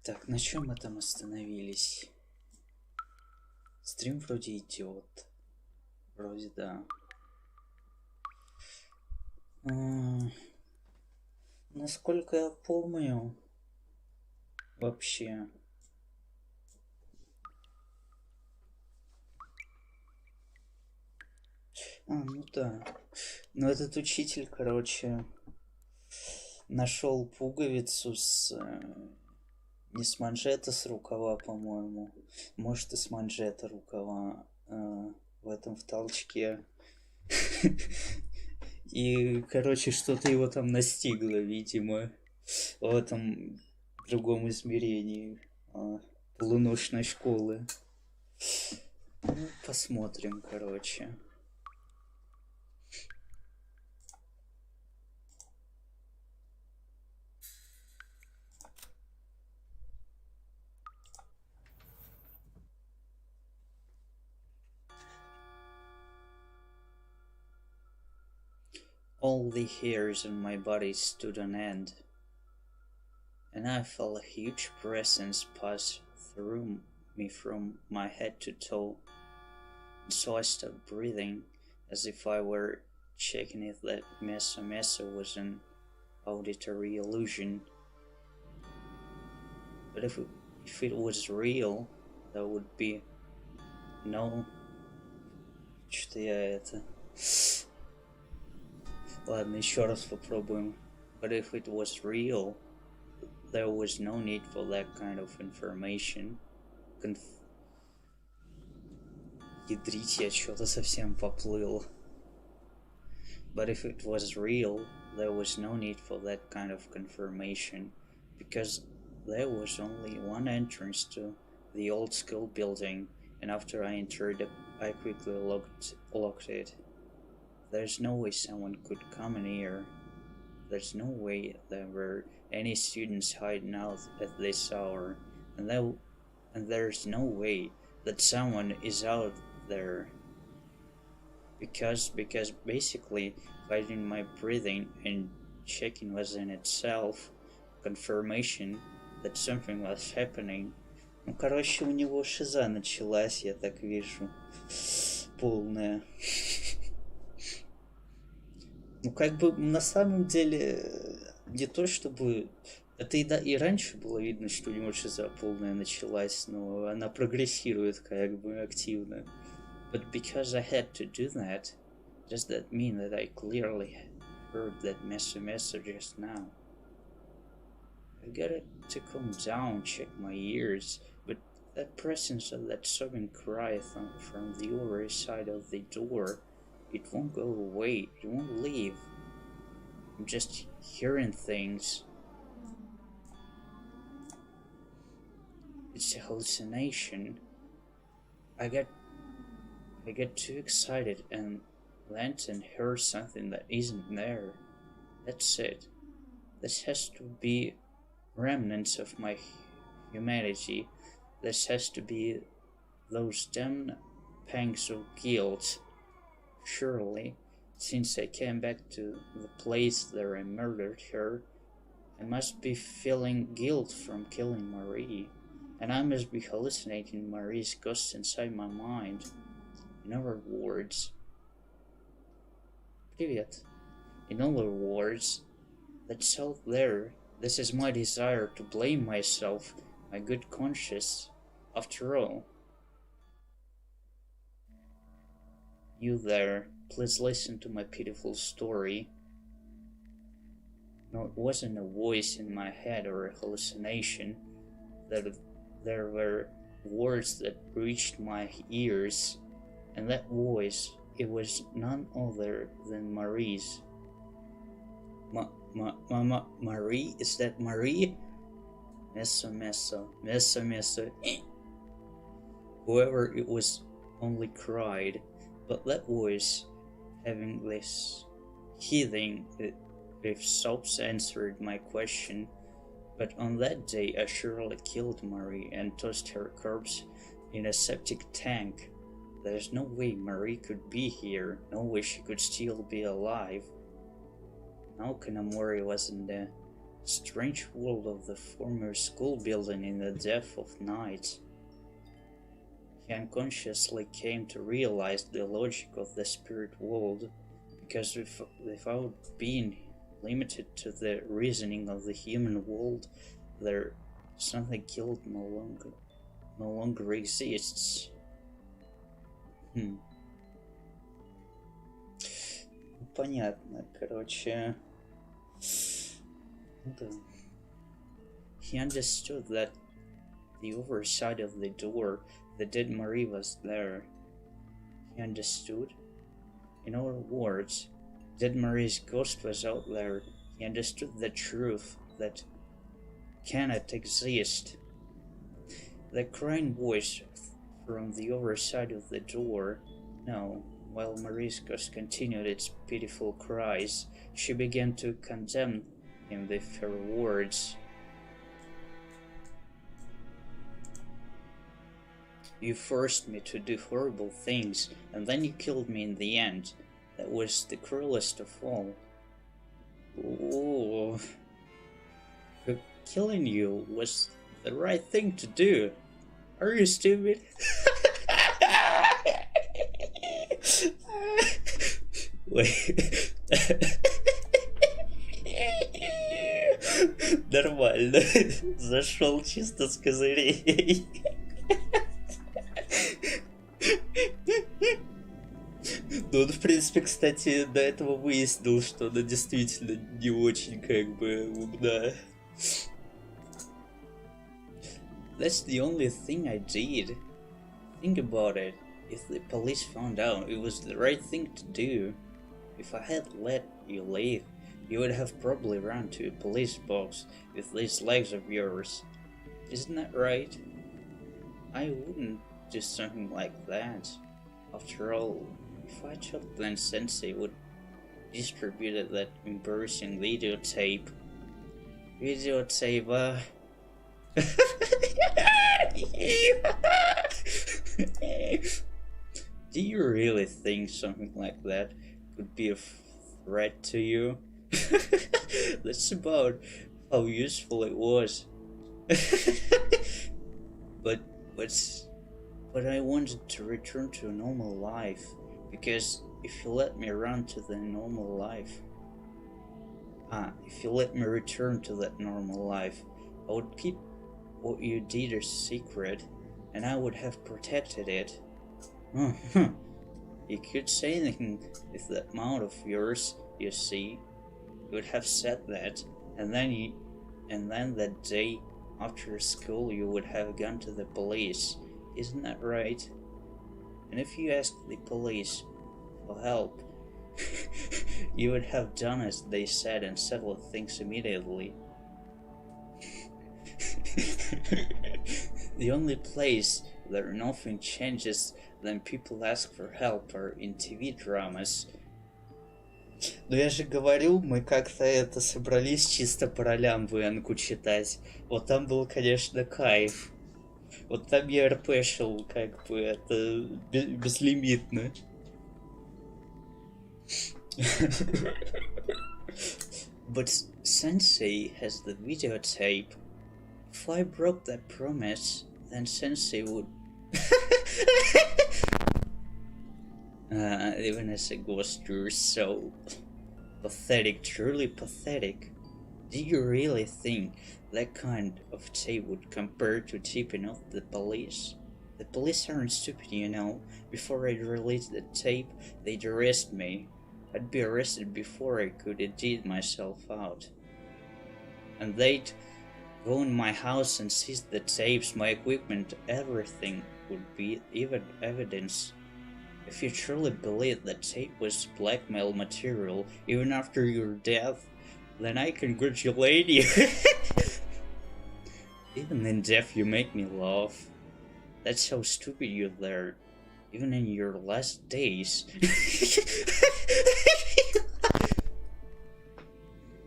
Так, на чем мы там остановились? Стрим вроде идет. Вроде да. Насколько я помню, вообще... ну да. Но этот учитель, короче, нашел пуговицу с... не с манжета, с рукава, по-моему. Может, и с манжета рукава в этом в толчке. И, короче, что-то его там настигло, видимо, в этом другом измерении полуночной школы. Ну, посмотрим, короче. All the hairs on my body stood on end, and I felt a huge presence pass through me from my head to toe. And so I stopped breathing, as if I were checking if that meso was an auditory illusion. But if it was real, there would be no... Что-то я это... Ладно, еще раз попробуем. But if it was real, there was no need for that kind of information. Ядрить, я что-то совсем поплыл. But if it was real, there was no need for that kind of confirmation, because there was only one entrance to the old school building, and after I entered, I quickly locked it. There's no way someone could come in here. There's no way there were any students hiding out at this hour, and there's no way that someone is out there. Because basically fighting my breathing and checking was in itself confirmation that something was happening. Ну, короче, у него шиза началась, я так вижу. Полная. Ну, как бы, на самом деле, не то чтобы... Это и раньше было видно, что у него шиза полная началась, но она прогрессирует как бы активно. But because I had to do that, does that mean that I clearly heard that meso just now? I got to calm down, check my ears, but that presence of that sobbing cry from the other side of the door, it won't go away, it won't leave. I'm just hearing things. It's a hallucination. I get too excited and went and heard something that isn't there. That's it. This has to be remnants of my humanity. This has to be those damn pangs of guilt. Surely, since I came back to the place where I murdered her, I must be feeling guilt from killing Marie, and I must be hallucinating Marie's ghost inside my mind. In other words, Привет. In other words, that's out there. This is my desire to blame myself, my good conscience, after all. You there, please listen to my pitiful story. No, it wasn't a voice in my head or a hallucination. There were words that reached my ears, and that voice, it was none other than Marie's. Marie? Is that Marie? Meso. Whoever it was only cried, but that voice, having this heathing with sobs, answered my question. But on that day I surely killed Marie and tossed her corpse in a septic tank. There's no way Marie could be here, no way she could still be alive. Now Kanamori wasn't the strange world of the former school building in the depth of night. He unconsciously came to realize the logic of the spirit world, because without being limited to the reasoning of the human world, there something guilt no longer exists. Понятно, короче. Да. He understood that the other side of the door, the dead Marie was there. He understood. In other words, dead Marie's ghost was out there. He understood the truth that cannot exist. The crying voice from the other side of the door. No, while Marie's ghost continued its pitiful cries, she began to condemn him with her words. You forced me to do horrible things, and then you killed me in the end. That was the cruelest of all. Oh, killing you was the right thing to do. Are you stupid? Wait. Нормально. Зашел чисто с козырей. Ну, он, в принципе, кстати, до этого выяснил, что она действительно не очень, как бы, умна. That's the only thing I did. Think about it. If the police found out, it was the right thing to do. If I had let you leave, you would have probably run to a police box with these legs of yours. Isn't that right? I wouldn't do something like that. After all, if I thought then Sensei would distribute that embarrassing videotape. Do you really think something like that could be a threat to you? That's about how useful it was. But I wanted to return to a normal life, because if you let me run to the normal life, if you let me return to that normal life, I would keep what you did a secret, and I would have protected it. You could say anything with that mouth of yours, you see. You would have said that, and then that day after school you would have gone to the police. Isn't that right? And if you asked the police for help, you would have done as they said and settled things immediately. The only place where nothing changes when people ask for help are in TV dramas. Ну я же говорил, мы как-то это собрались чисто по ролям ВН-ку читать. Вот там был, конечно, кайф. Вот там я РПшил, как бы, это безлимитно. But Sensei has the videotape. If I broke that promise, then Sensei would... Even as a ghost, you're so pathetic, truly pathetic. Do you really think that kind of tape would compare to tipping off the police? The police aren't stupid, you know. Before I'd release the tape, they'd arrest me. I'd be arrested before I could edit myself out. And they'd go in my house and seize the tapes, my equipment, everything would be even evidence. If you truly believe that tape was blackmail material, even after your death, then I congratulate you. Even in death you make me laugh. That's how stupid you are, even in your last days.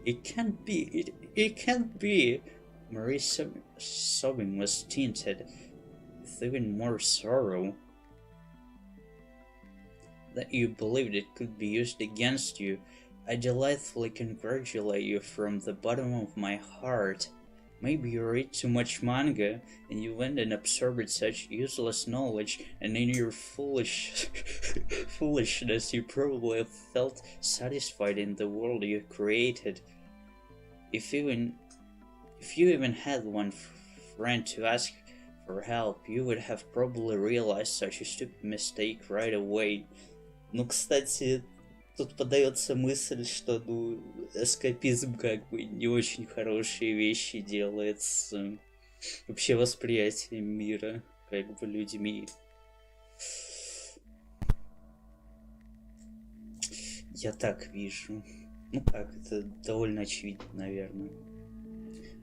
It can't be, it can't be. Marie's sobbing was tinted with even more sorrow. That you believed it could be used against you, I delightfully congratulate you from the bottom of my heart. Maybe you read too much manga, and you went and absorbed such useless knowledge, and in your foolishness you probably felt satisfied in the world you created. If you even had one friend to ask for help, you would have probably realized such a stupid mistake right away. Ну, кстати, тут подается мысль, что, ну, эскапизм как бы не очень хорошие вещи делает с вообще восприятием мира, как бы людьми. Я так вижу. Ну как, это довольно очевидно, наверное.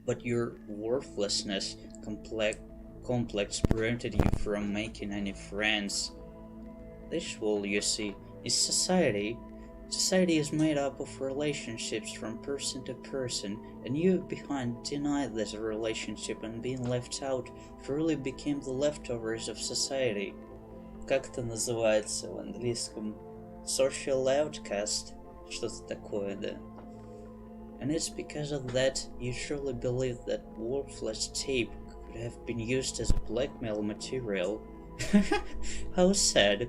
But your worthlessness complex prevented you from making any friends. This world, you see, is society. Society is made up of relationships from person to person, and you behind denied this relationship and being left out truly became the leftovers of society. Как это называется в английском? Social outcast? Что-то такое, да? And it's because of that you truly believe that worthless tape could have been used as blackmail material. How sad.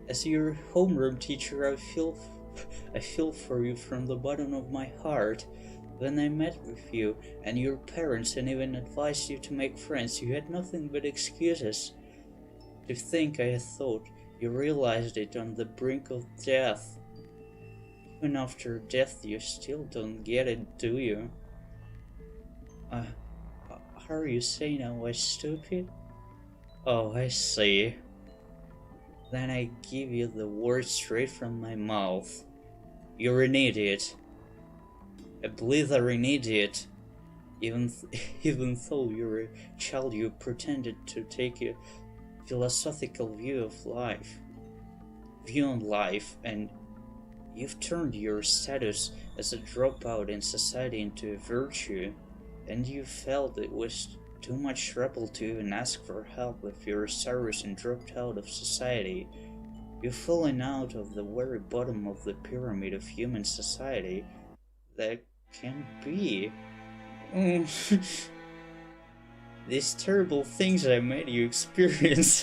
As your homeroom teacher, I feel for you from the bottom of my heart. When I met with you and your parents and even advised you to make friends, you had nothing but excuses. To think I thought you realized it on the brink of death. Even after death, you still don't get it, do you? Are you saying I was stupid? Oh, I see. Then I give you the words straight from my mouth. You're an idiot. A blithering idiot. Even though you're a child, you pretended to take a philosophical view on life, and you've turned your status as a dropout in society into a virtue, and you felt it was too much trouble to even ask for help if you're sorrow's and dropped out of society. You've fallen out of the very bottom of the pyramid of human society. That can't be. These terrible things I made you experience.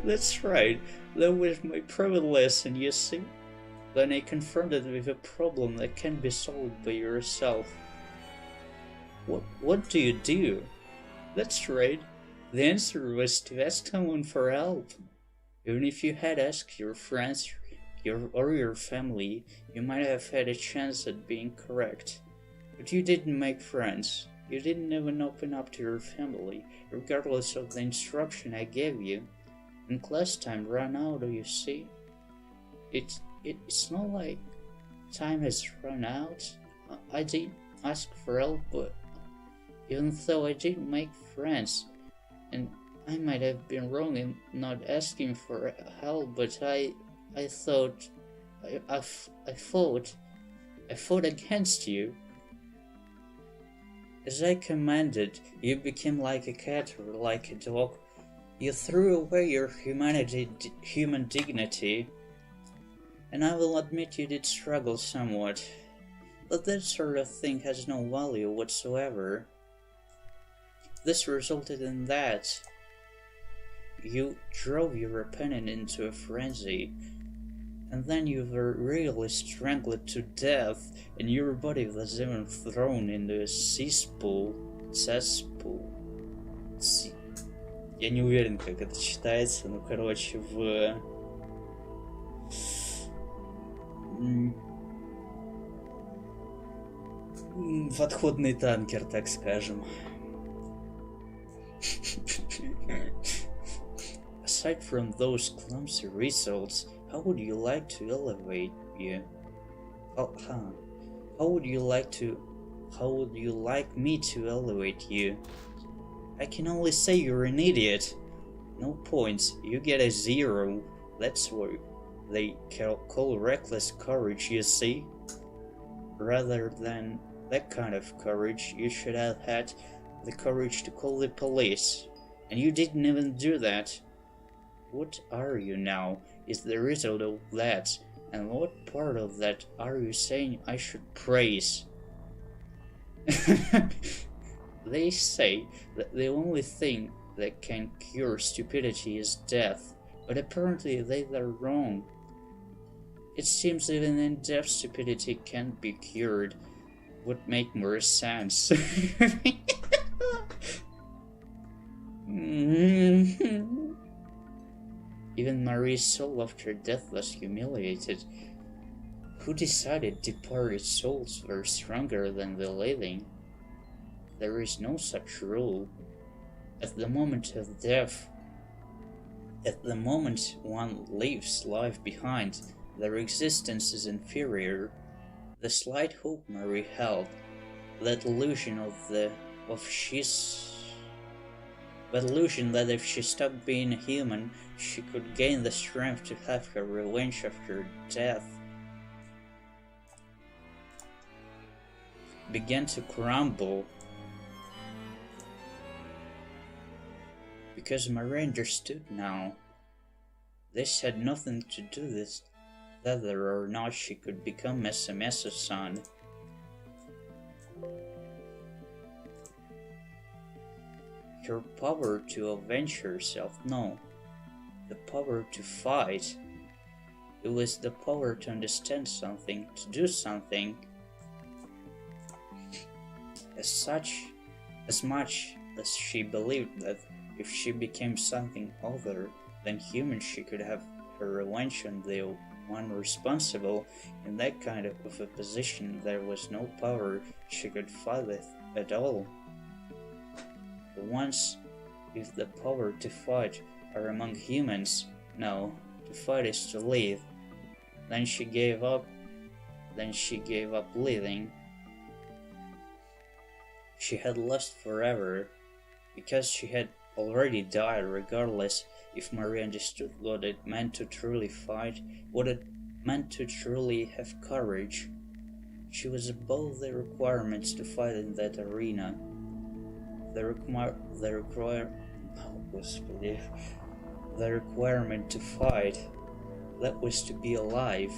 That's right, that was my private lesson, you see. Then I confronted with a problem that can't be solved by yourself. What do you do? That's right. The answer was to ask someone for help. Even if you had asked your friends or your family, you might have had a chance at being correct. But you didn't make friends. You didn't even open up to your family, regardless of the instruction I gave you. And class time ran out, you see. It's not like time has run out. I did ask for help, but even though I didn't make friends, and I might have been wrong in not asking for help, but I fought against you. As I commanded, you became like a cat or like a dog. You threw away your human dignity, and I will admit you did struggle somewhat, but that sort of thing has no value whatsoever. This resulted in that you drove your opponent into a frenzy, and then you were really strangled to death, and your body was even thrown into a cesspool. Я не уверен, как это читается, но, короче, в отходный танкер, так скажем. Aside from those clumsy results, how would you like to elevate you? How would you like me to elevate you? I can only say you're an idiot. No points, you get a 0. That's what they call reckless courage, you see? Rather than that kind of courage, you should have had the courage to call the police. And you didn't even do that. What are you now is the result of that. And what part of that are you saying I should praise? They say that the only thing that can cure stupidity is death, but apparently they are wrong. It seems even in death stupidity can't be cured. Would make more sense. Even Marie's soul after death was humiliated. Who decided departed souls were stronger than the living? There is no such rule. At the moment of death, at the moment one leaves life behind, their existence is inferior. The slight hope Marie held, that illusion that if she stopped being a human, she could gain the strength to have her revenge after death, began to crumble. Because Marie understood now. This had nothing to do with whether or not she could become SMS's son. Her power to avenge herself, no. The power to fight. It was the power to understand something, to do something. As much as she believed that if she became something other than human, she could have her revenge on the one responsible. In that kind of a position, there was no power she could fight with at all. The ones with the power to fight are among humans. No, to fight is to live. Then she gave up living. She had lost forever, because she had already died. Regardless if Marie understood what it meant to truly fight, what it meant to truly have courage. She was above the requirements to fight in that arena. The requirement to fight, that was to be alive.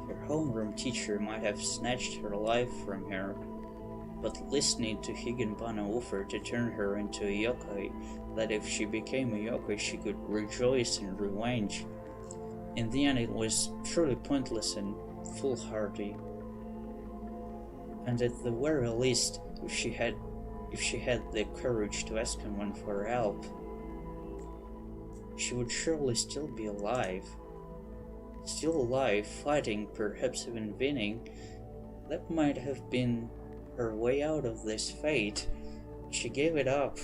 Her homeroom teacher might have snatched her life from her, but listening to Higanbana offer to turn her into a yokai, that if she became a yokai she could rejoice in revenge. In the end it was truly pointless and foolhardy. And at the very least, if she had the courage to ask someone for help, she would surely still be alive. Still alive, fighting, perhaps even winning. That might have been her way out of this fate. She gave it up,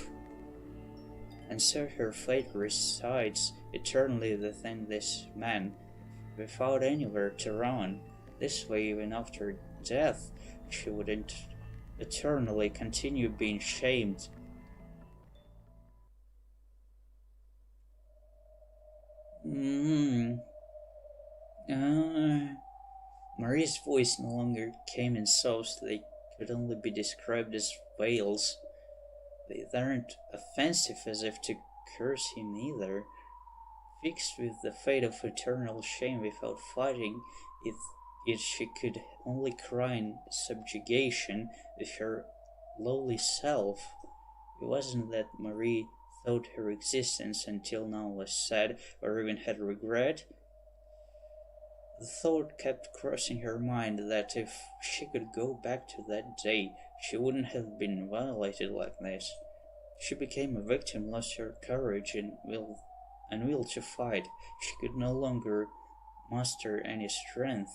and so her fate resides eternally within this man, without anywhere to run. This way, even after death, she wouldn't eternally continue being shamed. Marie's voice no longer came in sobs. They could only be described as wails. They weren't offensive as if to curse him either. Fixed with the fate of eternal shame without fighting, if she could only cry in subjugation with her lowly self. It wasn't that Marie thought her existence until now was sad, or even had regret. The thought kept crossing her mind that if she could go back to that day, she wouldn't have been violated like this. She became a victim, lost her courage and will to fight. She could no longer muster any strength.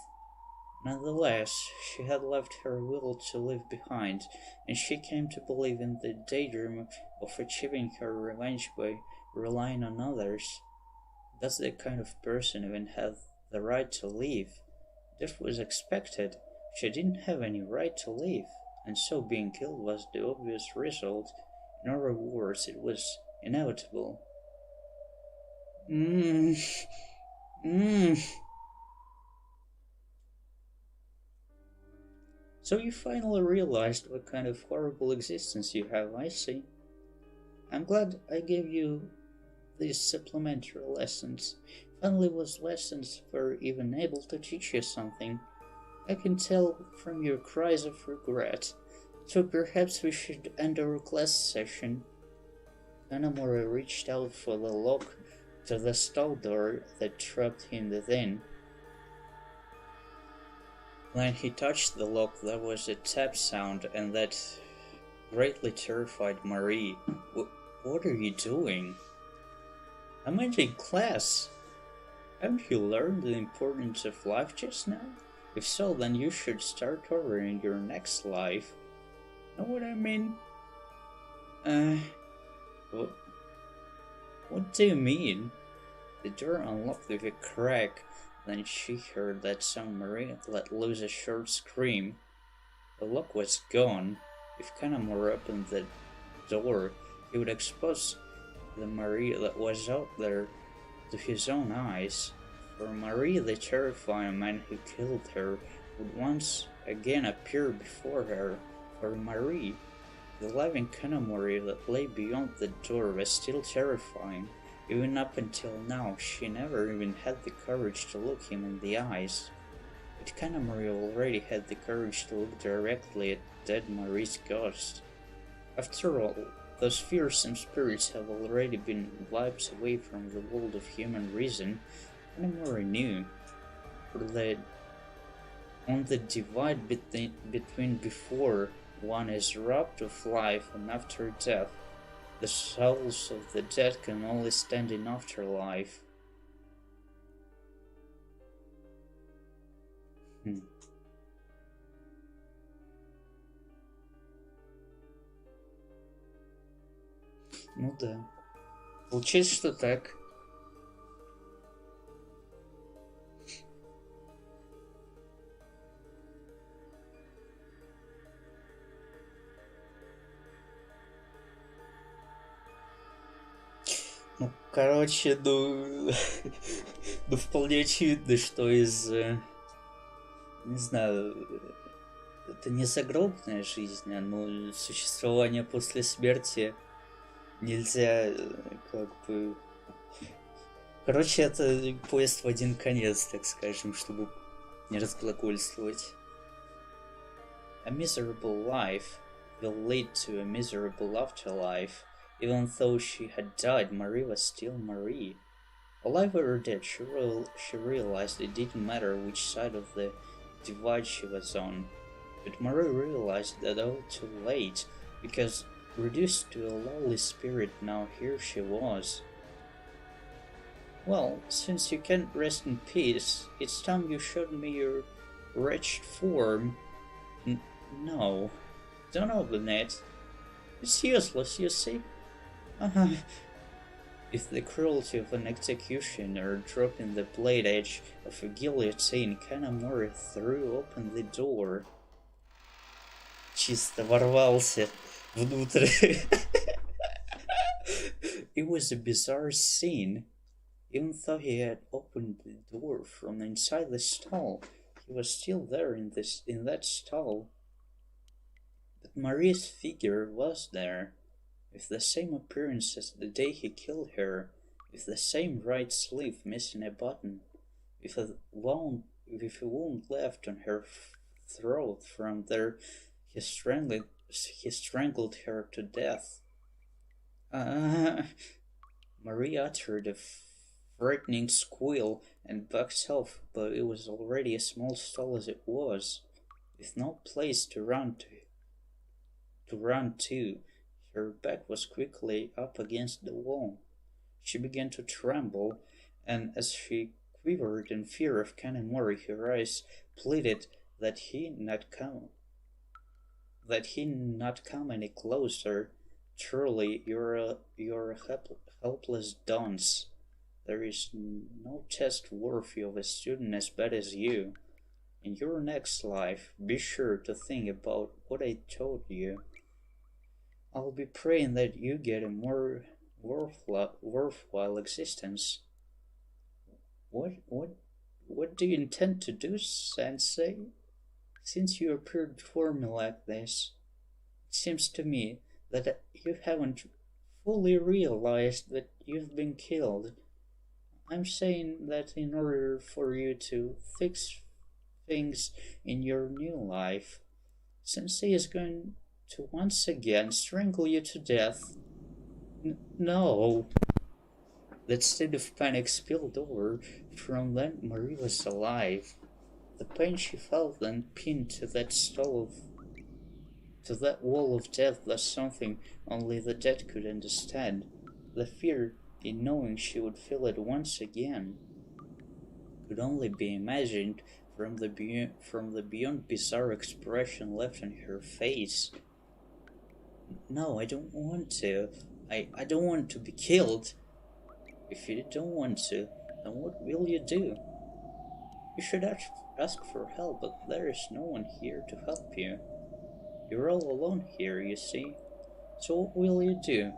Nonetheless, she had left her will to live behind, and she came to believe in the daydream of achieving her revenge by relying on others. Does that kind of person even have the right to live? Death was expected. She didn't have any right to live, and so being killed was the obvious result. In other words, it was inevitable. So you finally realized what kind of horrible existence you have, I see. I'm glad I gave you these supplementary lessons. Only those lessons were even able to teach you something. I can tell from your cries of regret. So perhaps we should end our class session. Kanamura reached out for the lock to the stall door that trapped him within. When he touched the lock, there was a tap sound, and that greatly terrified Marie. What are you doing? I'm ending class. Haven't you learned the importance of life just now? If so, then you should start over in your next life. Know what I mean? What, what do you mean? The door unlocked with a crack. Then she heard that sound. Marie let loose a short scream. The lock was gone. If Kanamura opened the door, he would expose the Marie that was out there to his own eyes. For Marie, the terrifying man who killed her would once again appear before her. For Marie, the living Kanamori that lay beyond the door was still terrifying. Even up until now, she never even had the courage to look him in the eyes. But Kanamori already had the courage to look directly at dead Marie's ghost. After all, those fearsome spirits have already been wiped away from the world of human reason. Kanamori knew that on the divide between before one is robbed of life and after death, the souls of the dead can only stand in afterlife. Ну да. Получается, что так. Ну, короче, ну вполне очевидно, что не знаю, это не загробная жизнь, но существование после смерти нельзя, как бы... Короче, это поезд в один конец, так скажем, чтобы не разглагольствовать. A miserable life will lead to a miserable afterlife. Even though she had died, Marie was still Marie. Alive or dead, she realized it didn't matter which side of the divide she was on. But Marie realized that all too late, because reduced to a lowly spirit, now here she was. Well, since you can't rest in peace, it's time you showed me your wretched form. No, don't open it. It's useless, you see. If the cruelty of an executioner dropping the blade edge of a guillotine, Kanamori threw open the door. Чисто ворвался внутрь. It was a bizarre scene. Even though he had opened the door from inside the stall, he was still there in that stall. But Marie's figure was there, with the same appearance as the day he killed her, with the same right sleeve missing a button, with a wound left on her throat from there he strangled her to death. Marie uttered a frightening squeal and backed off, but it was already a small stall as it was, with no place to run to. Her back was quickly up against the wall. She began to tremble, and as she quivered in fear of Kanamori, her eyes pleaded that he not come any closer. Truly, you're a helpless dunce. There is no test worthy of a student as bad as you. In your next life, be sure to think about what I told you. I'll be praying that you get a more worthwhile existence. What do you intend to do, Sensei? Since you appeared before me like this, it seems to me that you haven't fully realized that you've been killed. I'm saying that in order for you to fix things in your new life, Sensei is going to once again strangle you to death. No. That state of panic spilled over from when Marie was alive. The pain she felt then pinned to that wall of death was something only the dead could understand. The fear in knowing she would feel it once again could only be imagined from the beyond bizarre expression left on her face. No, I don't want to. I don't want to be killed. If you don't want to, then what will you do? You should ask for help, but there is no one here to help you. You're all alone here, you see. So what will you do?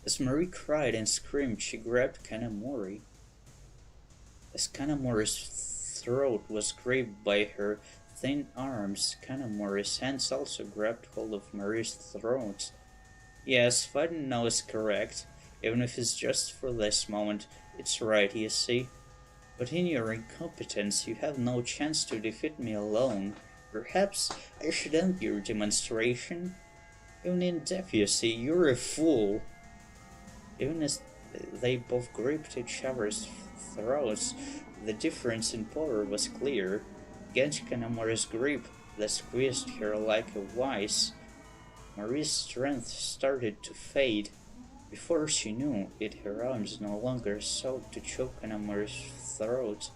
As Marie cried and screamed, she grabbed Kanamori. As Kanamori's throat was gripped by her thin arms, Kanamori's hands also grabbed hold of Marie's throat. Yes, fighting now is correct. Even if it's just for this moment, it's right, you see. But in your incompetence, you have no chance to defeat me alone. Perhaps I should end your demonstration? Even in death, you see, you're a fool. Even as they both gripped each other's throats, the difference in power was clear. Against Kanamori's grip that squeezed her like a vice, Marie's strength started to fade. Before she knew it, her arms no longer sought to choke Kanamori's throat,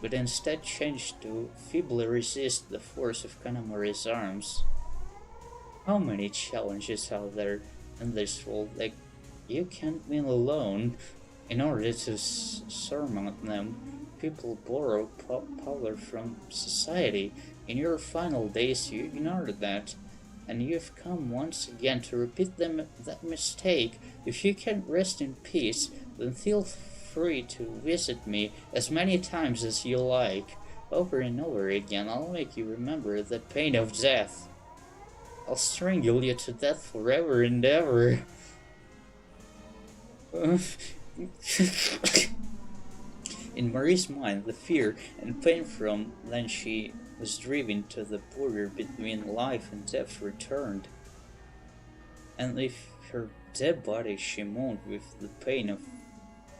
but instead changed to feebly resist the force of Kanamori's arms. How many challenges are there in this world that you can't win alone? In order to surmount them, people borrow power from society. In your final days, you ignored that. And you've come once again to repeat that mistake. If you can rest in peace, then feel free to visit me as many times as you like. Over and over again, I'll make you remember the pain of death. I'll strangle you to death forever and ever. In Marie's mind, the fear and pain from when she was driven to the border between life and death returned. And if her dead body, she moaned with the pain of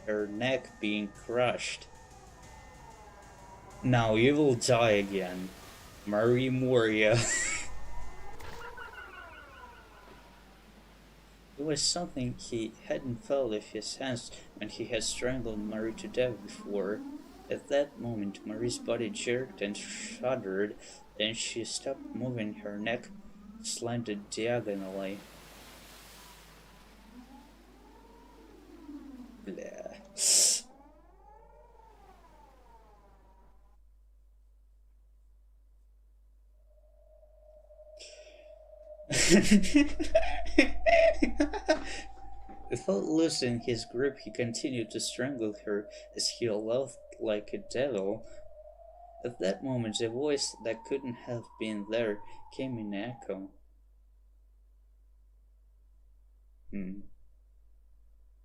her neck being crushed. Now you will die again, Marie Moria. It was something he hadn't felt with his hands when he had strangled Marie to death before. At that moment, Marie's body jerked and shuddered, then she stopped moving. Her neck slanted diagonally. Bleh. Without loosening his grip, he continued to strangle her as he laughed like a devil. At that moment, a voice that couldn't have been there came in echo.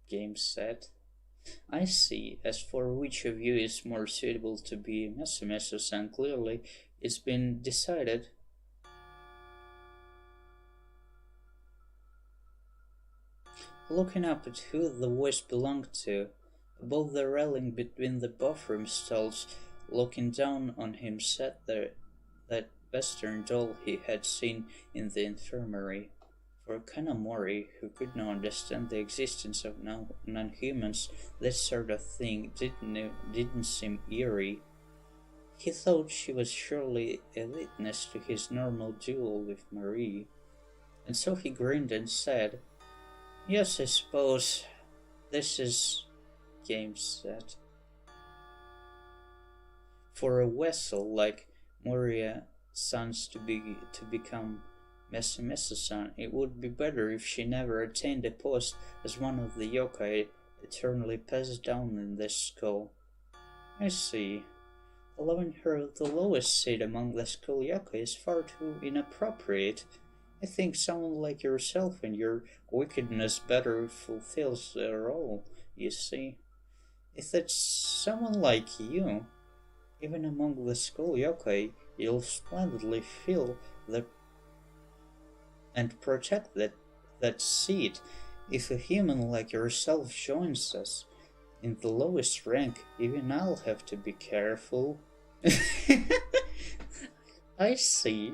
Game set. I see. As for which of you is more suitable to be Messi-san, clearly it's been decided. Looking up at who the voice belonged to, above the railing between the bathroom stalls, looking down on him sat there that Western doll he had seen in the infirmary. For Kanamori, who could not understand the existence of non-humans, this sort of thing didn't seem eerie. He thought she was surely a witness to his normal duel with Marie, and so he grinned and said, "Yes, I suppose this is game set." For a vessel like Moria-san's to become Messi-san, it would be better if she never attained a post as one of the yokai eternally passed down in this school. I see. Allowing her the lowest seat among the school yokai is far too inappropriate. I think someone like yourself and your wickedness better fulfills the role, you see. If it's someone like you, even among the school yokai, you'll splendidly fill the and protect that seat. If a human like yourself joins us in the lowest rank, even I'll have to be careful. I see.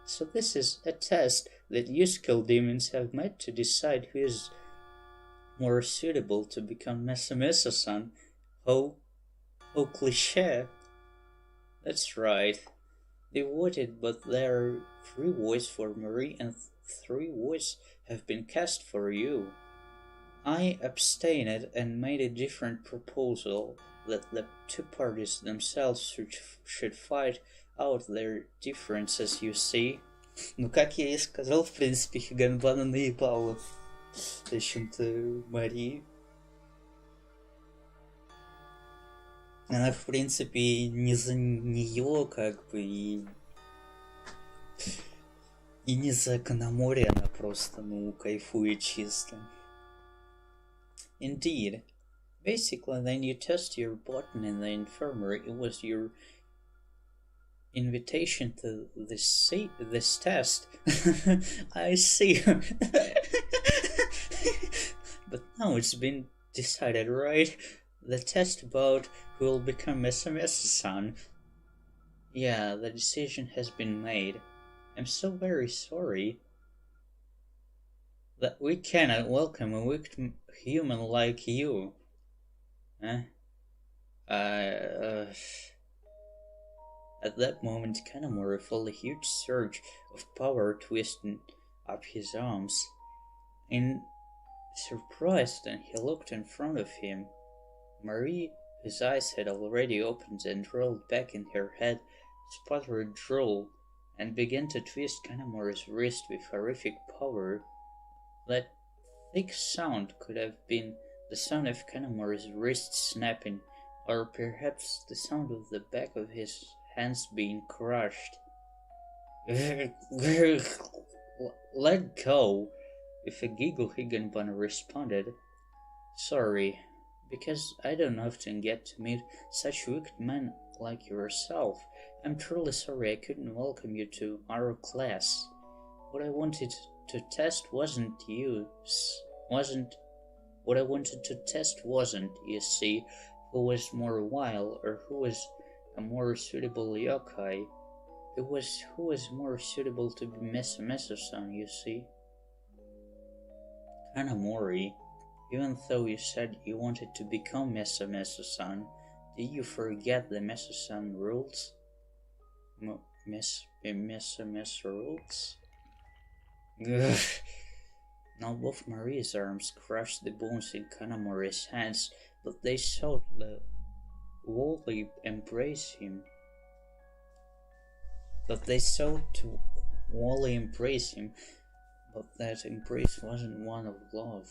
So this is a test that you skill demons have made to decide who is more suitable to become Mesamesa-san. Oh, oh cliche. That's right. They voted, but there are 3 votes for Marie and 3 votes have been cast for you. I abstained and made a different proposal that the 2 parties themselves should fight out their differences, you see. Ну, как я и сказал, в принципе, Higanbana наебала. В общем-то, Мари. Она, в принципе, не за нее, как бы, и не за Канамори, она просто, ну, кайфует чисто. Indeed. Basically, then you test your button in the infirmary. It was your invitation to this test. I see. But now it's been decided, right? The test about who will become Mesamesa-san. Yeah, the decision has been made. I'm so very sorry that we cannot welcome a wicked human like you. At that moment, Kanamori felt a huge surge of power twisting up his arms. In surprise, then he looked in front of him. Marie, whose eyes had already opened and rolled back in her head, sputtered drool and began to twist Kanamori's wrist with horrific power. That thick sound could have been the sound of Kanamori's wrist snapping, or perhaps the sound of the back of his hands being crushed. Let go! With a giggle, Higanbana responded, Sorry, because I don't often get to meet such wicked men like yourself. I'm truly sorry I couldn't welcome you to our class. What I wanted to test wasn't, you see, who was more wild or who was a more suitable yokai. It was who was more suitable to be Mesamesa-san, you see. Kanamori, even though you said you wanted to become Mesamesa-san, did you forget the Mesa-san rules? Mesa rules? Ugh. Now both Marie's arms crushed the bones in Kanamori's hands, but they sought to wholly embrace him. But that embrace wasn't one of love.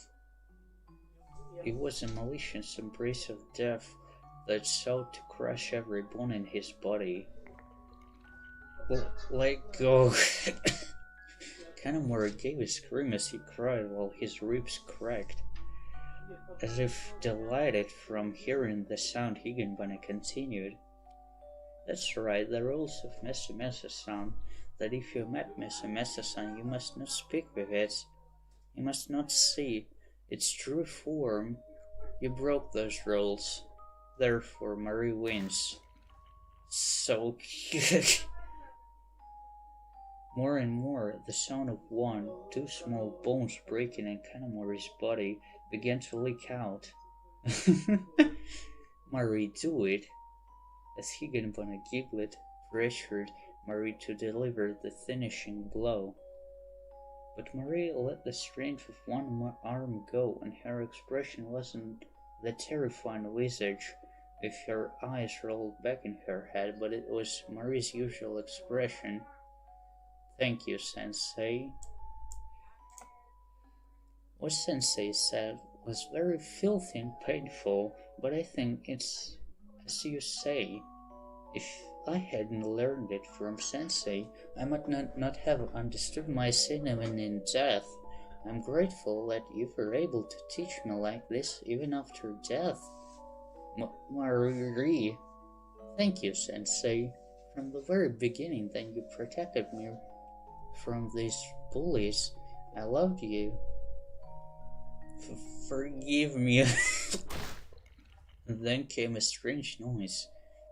It was a malicious embrace of death that sought to crush every bone in his body. Let go. Kanamori gave a scream as he cried while his ribs cracked. As if delighted from hearing the sound, Higanbana continued. That's right, the rules of Mesamesa-san, that if you met Mesamesa-san, you must not speak with it. You must not see its true form. You broke those rules. Therefore, Marie wins. So More and more, the sound of 2 small bones breaking in Kanamori's body began to leak out. Marie, do it! As Higanbana giggled, pressured Marie to deliver the finishing blow. But Marie let the strength of one arm go, and her expression wasn't the terrifying visage with her eyes rolled back in her head, but it was Marie's usual expression. Thank you, Sensei. What Sensei said was very filthy and painful, but I think it's as you say. If I hadn't learned it from Sensei, I might not have understood my sin even in death. I'm grateful that you were able to teach me like this even after death. Marie, thank you, Sensei. From the very beginning that you protected me from these bullies, I loved you. Forgive me. And then came a strange noise.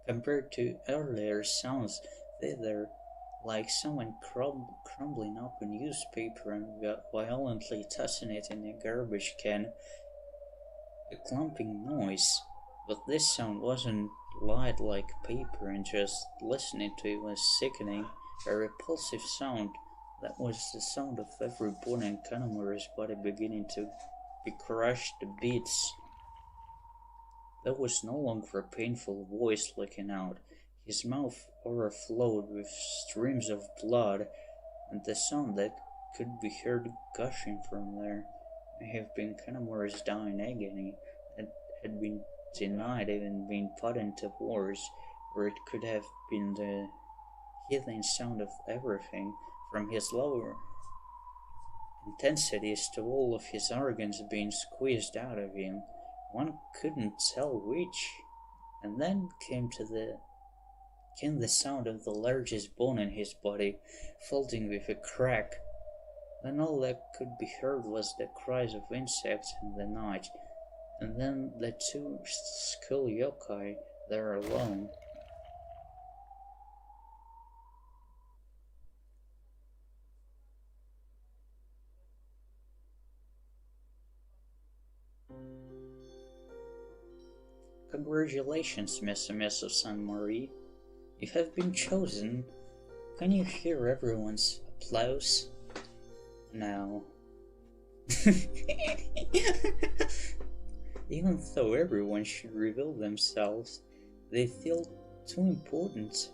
Compared to earlier sounds, they were like someone crumbling up a newspaper and violently tossing it in a garbage can. A clumping noise, but this sound wasn't light like paper, and just listening to it was sickening. A repulsive sound that was the sound of every bone in Kanemaru's body beginning to be crushed to bits. There was no longer a painful voice licking out. His mouth overflowed with streams of blood, and the sound that could be heard gushing from there may have been Kanemaru's dying agony that had been denied even being put into words, or it could have been the healing sound of everything, from his lower intensities to all of his organs being squeezed out of him. One couldn't tell which. And then came the sound of the largest bone in his body folding with a crack. Then all that could be heard was the cries of insects in the night, and then the two skull yokai there alone. Congratulations, Miss and Mrs. Saint-Marie. You have been chosen. Can you hear everyone's applause? Now. Even though everyone should reveal themselves, they feel too important.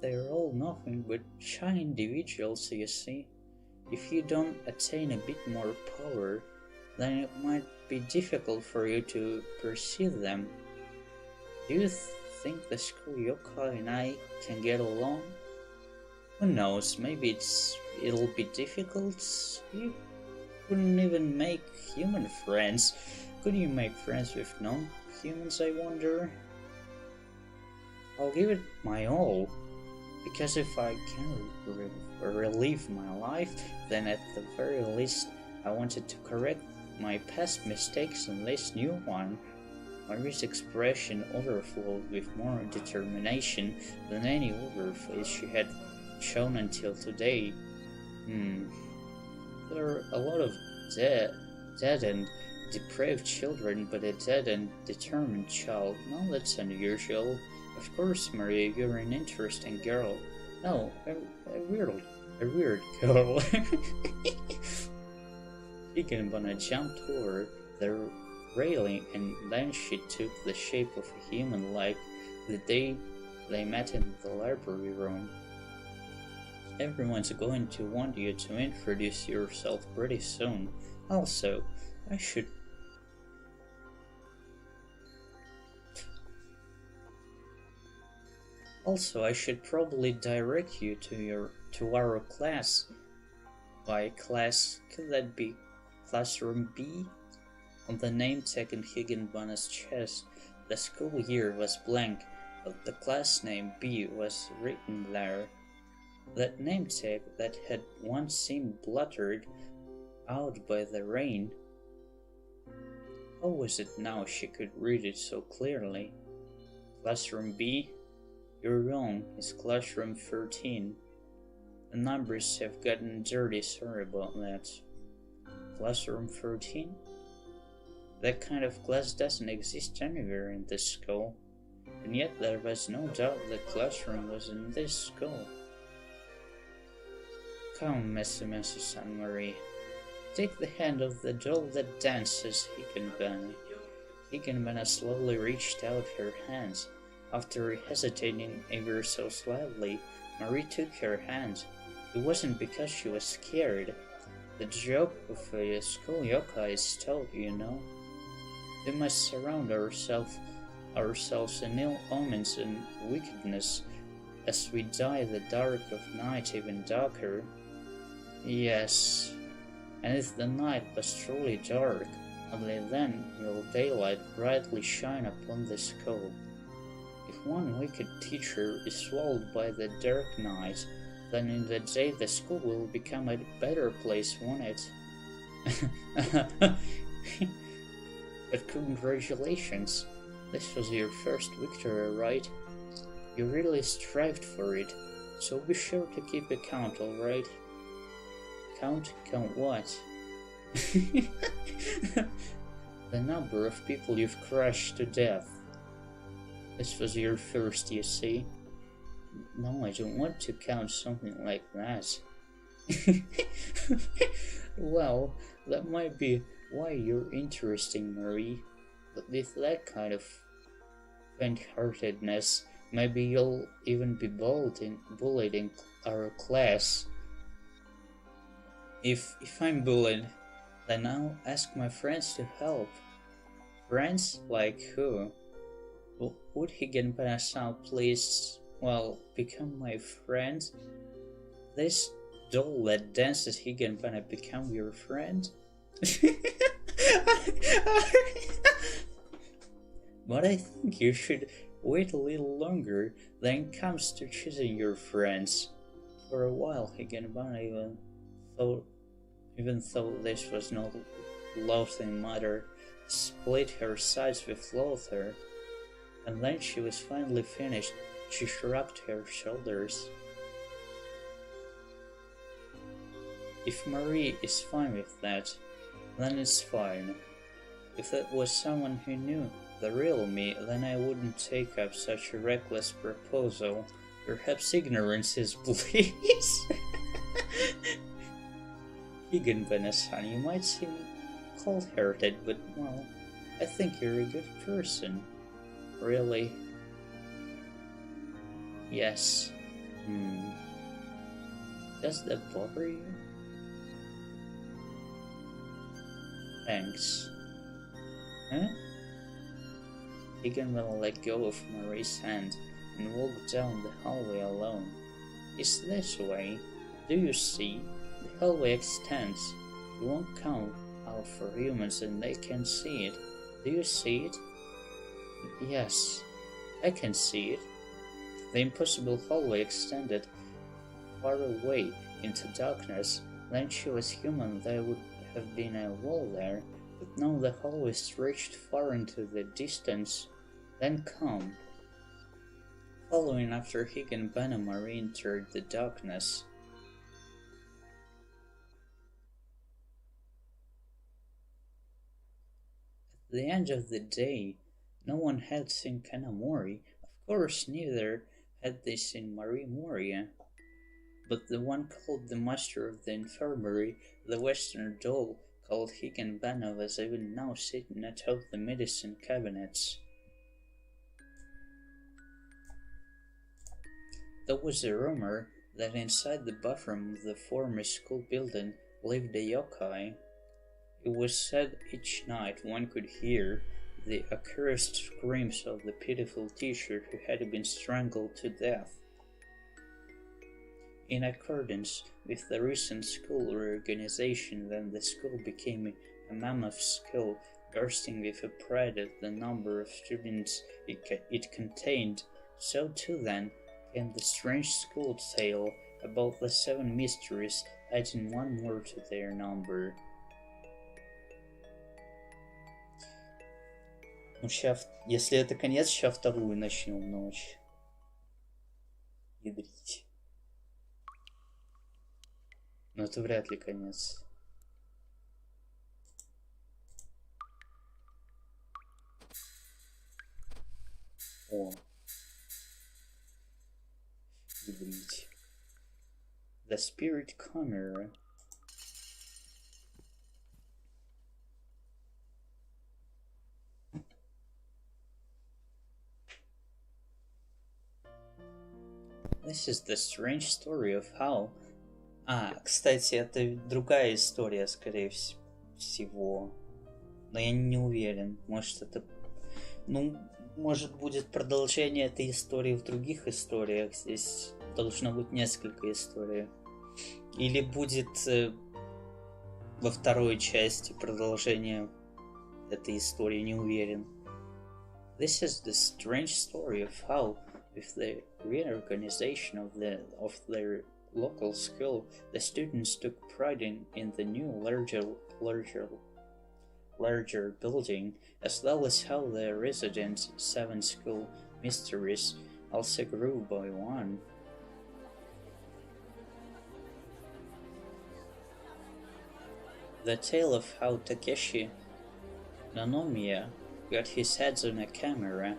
They are all nothing but shy individuals, you see. If you don't attain a bit more power, then it might be difficult for you to perceive them. Do you think the school yokai and I can get along? Who knows, maybe it'll be difficult. You couldn't even make human friends. Could you make friends with non-humans, I wonder? I'll give it my all, because if I can relive my life, then at the very least I wanted to correct my past mistakes in this new one. Marie's expression overflowed with more determination than any other face she had shown until today. There are a lot of dead and depraved children, but a dead and determined child, no, that's unusual. Of course, Maria, you're an interesting girl. No, a weird girl. Higanbana jumped over the railing, and then she took the shape of a human like the day they met in the library room. Everyone's going to want you to introduce yourself pretty soon. Also, I should probably direct you to our class. By class, could that be classroom B? On the name tag in Higanbana's chest, the school year was blank, but the class name B was written there. That name tag that had once seemed blotted out by the rain. How was it now she could read it so clearly? Classroom B? You're wrong, it's classroom 13. The numbers have gotten dirty, sorry about that. Classroom 13? That kind of class doesn't exist anywhere in this school, and yet there was no doubt the classroom was in this school. Come, Mr. and Mrs. Saint-Marie, take the hand of the doll that dances, Higanbana. Higanbana slowly reached out her hands. After hesitating ever so slightly, Marie took her hand. It wasn't because she was scared. The joke of a school yokai is told, you know. We must surround ourselves in ill omens and wickedness, as we dye the dark of night even darker. Yes, and if the night was truly dark, only then will daylight brightly shine upon the school. If one wicked teacher is swallowed by the dark night, then in the day the school will become a better place, won't it? But congratulations, this was your first victory, right? You really strived for it, so be sure to keep a count, alright? Count what? The number of people you've crushed to death. This was your first, you see? No, I don't want to count something like that. Well, that might be why you're interesting, Marie. But with that kind of faint-heartedness, maybe you'll even be bullied in our class. If I'm bullied, then I'll ask my friends to help. Friends? Like who? Would Higanbana please, become my friend? This doll that dances Higanbana become your friend? But I think you should wait a little longer than comes to choosing your friends. For a while, Higanbana, even though this was not loathing matter, split her sides with Lothar, and when she was finally finished, she shrugged her shoulders. If Marie is fine with that, then it's fine. If it was someone who knew the real me, then I wouldn't take up such a reckless proposal. Perhaps ignorance is bliss. Higanbana-san, you might seem cold-hearted, but I think you're a good person. Really? Yes. Does that bother you? Thanks. Huh? Higanbana let go of Marie's hand and walked down the hallway alone. It's this way. Do you see? The hallway extends. It won't come out for humans and they can see it. Do you see it? Yes, I can see it. The impossible hallway extended far away into darkness. When she was human, there would have been a wall there, but now the hallway stretched far into the distance. Then come. Following after Higanbana, Marie entered the darkness. At the end of the day, no one had seen Kanamori. Of course, neither had they seen Marie Moria. But the one called the master of the infirmary, the western doll called Higanbana, was even now sitting atop the medicine cabinets. There was a rumor that inside the bathroom of the former school building lived a yokai. It was said each night one could hear the accursed screams of the pitiful teacher who had been strangled to death. In accordance with the recent school reorganization, when the school became a mammoth school, bursting with pride at the number of students it contained, so too then came the strange school tale about the 7 mysteries, adding one more to their number. Ну, сейчас, если это конец, сейчас вторую начнем ночь. Ядрить. Но это вряд ли конец. О. Ядрить. The Spirit Camera. This is the strange story of how... кстати, это другая история, скорее всего. Но я не уверен. Может, это... Ну, Может, будет продолжение этой истории в других историях. Здесь должно быть несколько историй. Или будет во второй части продолжение этой истории, не уверен. This is the strange story of how, with the reorganization of their local school, the students took pride in the new larger building, as well as how the resident seven school mysteries also grew by one. The tale of how Takeshi Nanomiya got his head on a camera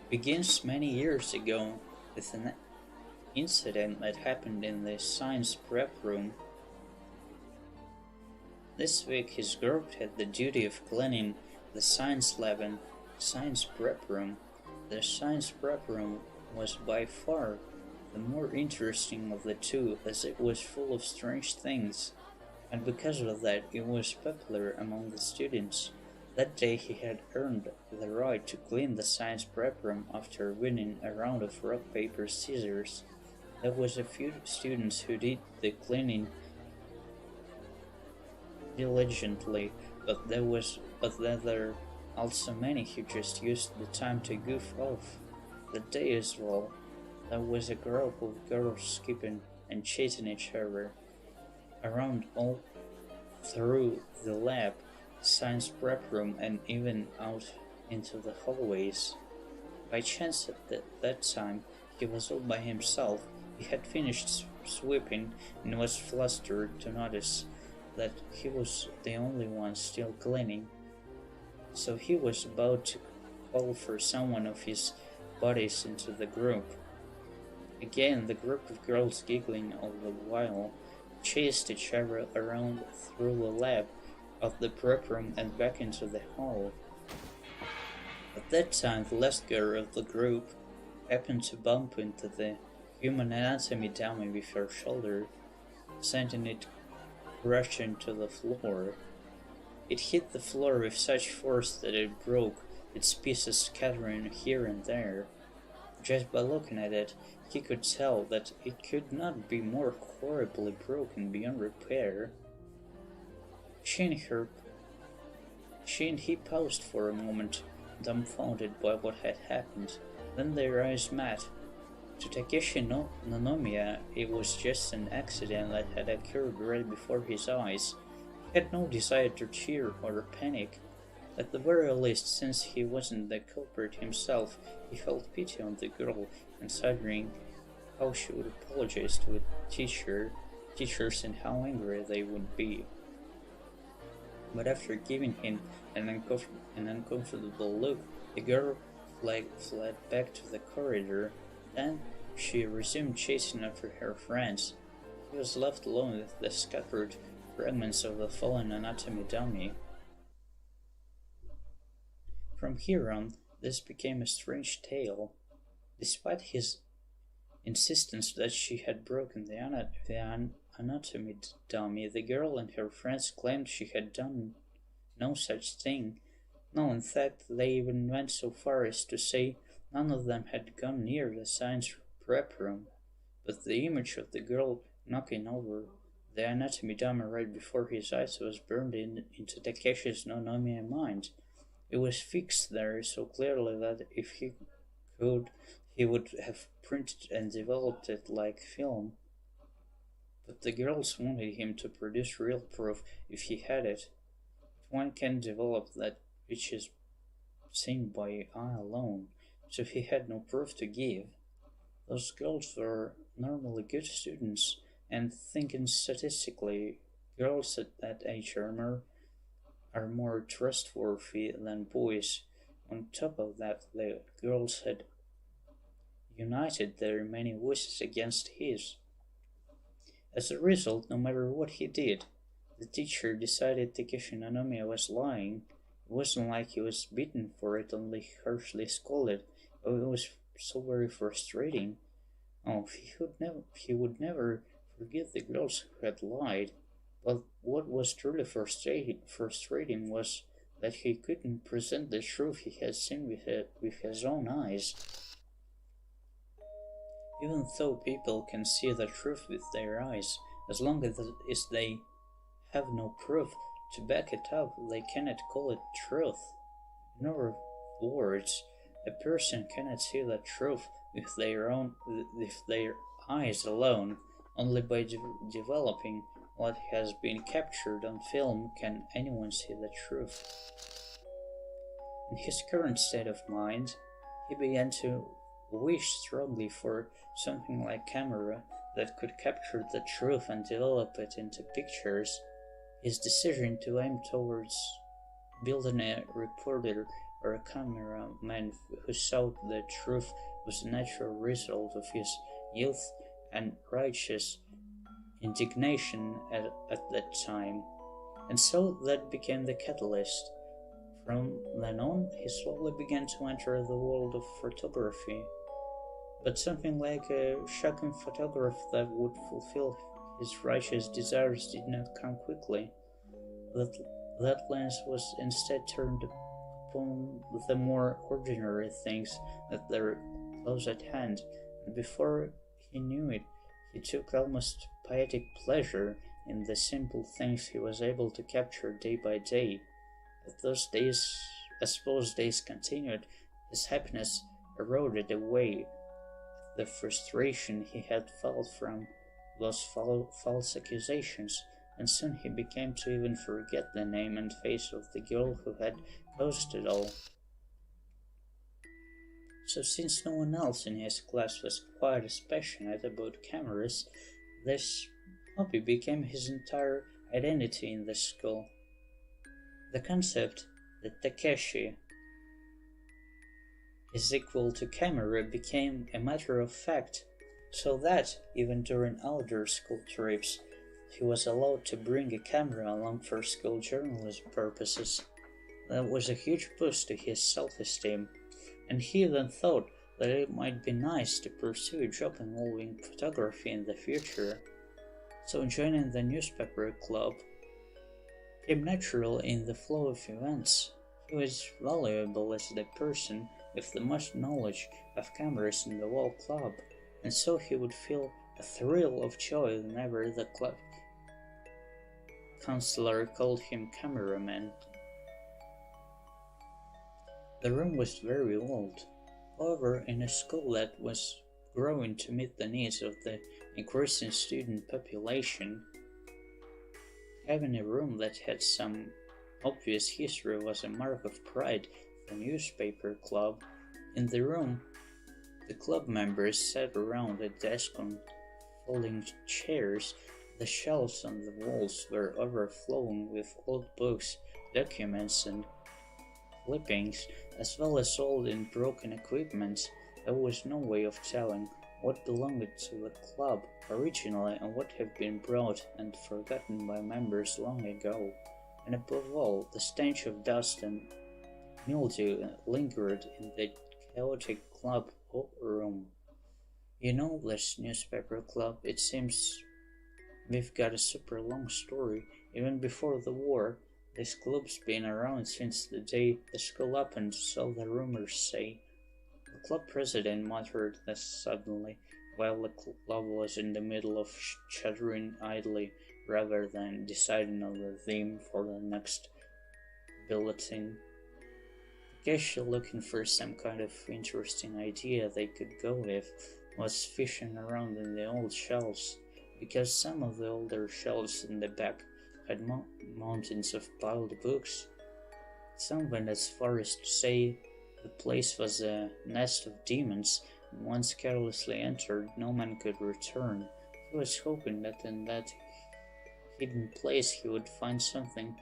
begins many years ago with an incident that happened in the science prep room. This week his group had the duty of cleaning the science lab and science prep room. The science prep room was by far the more interesting of the two, as it was full of strange things, and because of that it was popular among the students. That day he had earned the right to clean the science prep room after winning a round of rock, paper, scissors. There was a few students who did the cleaning diligently, but there were also many who just used the time to goof off. That day as well, there was a group of girls skipping and chasing each other around all through the lab, science prep room, and even out into the hallways. By chance at that time, he was all by himself. He had finished sweeping and was flustered to notice that he was the only one still cleaning. So he was about to call for someone of his buddies into the group. Again, the group of girls, giggling all the while, chased each other around through the lab, out the prep room, and back into the hall. At that time, the last girl of the group happened to bump into the human anatomy dummy with her shoulder, sending it crashing to the floor. It hit the floor with such force that it broke, its pieces scattering here and there. Just by looking at it, he could tell that it could not be more horribly broken beyond repair. She and he paused for a moment, dumbfounded by what had happened. Then their eyes met. To Takeshi Nanomiya, it was just an accident that had occurred right before his eyes. He had no desire to cheer or panic. At the very least, since he wasn't the culprit himself, he felt pity on the girl, considering how she would apologize to a teachers and how angry they would be. But after giving him an uncomfortable look, the girl fled back to the corridor. Then she resumed chasing after her friends. He was left alone with the scattered fragments of the fallen anatomy dummy. From here on, this became a strange tale. Despite his insistence that she had broken the anatomy dummy, the girl and her friends claimed she had done no such thing. No, in fact, they even went so far as to say none of them had gone near the science prep room. But the image of the girl knocking over the anatomy dummy right before his eyes was burned into Takeshi's Nonomiya mind. It was fixed there so clearly that if he could, he would have printed and developed it like film. But the girls wanted him to produce real proof if he had it. One can develop that which is seen by eye alone, so he had no proof to give. Those girls were normally good students, and thinking statistically, girls at that age are more trustworthy than boys. On top of that, the girls had united their many voices against his. As a result, no matter what he did, the teacher decided Takeshi Nanomiya was lying. It wasn't like he was beaten for it, only harshly scolded. Oh, it was so very frustrating. Oh, he would never forgive the girls who had lied. But what was truly frustrating was that he couldn't present the truth he had seen with his own eyes. Even though people can see the truth with their eyes, as long as they have no proof to back it up, they cannot call it truth. In other words, a person cannot see the truth with their eyes alone. Only by developing what has been captured on film can anyone see the truth. In his current state of mind, he began to wish strongly for something like camera that could capture the truth and develop it into pictures. His decision to aim towards building a reporter or a cameraman who saw the truth was a natural result of his youth and righteous indignation at that time, and so that became the catalyst. From then on, he slowly began to enter the world of photography, but something like a shocking photograph that would fulfill his righteous desires did not come quickly. That lens was instead turned upon the more ordinary things that were close at hand, and before he knew it, he took almost poetic pleasure in the simple things he was able to capture day by day. As those days continued, his happiness eroded away. The frustration he had felt from those false accusations, and soon he began to even forget the name and face of the girl who had caused it all. So since no one else in his class was quite as passionate about cameras, this hobby became his entire identity in the school. The concept that Takeshi is equal to camera became a matter of fact, so that even during outdoor school trips, he was allowed to bring a camera along for school journalism purposes. That was a huge boost to his self-esteem, and he even thought that it might be nice to pursue a job involving photography in the future. So joining the newspaper club came natural in the flow of events. He was valuable as the person with the most knowledge of cameras in the whole club, and so he would feel a thrill of joy whenever the club counselor called him cameraman. The room was very old. However, in a school that was growing to meet the needs of the increasing student population, having a room that had some obvious history was a mark of pride for the newspaper club. In the room, the club members sat around a desk on folding chairs. The shelves on the walls were overflowing with old books, documents, and clippings, as well as old and broken equipment. There was no way of telling what belonged to the club originally and what had been brought and forgotten by members long ago. And above all, the stench of dust and mildew lingered in the chaotic club room. You know, this newspaper club, it seems we've got a super long story. Even before the war, this club's been around since the day the school opened, so the rumors say. The club president muttered this suddenly, while the club was in the middle of chattering idly rather than deciding on the theme for the next bulletin. Takeshi, looking for some kind of interesting idea they could go with, was fishing around in the old shelves, because some of the older shelves in the back had mountains of piled books. Some went as far as to say the place was a nest of demons, and once carelessly entered, no man could return. He was hoping that in that hidden place he would find something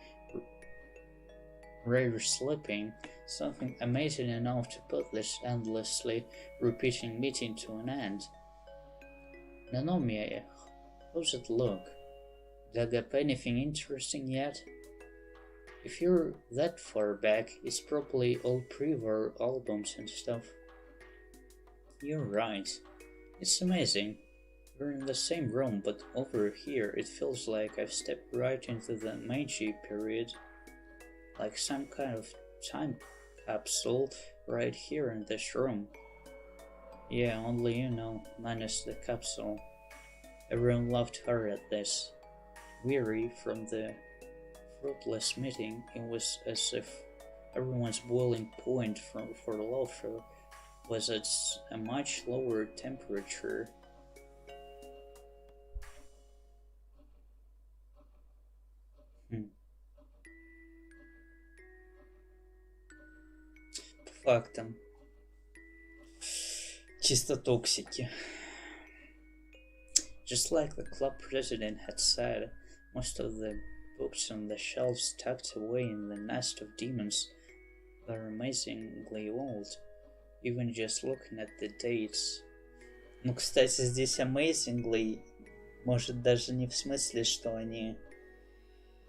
rare sleeping, something amazing enough to put this endlessly repeating meeting to an end. Nanomiya, how's it look? Dug up anything interesting yet? If you're that far back, it's probably all pre-war albums and stuff. You're right. It's amazing. We're in the same room, but over here it feels like I've stepped right into the Meiji period. like some kind of time capsule right here in this room. Yeah, only you know, minus the capsule. Everyone laughed hard at this. Weary from the fruitless meeting, it was as if everyone's boiling point for laughter was at a much lower temperature. По фактам. Чисто токсики. Just like the club president had said, most of the books on the shelves tucked away in the nest of demons were amazingly old, even just looking at the dates. Ну, кстати, здесь amazingly, может даже не в смысле, что они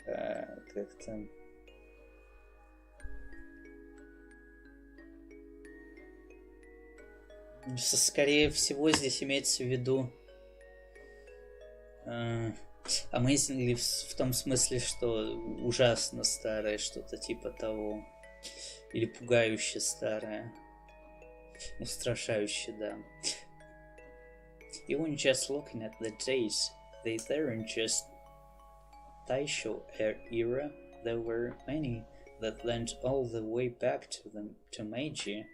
как-то... Скорее всего, здесь имеется в виду amazingly в том смысле, что ужасно старое, что-то типа того. Или пугающе старое. Устрашающе, да. Even just looking at the dates, they weren't just Taisho era, there were many that went all the way back to Meiji.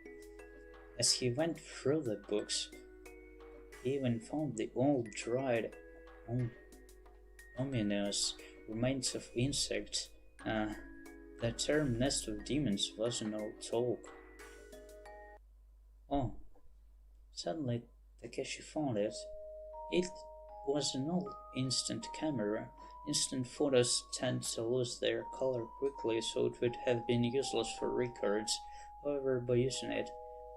As he went through the books, he even found the old dried, ominous remains of insects. The term nest of demons wasn't all talk. Oh, suddenly Takeshi found it. It was an old instant camera. Instant photos tend to lose their color quickly, so it would have been useless for records. However, by using it,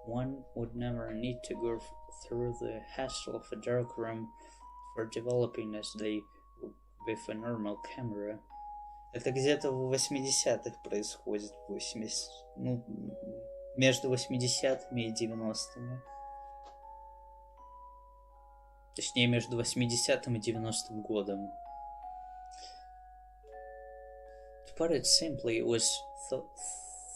one would never need to go through the hassle of a dark room for developing as they would with a normal camera. Это где-то в 80-х происходит, ну, между 80-ми и 90-ми. Точнее, между 80-м и 90-м годом. To put it simply, it was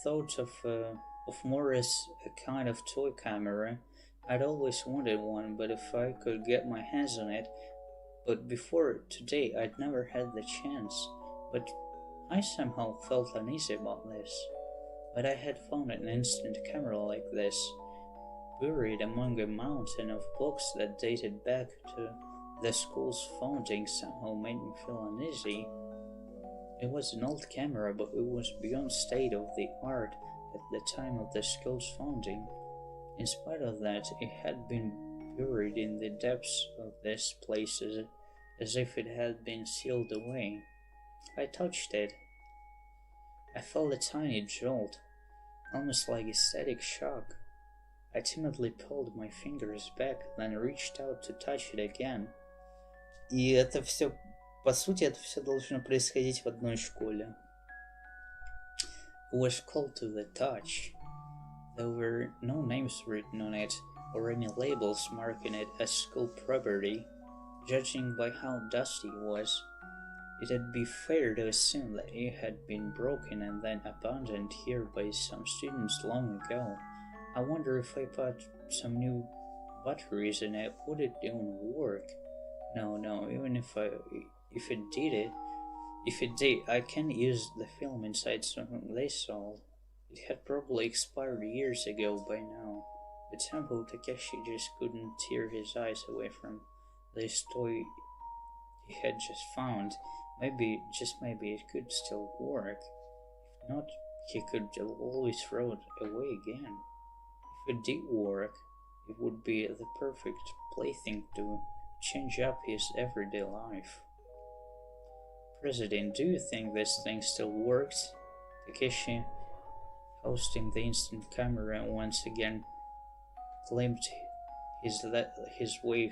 thought of more as a kind of toy camera. I'd always wanted one, but if I could get my hands on it, but before today I'd never had the chance. But I somehow felt uneasy about this. But I had found an instant camera like this, buried among a mountain of books that dated back to the school's founding, somehow made me feel uneasy. It was an old camera, but it was beyond state of the art at the time of the school's founding. In spite of that, it had been buried in the depths of this place as if it had been sealed away. I touched it. I felt a tiny jolt, almost like a static shock. I timidly pulled my fingers back, then reached out to touch it again. И это все, по сути, это все должно происходить в одной школе. It was cold to the touch. There were no names written on it, or any labels marking it as school property. Judging by how dusty it was, it'd be fair to assume that it had been broken and then abandoned here by some students long ago. I wonder if I put some new batteries in it, would it even work? No, even if it did, I can't use the film inside something they sold. It had probably expired years ago by now, but somehow Takeshi just couldn't tear his eyes away from this toy he had just found. Maybe, just maybe, it could still work. If not, he could always throw it away again. If it did work, it would be the perfect plaything to change up his everyday life. President, do you think this thing still works? Takeshi, hosting the instant camera, once again claimed his way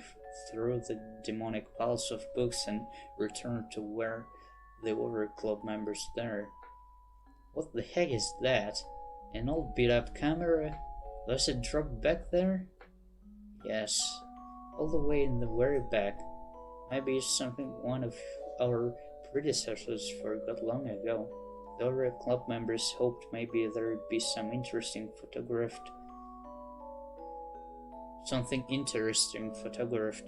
through the demonic piles of books and returned to where the other club members there. What the heck is that? An old beat-up camera? Does it drop back there? Yes, all the way in the very back. Maybe it's something one of our predecessors forgot long ago. The other club members hoped maybe there'd be something interesting photographed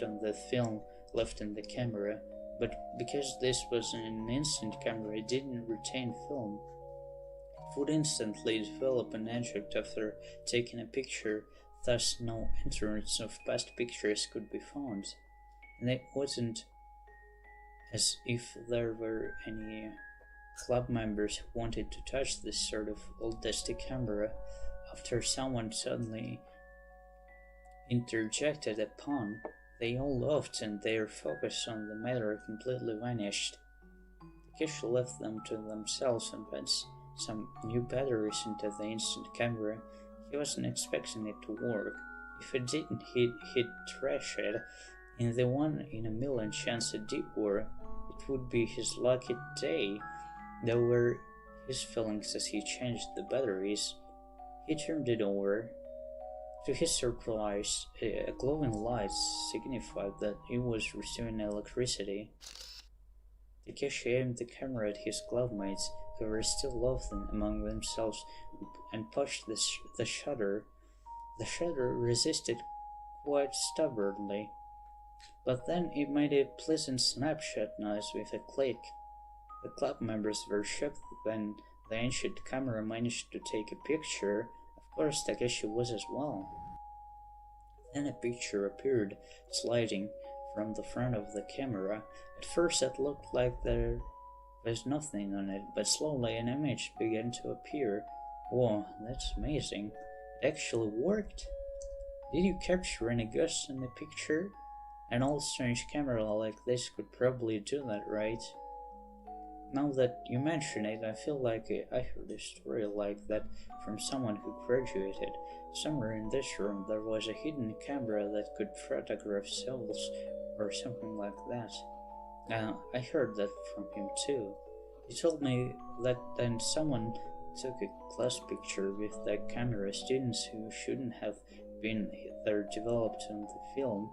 on the film left in the camera, but because this was an instant camera, it didn't retain film. It would instantly develop an object after taking a picture, thus no entrance of past pictures could be found. And it wasn't as if there were any club members who wanted to touch this sort of old dusty camera after someone suddenly interjected upon. They all laughed and their focus on the matter completely vanished. Takeshi left them to themselves and put some new batteries into the instant camera. He wasn't expecting it to work. If it didn't, he'd trash it. In the 1 in a million chance it did work, it would be his lucky day. There were his feelings as he changed the batteries. He turned it over. To his surprise, a glowing light signified that it was receiving electricity. Takeshi aimed the camera at his clubmates, who were still laughing among themselves, and pushed the shutter. The shutter resisted quite stubbornly, but then it made a pleasant snapshot noise with a click. The club members were shocked when the ancient camera managed to take a picture. Of course, Takeshi was as well. Then a picture appeared, sliding from the front of the camera. At first it looked like there was nothing on it, but slowly an image began to appear. Whoa, that's amazing. It actually worked? Did you capture any ghosts in the picture? An old strange camera like this could probably do that, right? Now that you mention it, I feel like I heard a story like that from someone who graduated. Somewhere in this room there was a hidden camera that could photograph souls or something like that. I heard that from him too. He told me that then someone took a class picture with that camera. Students who shouldn't have been there developed on the film.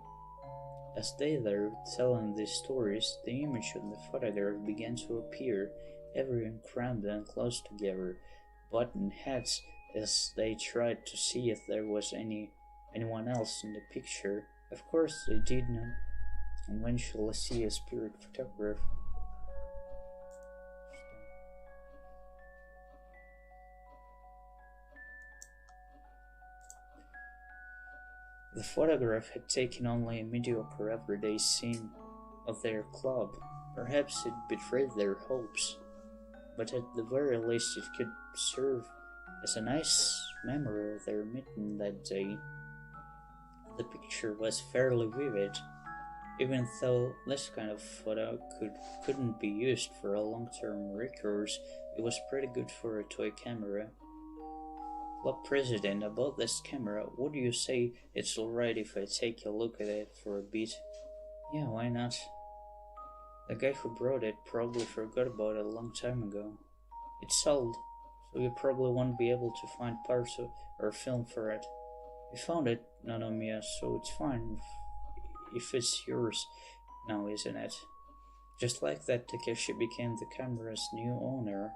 As they were telling these stories, the image on the photograph began to appear, everyone crammed and close together, butting heads as they tried to see if there was anyone else in the picture. Of course, they did not eventually see a spirit photograph. The photograph had taken only a mediocre everyday scene of their club. Perhaps it betrayed their hopes, but at the very least it could serve as a nice memory of their meeting that day. The picture was fairly vivid, even though this kind of photo couldn't be used for a long-term records. It was pretty good for a toy camera. Club president, about this camera, would you say it's alright if I take a look at it for a bit? Yeah, why not? The guy who brought it probably forgot about it a long time ago. It's sold, so you probably won't be able to find parts or film for it. We found it, Nanomiya, so it's fine if it's yours now, isn't it? Just like that, Takeshi became the camera's new owner.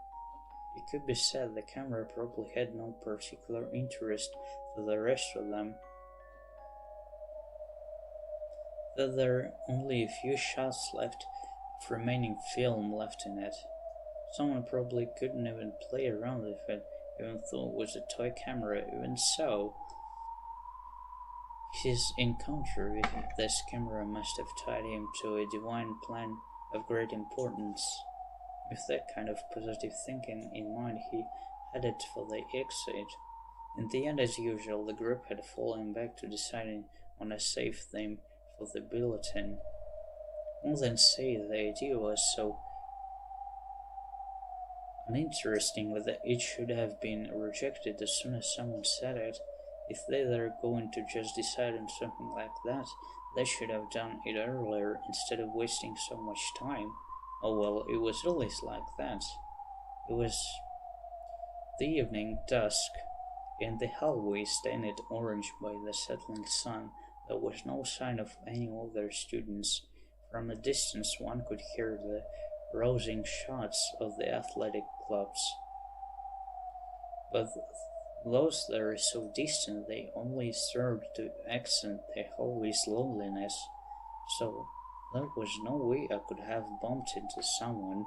It could be said the camera probably had no particular interest to the rest of them. Though there are only a few shots left of remaining film left in it. Someone probably couldn't even play around with it, even though it was a toy camera. Even so, his encounter with this camera must have tied him to a divine plan of great importance. With that kind of positive thinking in mind, he headed for the exit. In the end, as usual, the group had fallen back to deciding on a safe theme for the bulletin. More than say, the idea was so uninteresting that it should have been rejected as soon as someone said it. If they were going to just decide on something like that, they should have done it earlier instead of wasting so much time. Oh well, it was always like that. It was the evening dusk, and the hallway stained orange by the setting sun. There was no sign of any other students. From a distance one could hear the rousing shots of the athletic clubs. But those that are so distant they only serve to accent the hallway's loneliness, so there was no way I could have bumped into someone.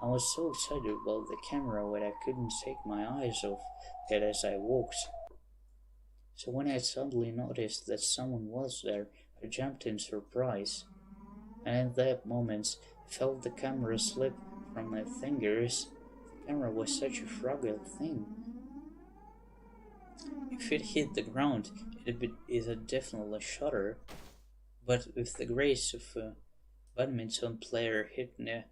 I was so excited about the camera that I couldn't take my eyes off it as I walked. So when I suddenly noticed that someone was there, I jumped in surprise, and in that moment felt the camera slip from my fingers. The camera was such a fragile thing. If it hit the ground, it'd definitely shatter, but with the grace of a badminton player hitting a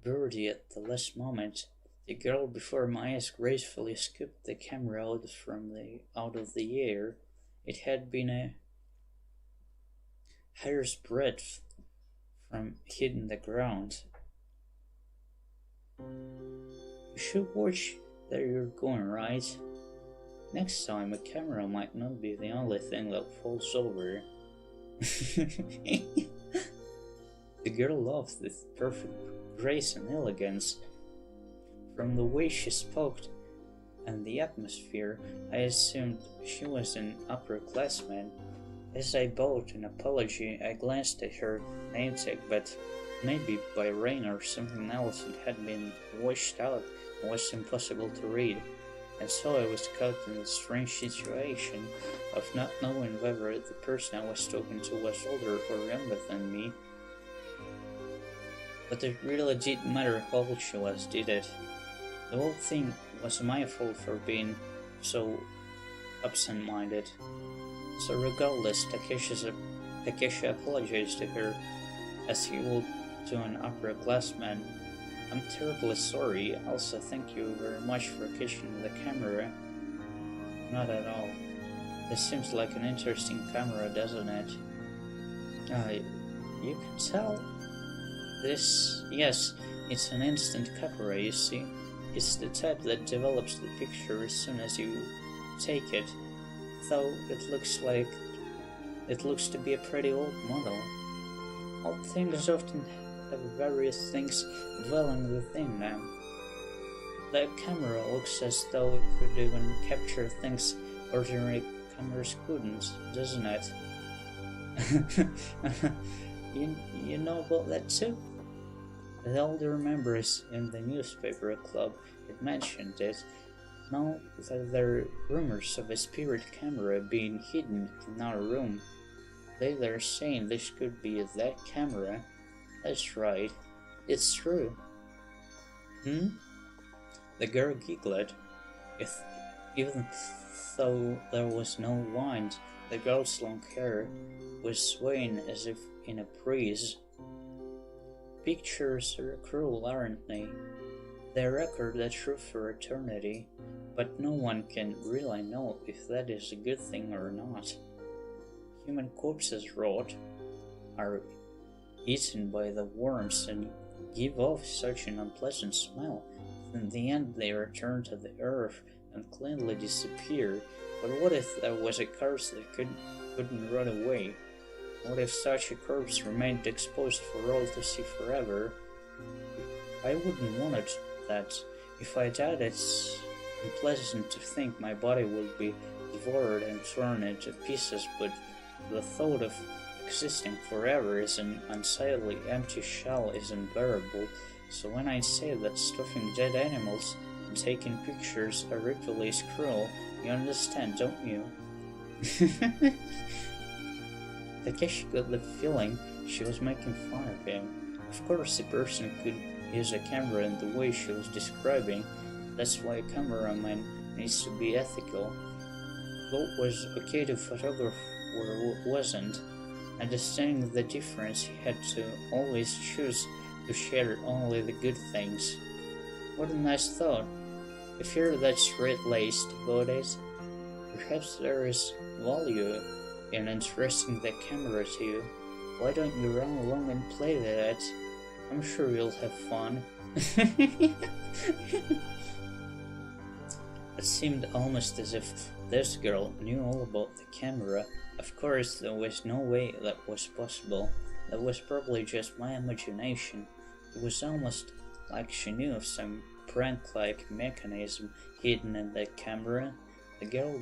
birdie at the last moment, the girl before my eyes gracefully scooped the camera out of the air. It had been a hair's breadth from hitting the ground. You should watch that you're going, right? Next time, a camera might not be the only thing that falls over. The girl laughed with perfect grace and elegance. From the way she spoke and the atmosphere, I assumed she was an upperclassman. As I bowed an apology, I glanced at her name tag, but maybe by rain or something else it had been washed out and was impossible to read. And so I was caught in the strange situation of not knowing whether the person I was talking to was older or younger than me. But it really didn't matter how old she was, did it? The whole thing was my fault for being so absent-minded. So regardless, Takeshi apologized to her as he would to an upperclassman. I'm terribly sorry. Also, thank you very much for catching the camera. Not at all. This seems like an interesting camera, doesn't it? You can tell? Yes, it's an instant camera, you see. It's the type that develops the picture as soon as you take it, though it looks to be a pretty old model. Old things often have various things dwelling within them. The camera looks as though it could even capture things ordinary cameras couldn't, doesn't it? You know about that too? The older members in the newspaper club that mentioned it know that there are rumors of a spirit camera being hidden in our room. They're saying this could be that camera. That's right, it's true. The girl giggled. Even though there was no wind, the girl's long hair was swaying as if in a breeze. Pictures are cruel, aren't they? They record the truth for eternity, but no one can really know if that is a good thing or not. Human corpses rot, are eaten by the worms and give off such an unpleasant smell. In the end they return to the earth and cleanly disappear. But what if there was a corpse that couldn't run away? What if such a corpse remained exposed for all to see forever? I wouldn't want that. If I died, it's unpleasant to think my body would be devoured and torn into pieces, but the thought of existing forever as an unsightly empty shell is unbearable. So when I say that stuffing dead animals and taking pictures are ritually is cruel, you understand, don't you? Takeshi got the feeling she was making fun of him. Of course, a person could use a camera in the way she was describing. That's why a cameraman needs to be ethical. What was okay to photograph or what wasn't. Understanding the difference, he had to always choose to share only the good things. What a nice thought. If you're that straight-laced about it, perhaps there is value in entrusting the camera to you. Why don't you run along and play that? I'm sure you'll have fun. It seemed almost as if this girl knew all about the camera. Of course, there was no way that was possible. That was probably just my imagination. It was almost like she knew of some prank-like mechanism hidden in the camera. The girl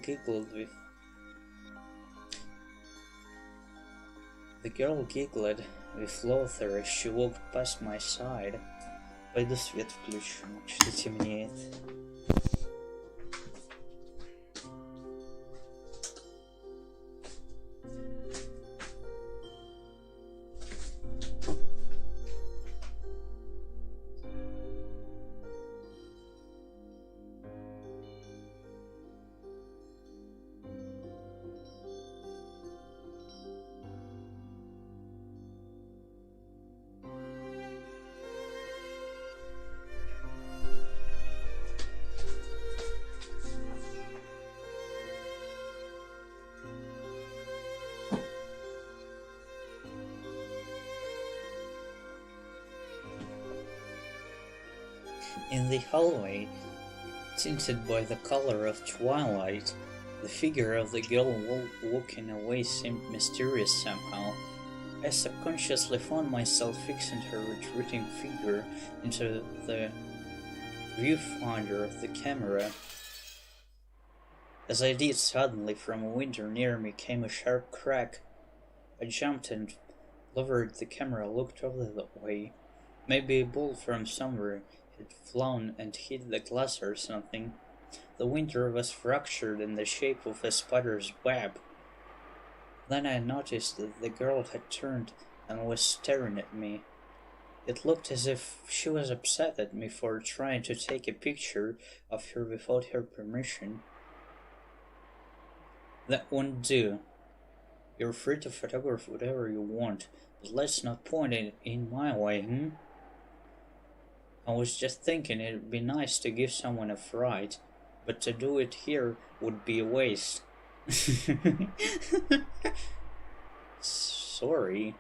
giggled with laughter as she walked past my side. Пойду свет включу, что темнеет. In the hallway, tinted by the color of twilight, the figure of the girl walking away seemed mysterious somehow. I subconsciously found myself fixing her retreating figure into the viewfinder of the camera. As I did, suddenly from a window near me came a sharp crack. I jumped and lowered the camera, looked over the way. Maybe a ball from somewhere had flown and hit the glass or something. The window was fractured in the shape of a spider's web. Then I noticed that the girl had turned and was staring at me. It looked as if she was upset at me for trying to take a picture of her without her permission. That won't do. You're free to photograph whatever you want, but let's not point it in my way, I was just thinking it'd be nice to give someone a fright, but to do it here would be a waste. Sorry.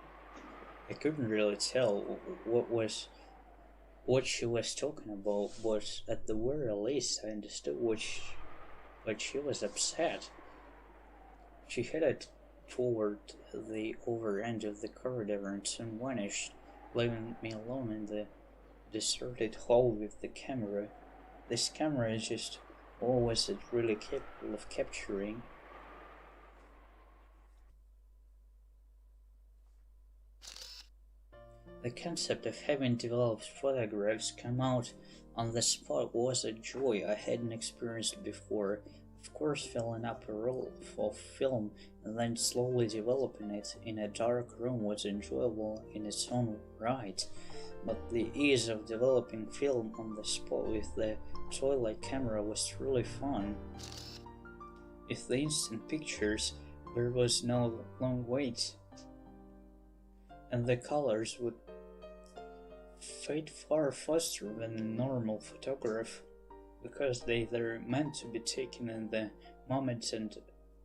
I couldn't really tell what she was talking about, but at the very least I understood but she was upset. She headed toward the over end of the corridor and soon vanished, leaving me alone in the deserted hall with the camera. This camera is just what was it really capable of capturing? The concept of having developed photographs come out on the spot was a joy I hadn't experienced before. Of course, filling up a roll of film and then slowly developing it in a dark room was enjoyable in its own right. But the ease of developing film on the spot with the toy-like camera was truly fun. With the instant pictures, there was no long wait, and the colors would fade far faster than a normal photograph, because they're meant to be taken in the moment and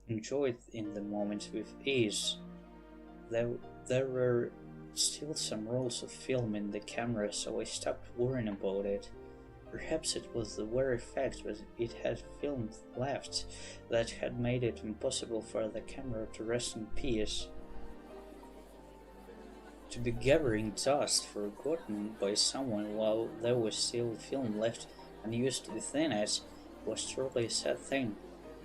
enjoyed in the moment with ease. There were still some rolls of film in the camera, so I stopped worrying about it. Perhaps it was the very fact that it had film left that had made it impossible for the camera to rest in peace. To be gathering dust forgotten by someone while there was still film left unused within it was truly a sad thing.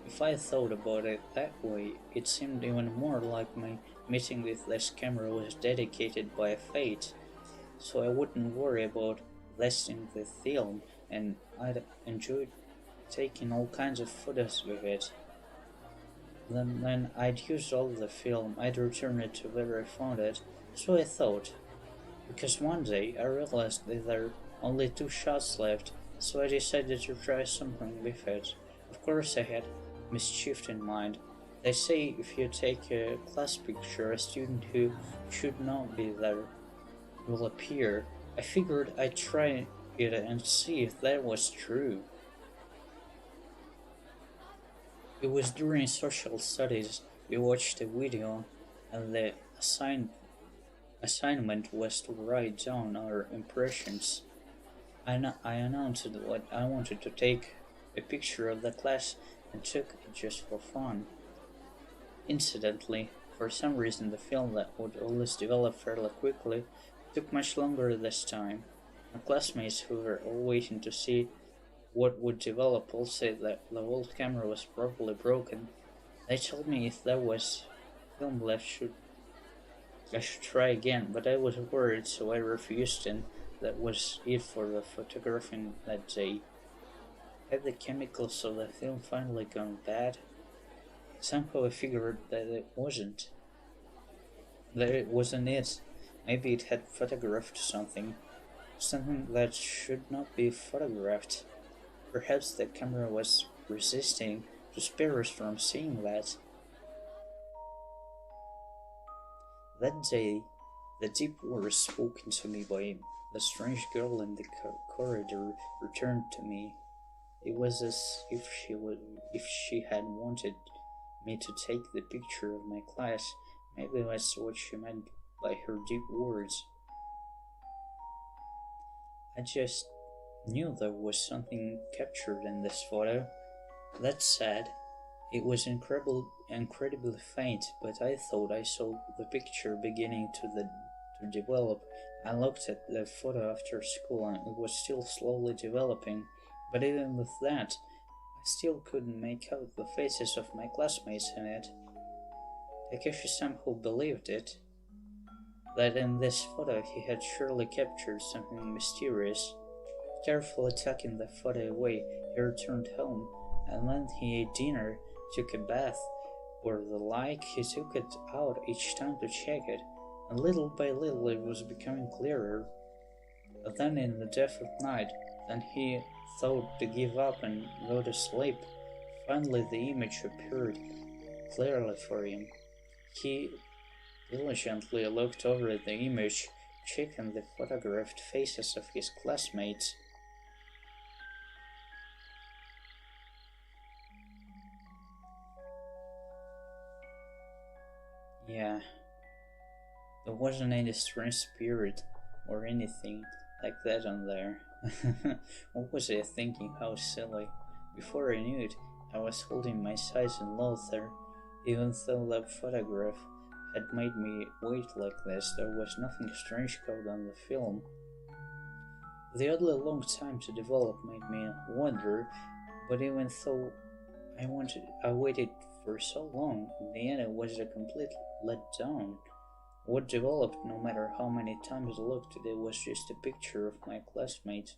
If I thought about it that way, it seemed even more like my meeting with this camera was dedicated by fate, so I wouldn't worry about lasting the film, and I'd enjoy taking all kinds of photos with it. Then when I'd used all the film, I'd return it to where I found it, so I thought. Because one day I realized that there were only 2 shots left, so I decided to try something with it. Of course I had mischief in mind. They say if you take a class picture, a student who should not be there will appear. I figured I'd try it and see if that was true. It was during social studies. We watched a video and the assignment was to write down our impressions. I announced that I wanted to take a picture of the class and took it just for fun. Incidentally, for some reason the film that would always develop fairly quickly Took much longer this time. My classmates, who were all waiting to see what would develop, all said that the old camera was probably broken. They told me if there was film left, I should try again, but I was worried, so I refused, and that was it for the photographing that day. Had the chemicals of the film finally gone bad? Somehow I figured that it wasn't. That it wasn't it. Maybe it had photographed something. Something that should not be photographed. Perhaps the camera was resisting to spare us from seeing that. That day, the deep words spoken to me by the strange girl in the corridor returned to me. It was as if she had wanted me to take the picture of my class. Maybe that's what she meant by her deep words. I just knew there was something captured in this photo. That's sad. It was incredibly faint, but I thought I saw the picture beginning to develop. I looked at the photo after school and it was still slowly developing, but even with that, I still couldn't make out the faces of my classmates in it. Takeshi somehow believed it, that in this photo he had surely captured something mysterious. Carefully tucking the photo away, he returned home, and when he ate dinner, took a bath, or the like, he took it out each time to check it, and little by little it was becoming clearer. But then in the dead of night, then he thought to give up and go to sleep. Finally the image appeared clearly for him. He diligently looked over the image, checking the photographed faces of his classmates. Yeah, there wasn't any strange spirit or anything like that on there. What was I thinking? How silly. Before I knew it, I was holding my sides in laughter. Even though that photograph had made me wait like this, there was nothing strange caught on the film. The oddly long time to develop made me wonder, but even though I waited for so long, in the end it was a complete letdown. What developed, no matter how many times I looked at it, was just a picture of my classmates.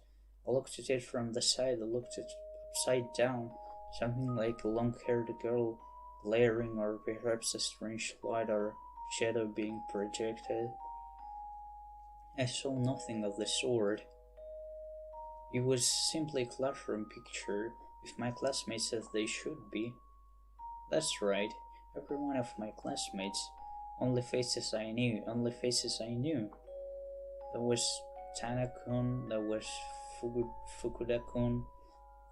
I looked at it from the side, I looked at it upside down, something like a long-haired girl glaring, or perhaps a strange light or shadow being projected. I saw nothing of the sort. It was simply a classroom picture, with my classmates as they should be. That's right, every one of my classmates. Only faces I knew, only faces I knew. There was Tana-kun, there was Fukuda-kun,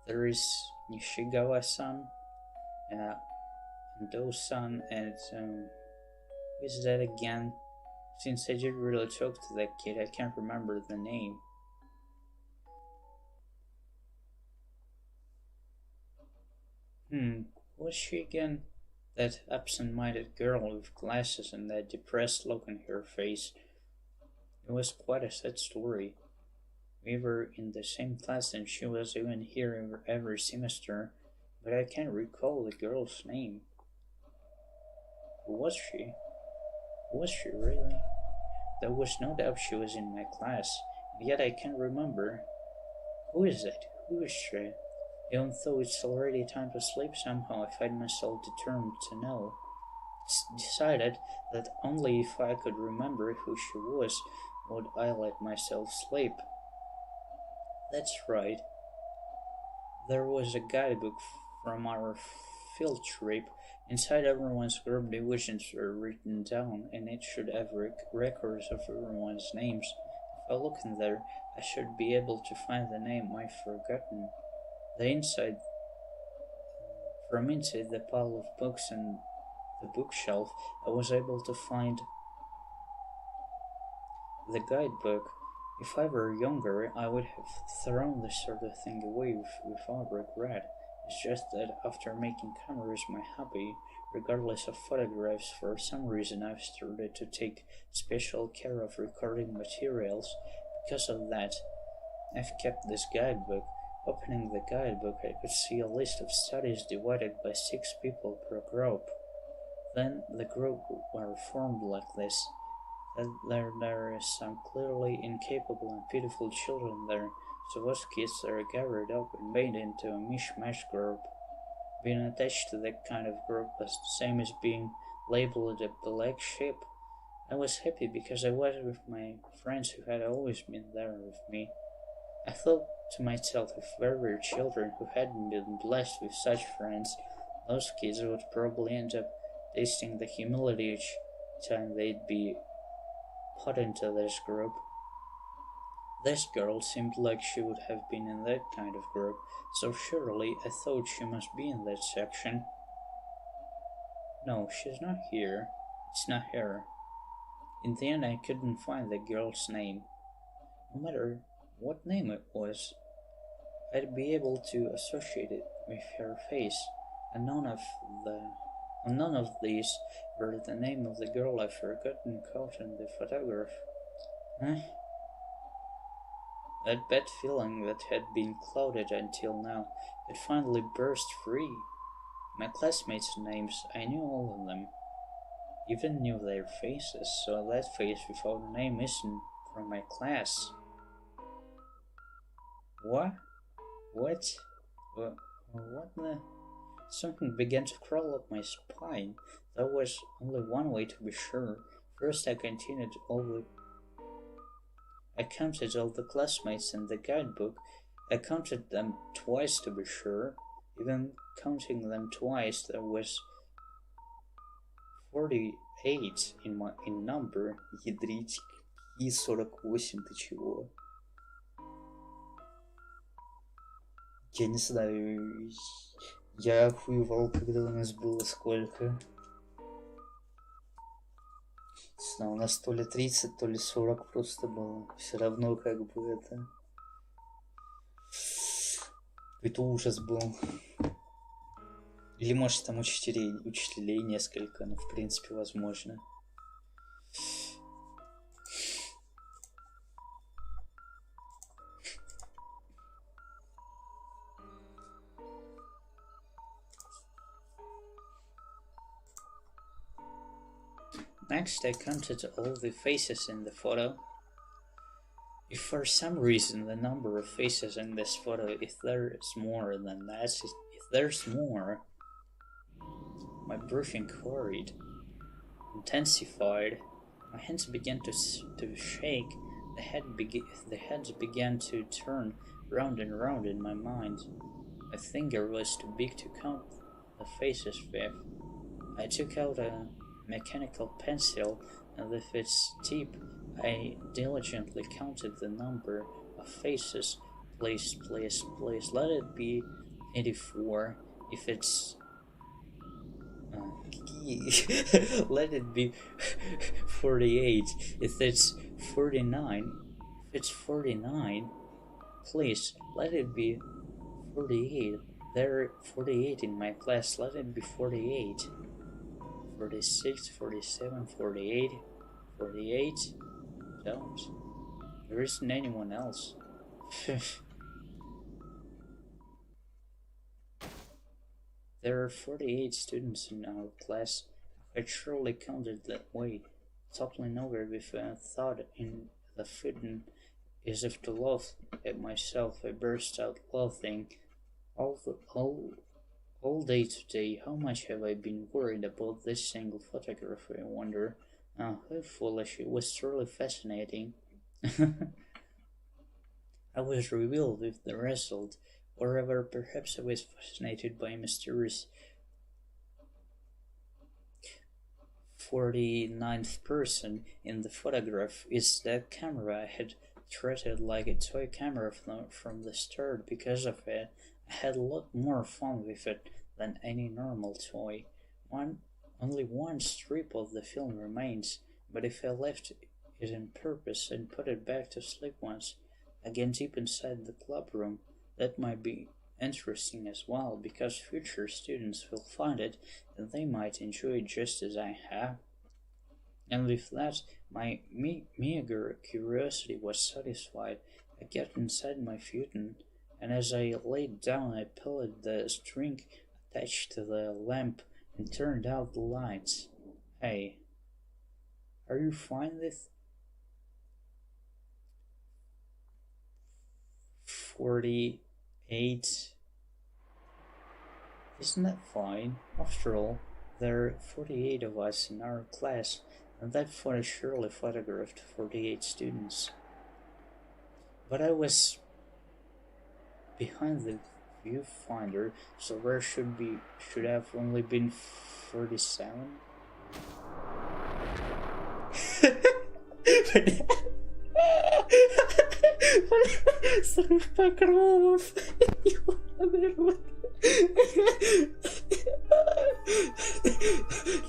there is Nishigawa-san, and Ando-san, and who is that again? Since I didn't really talk to that kid, I can't remember the name. Was she again? That absent-minded girl with glasses and that depressed look on her face. It was quite a sad story. We were in the same class and she was even here every semester, but I can't recall the girl's name. Who was she? Was she really? There was no doubt she was in my class, and yet I can't remember. Who is it? Who is she? Even though it's already time to sleep, somehow I find myself determined to know. Decided that only if I could remember who she was would I let myself sleep. That's right. There was a guidebook from our field trip. Inside, everyone's group divisions were written down, and it should have records of everyone's names. If I look in there, I should be able to find the name I've forgotten. From inside the pile of books and the bookshelf, I was able to find the guidebook. If I were younger, I would have thrown this sort of thing away without regret. It's just that after making cameras my hobby, regardless of photographs. For some reason I've started to take special care of recording materials. Because of that, I've kept this guidebook. Opening the guidebook, I could see a list of studies divided by 6 people per group. Then the group were formed like this. There is some clearly incapable and pitiful children there, so those kids are gathered up and made into a mishmash group. Being attached to that kind of group was the same as being labeled a black sheep. I was happy because I was with my friends who had always been there with me. I thought to myself, if there were children who hadn't been blessed with such friends, those kids would probably end up tasting the humility each time they'd be put into this group. This girl seemed like she would have been in that kind of group, so surely I thought she must be in that section. No, she's not here. It's not her. In the end, I couldn't find the girl's name. No matter what name it was, I'd be able to associate it with her face, and none of these were the name of the girl I've forgotten caught in the photograph. Huh? That bad feeling that had been clouded until now had finally burst free. My classmates' names, I knew all of them. Even knew their faces, so that face without a name isn't from my class. What? What? What the? Something began to crawl up my spine. There was only one way to be sure. First, I counted all the classmates in the guidebook. I counted them twice to be sure. Even counting them twice, there was 48 in number. Ядрить, и 48, ты чего? Я не знаю, я охуевал, когда у нас было сколько. Не знаю, у нас то ли 30, то ли 40 просто было. Все равно как бы это... Это ужас был. Или может там учителей несколько, но в принципе возможно. Next, I counted all the faces in the photo. If for some reason the number of faces in this photo, if there is more than that, if there's more, my breathing hurried, intensified, my hands began to shake, the heads began to turn round and round in my mind. My finger was too big to count the faces with. I took out a mechanical pencil, and with its tip I diligently counted the number of faces. Please, let it be 84. If it's let it be 48. If it's 49, please let it be 48. There are 48 in my class. Let it be 48. 46, 47, 48, 48. Don't. There isn't anyone else. There are 48 students in our class. I had surely counted that way, toppling over with a thought in the footing, as if to laugh at myself. I burst out laughing. All day today, how much have I been worried about this single photograph, I wonder. How foolish, it was truly fascinating. I was revealed with the result, or rather perhaps I was fascinated by a mysterious 49th person in the photograph. Is that camera I had treated like a toy camera from the start. Because of it, I had a lot more fun with it than any normal toy. Only one strip of the film remains, but if I left it in purpose and put it back to sleep once, again deep inside the club room, that might be interesting as well, because future students will find it and they might enjoy it just as I have. And with that, my meager curiosity was satisfied. I got inside my futon, and as I laid down, I pulled the string attached to the lamp and turned out the lights. Hey, are you fine with 48? Isn't that fine? After all, there are 48 of us in our class, and that photo surely photographed 48 students. But I was behind the viewfinder, so there should have only been 47. Покров.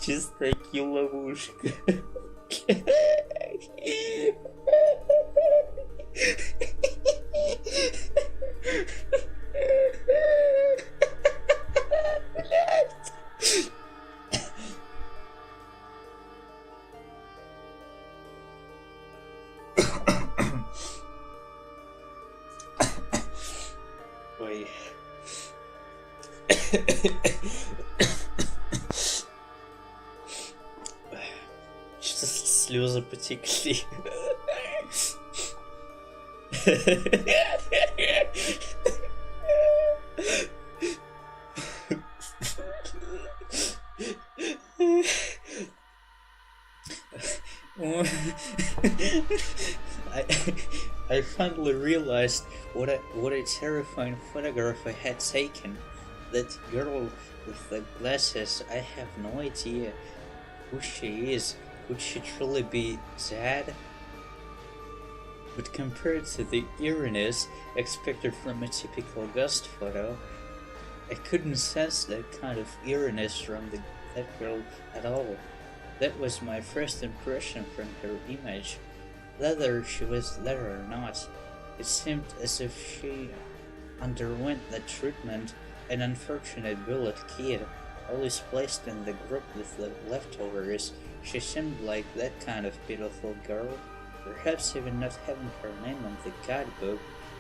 Чисто ловушка. Ой. Что-то слезы потекли. I finally realized what a terrifying photograph I had taken. That girl with the glasses, I have no idea who she is. Could she truly be Zad? But compared to the eeriness expected from a typical ghost photo, I couldn't sense that kind of eeriness from that girl at all. That was my first impression from her image. Whether she was there or not, it seemed as if she underwent that treatment. An unfortunate bullet kid, always placed in the group with the leftovers. She seemed like that kind of pitiful girl. Perhaps even not having her name on the guidebook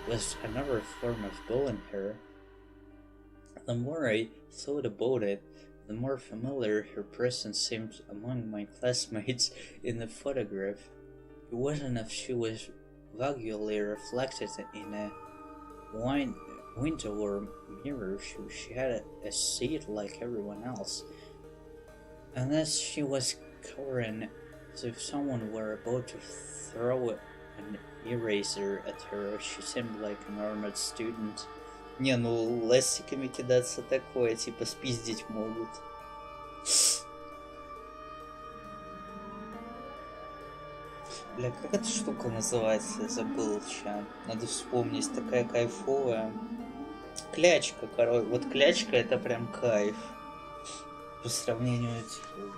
was another form of bullying her. The more I thought about it, the more familiar her presence seemed among my classmates in the photograph. It wasn't as if she was vaguely reflected in a window or mirror. She had a seat like everyone else. Unless she was cowering as if someone were about to throw an eraser at her, she seemed like an armored student. Не, ну ластиками кидаться такое, типа спиздить могут. Бля, как эта штука называется? Я забыл сейчас. Надо вспомнить, такая кайфовая. Клячка, короче. Вот клячка это прям кайф. По сравнению типа,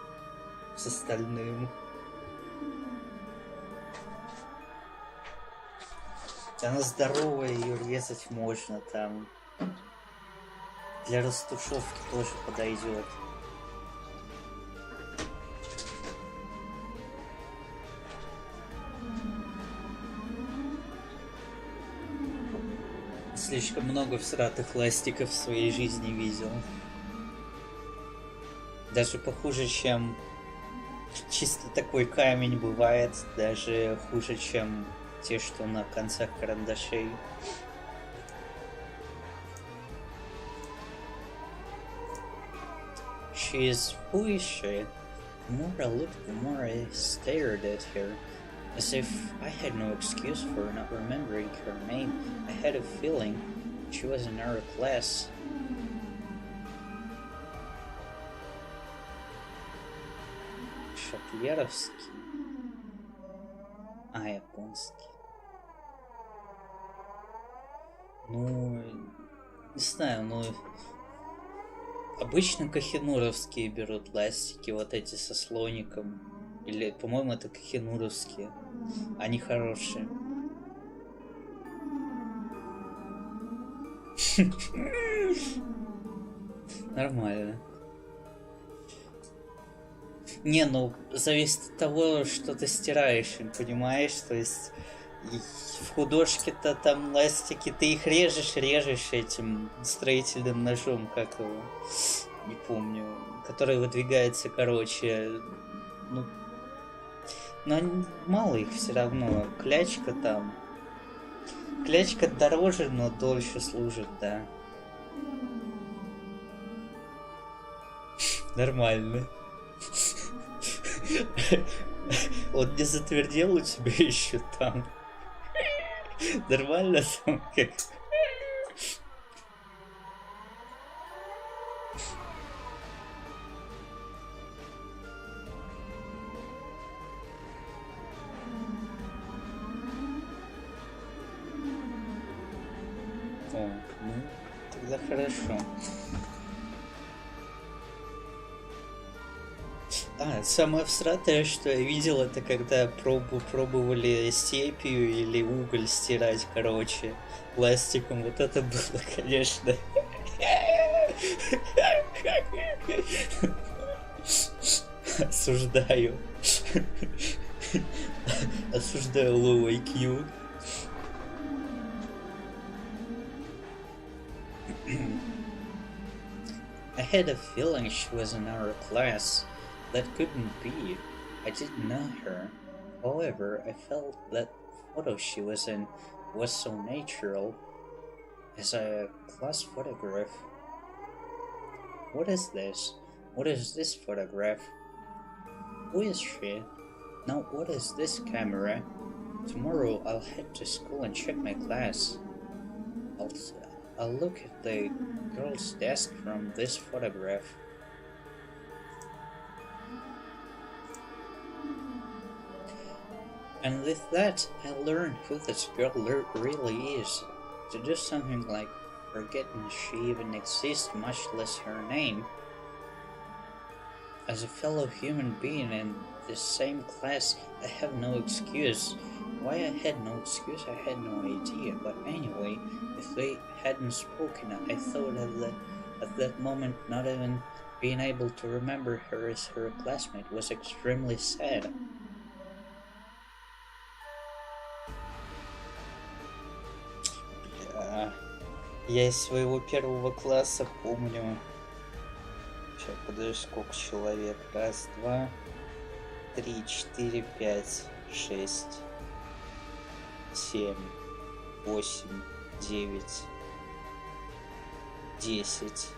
с остальным. Она здоровая, ее резать можно там. Для растушевки тоже подойдет. Слишком много всратых ластиков в своей жизни видел. Даже похуже, чем чисто такой камень бывает. Даже хуже, чем те, что на концах карандашей. She is foolish. The more I looked, the more I stared at her, as if I had no excuse for not remembering her name. I had a feeling she was in our class. Шатлеровский. Японский. Ну, не знаю, ну... Обычно кахинуровские берут ластики, вот эти со слоником. Или, по-моему, это кахинуровские. Они хорошие. Нормально. Не, ну, зависит от того, что ты стираешь, понимаешь? То есть в художке-то там ластики, ты их режешь этим строительным ножом, как его, не помню, который выдвигается короче. Ну, но мало их все равно. Клячка там. Клячка дороже, но дольше служит, да. Нормально. Он не затвердел у тебя еще там. Нормально там как? О, ну, тогда хорошо. Самое всратое, что я видел, это когда пробовали сепию или уголь стирать, короче, пластиком. Вот это было, конечно. Осуждаю. Осуждаю low IQ. I had a feeling she was in our class. That couldn't be. I didn't know her. However, I felt that photo she was in was so natural as a class photograph. What is this? What is this photograph? Who is she? Now what is this camera? Tomorrow I'll head to school and check my class. I'll look at the girl's desk from this photograph. And with that, I learned who this girl really is. To do something like forgetting she even exists, much less her name. As a fellow human being in the same class, I have no excuse. Why I had no excuse, I had no idea. But anyway, if they hadn't spoken, I thought at that moment not even being able to remember her as her classmate was extremely sad. Я из своего первого класса помню. Сейчас, подожди, сколько человек? Раз, два, три, четыре, пять, шесть, семь, восемь, девять, 10.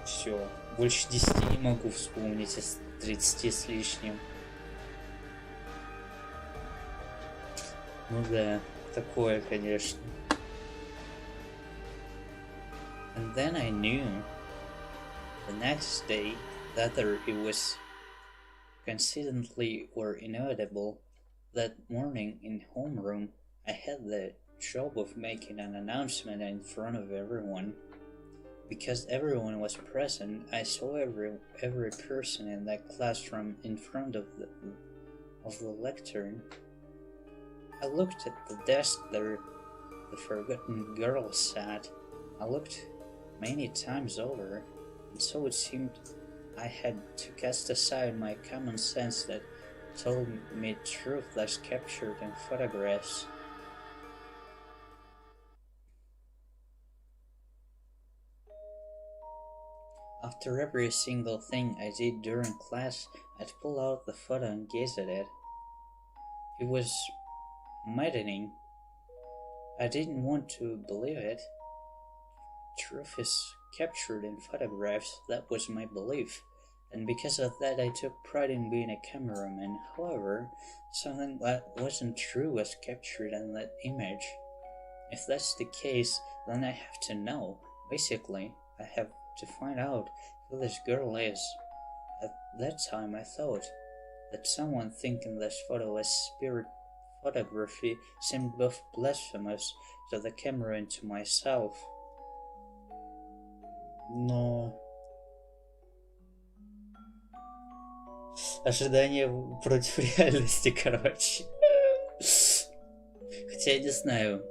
Все. Больше 10 не могу вспомнить из 30 с лишним. Ну да, такое, конечно. And then I knew the next day that it was coincidentally or inevitable. That morning in homeroom, I had the job of making an announcement in front of everyone. Because everyone was present, I saw every person in that classroom in front of the lectern. I looked at the desk there the forgotten girl sat. I looked many times over, and so it seemed I had to cast aside my common sense that told me truth that's captured in photographs. After every single thing I did during class, I'd pull out the photo and gaze at it. It was maddening. I didn't want to believe it. Truth is captured in photographs, that was my belief, and because of that I took pride in being a cameraman. However, something that wasn't true was captured in that image. If that's the case, then I have to know. Basically, I have to find out who this girl is. At that time I thought that someone thinking this photo as spirit photography seemed both blasphemous to the camera and to myself. Но Ожидания против реальности, короче. Хотя я не знаю.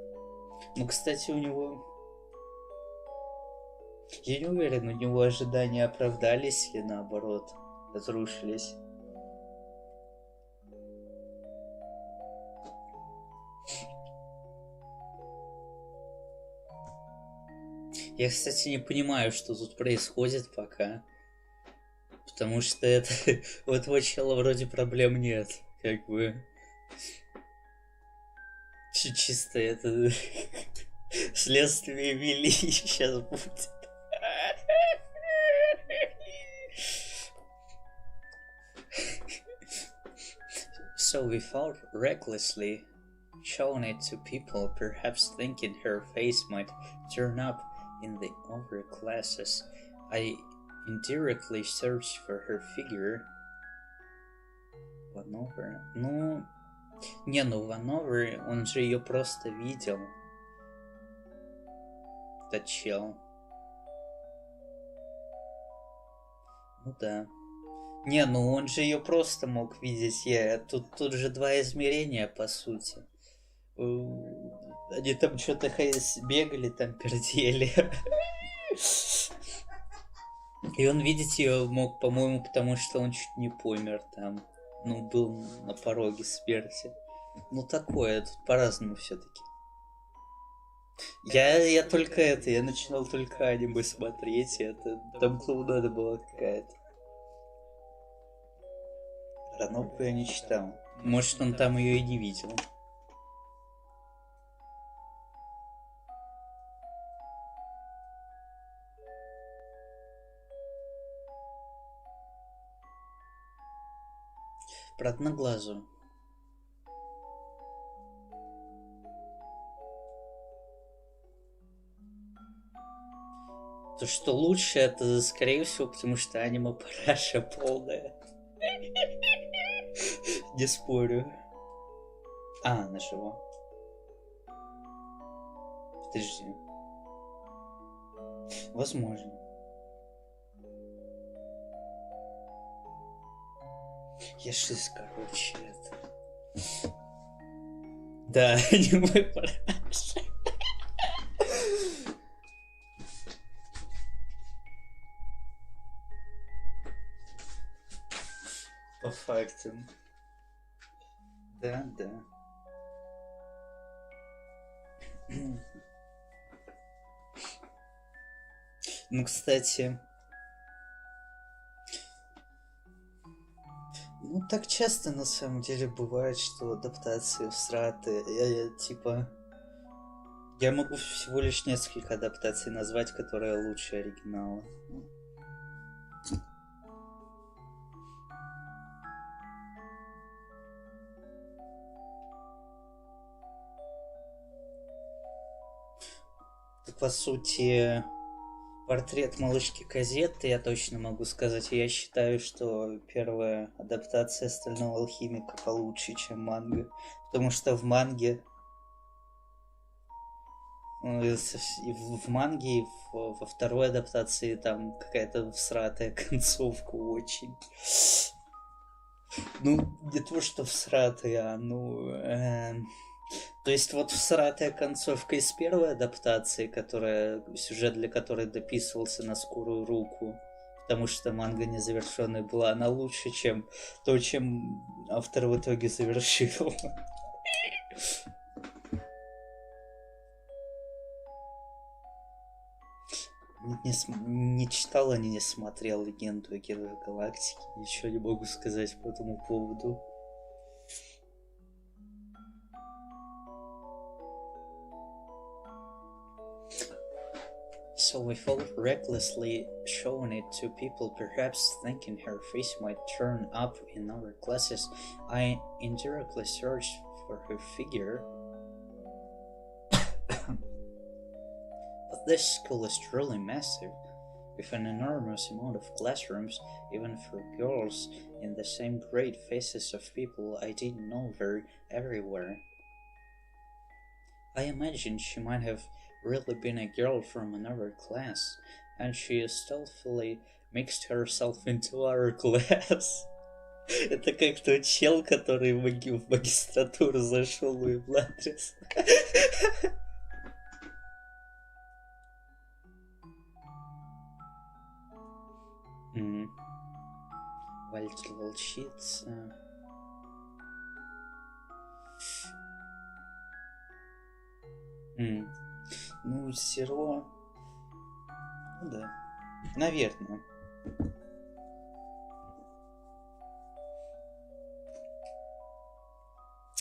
Ну, кстати, у него... Я не уверен, у него ожидания оправдались или наоборот разрушились. Я, кстати, не понимаю, что тут происходит пока. Потому что это... У этого чела вроде проблем нет. Как бы... Чисто это... Следствие вели сейчас будет. So we thought recklessly showing it to people, perhaps thinking her face might turn up in the over classes. I indirectly searched for her figure. Вановер? Ну... Не, ну Вановер, он же ее просто видел. Этот чел. Ну да. Не, ну он же ее просто мог видеть. Тут же два измерения, по сути. Они там что-то бегали, там пердели. И он видеть ее мог, по-моему, потому что он чуть не помер там. Ну, был на пороге смерти. Ну, такое, тут по-разному все-таки. Я только это, я начинал только аниме смотреть, и это там клоунада была какая-то. Ранопу я не читал. Может, он там ее и не видел. Про одноглазую. То, что лучше, это, скорее всего, потому что аниме параша полная. Не спорю. А, она жива. Подожди. Возможно. Я сейчас, короче, это... Да, аниме параша. По фактам. Да. Ну, кстати... Ну, так часто, на самом деле, бывает, что адаптации всраты. Типа... Я могу всего лишь несколько адаптаций назвать, которые лучше оригинала. По сути, портрет малышки Казетты я точно могу сказать. Я считаю, что первая адаптация Стального алхимика получше, чем манга. Потому что в манге... В манге и во второй адаптации там какая-то всратая концовка очень. Ну, не то, что всратая, То есть вот всратая концовка из первой адаптации, сюжет для которой дописывался на скорую руку, потому что манга незавершенной была, она лучше, чем то, чем автор в итоге завершил. Не читал, не смотрел «Легенду о Героях Галактики», ничего не могу сказать по этому поводу. So we felt recklessly showing it to people, perhaps thinking her face might turn up in our classes. I indirectly searched for her figure. But this school is truly massive, with an enormous amount of classrooms, even for girls in the same grade, faces of people I didn't know were everywhere. I imagined she might have really been a girl from another class, and she stealthily mixed herself into our class. Это как тот чел, который в магистратуру зашел и в адрес. Вальтер волчица. Ну, зеро. Ну да. Наверное.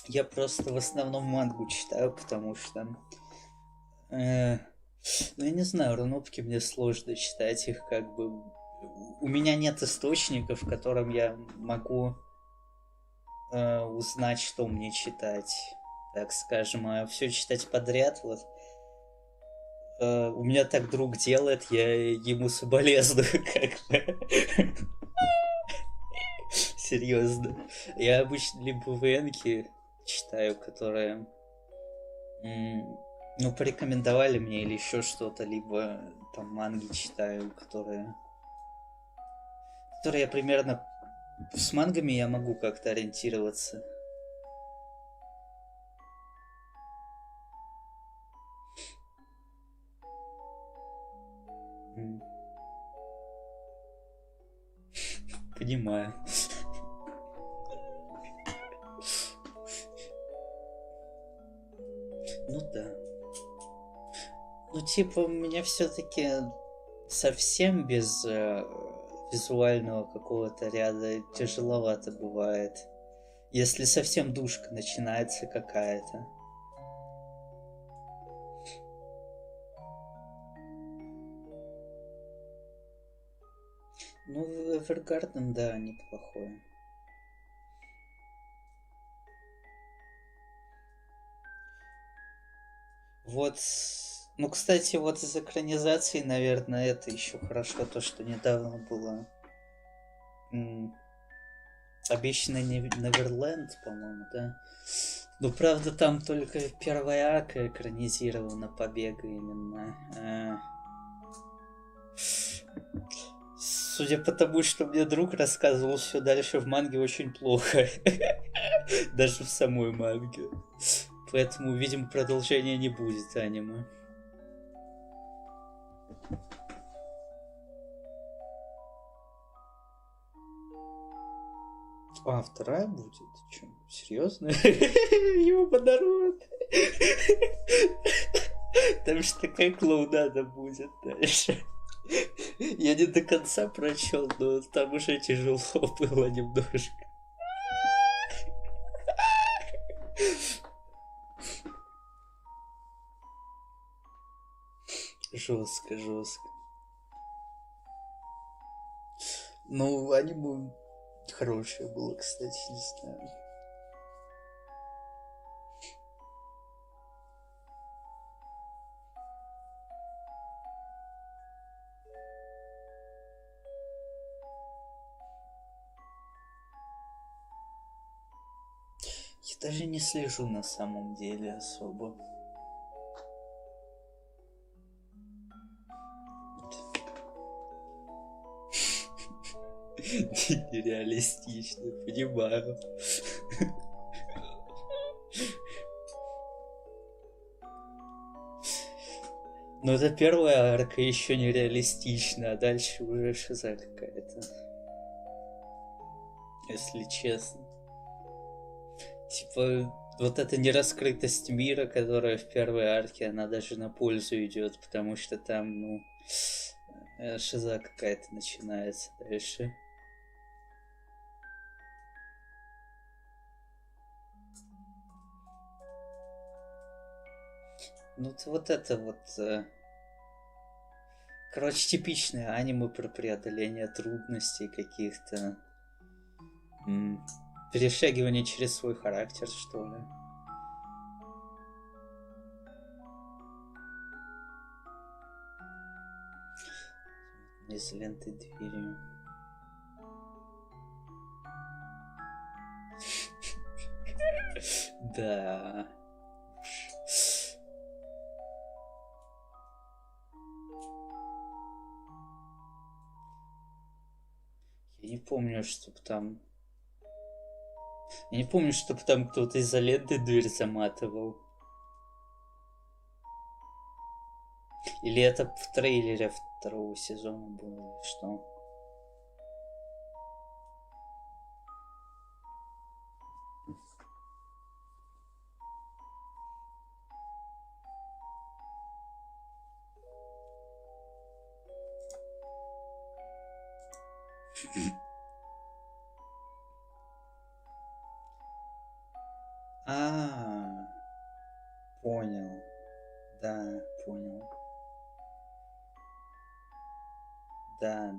Я просто в основном мангу читаю, потому что... ну, я не знаю, ранобки мне сложно читать их, как бы... У меня нет источников, в котором я могу узнать, что мне читать. Так скажем, а все читать подряд, вот. У меня так друг делает, я ему соболезную, как бы. Серьезно. Я обычно либо ВНки читаю, которые ну, порекомендовали мне или еще что-то, либо там манги читаю, которые я примерно с мангами я могу как-то ориентироваться. Понимаю. Ну да. Ну типа у меня все-таки совсем без визуального какого-то ряда тяжеловато бывает. Если совсем душка начинается какая-то. Ну, Эвергарден, да, неплохой. Вот, ну, кстати, вот из экранизации, наверное, это еще хорошо, то, что недавно было Обещанный Неверленд, по-моему, да? Ну, правда, там только первая арка экранизирована побега именно. Судя по тому, что мне друг рассказывал, все дальше в манге очень плохо. Даже в самой манге. Поэтому, видимо, продолжения не будет аниме. А, вторая будет? Че, серьезно? Его подаруют. Там же такая клоунада будет дальше. Я не до конца прочел, но там уже тяжело было немножко. Жестко, жестко. Ну, аниме хорошее было, кстати, не знаю. Я даже не слежу на самом деле особо. Нереалистично, понимаю. Но это первая арка еще нереалистична, а дальше уже шиза какая-то. Если честно. Типа, вот эта нераскрытость мира, которая в первой арке, она даже на пользу идет, потому что там, ну, шиза какая-то начинается дальше. Ну, вот это вот... Короче, типичное аниме про преодоление трудностей каких-то. Перешагивание через свой характер, что ли. Из ленты дверью. Да. Я не помню, чтоб там Я не помню, чтобы там кто-то изолентой дверь заматывал. Или это в трейлере второго сезона было, что? А, понял. Да, понял. Да,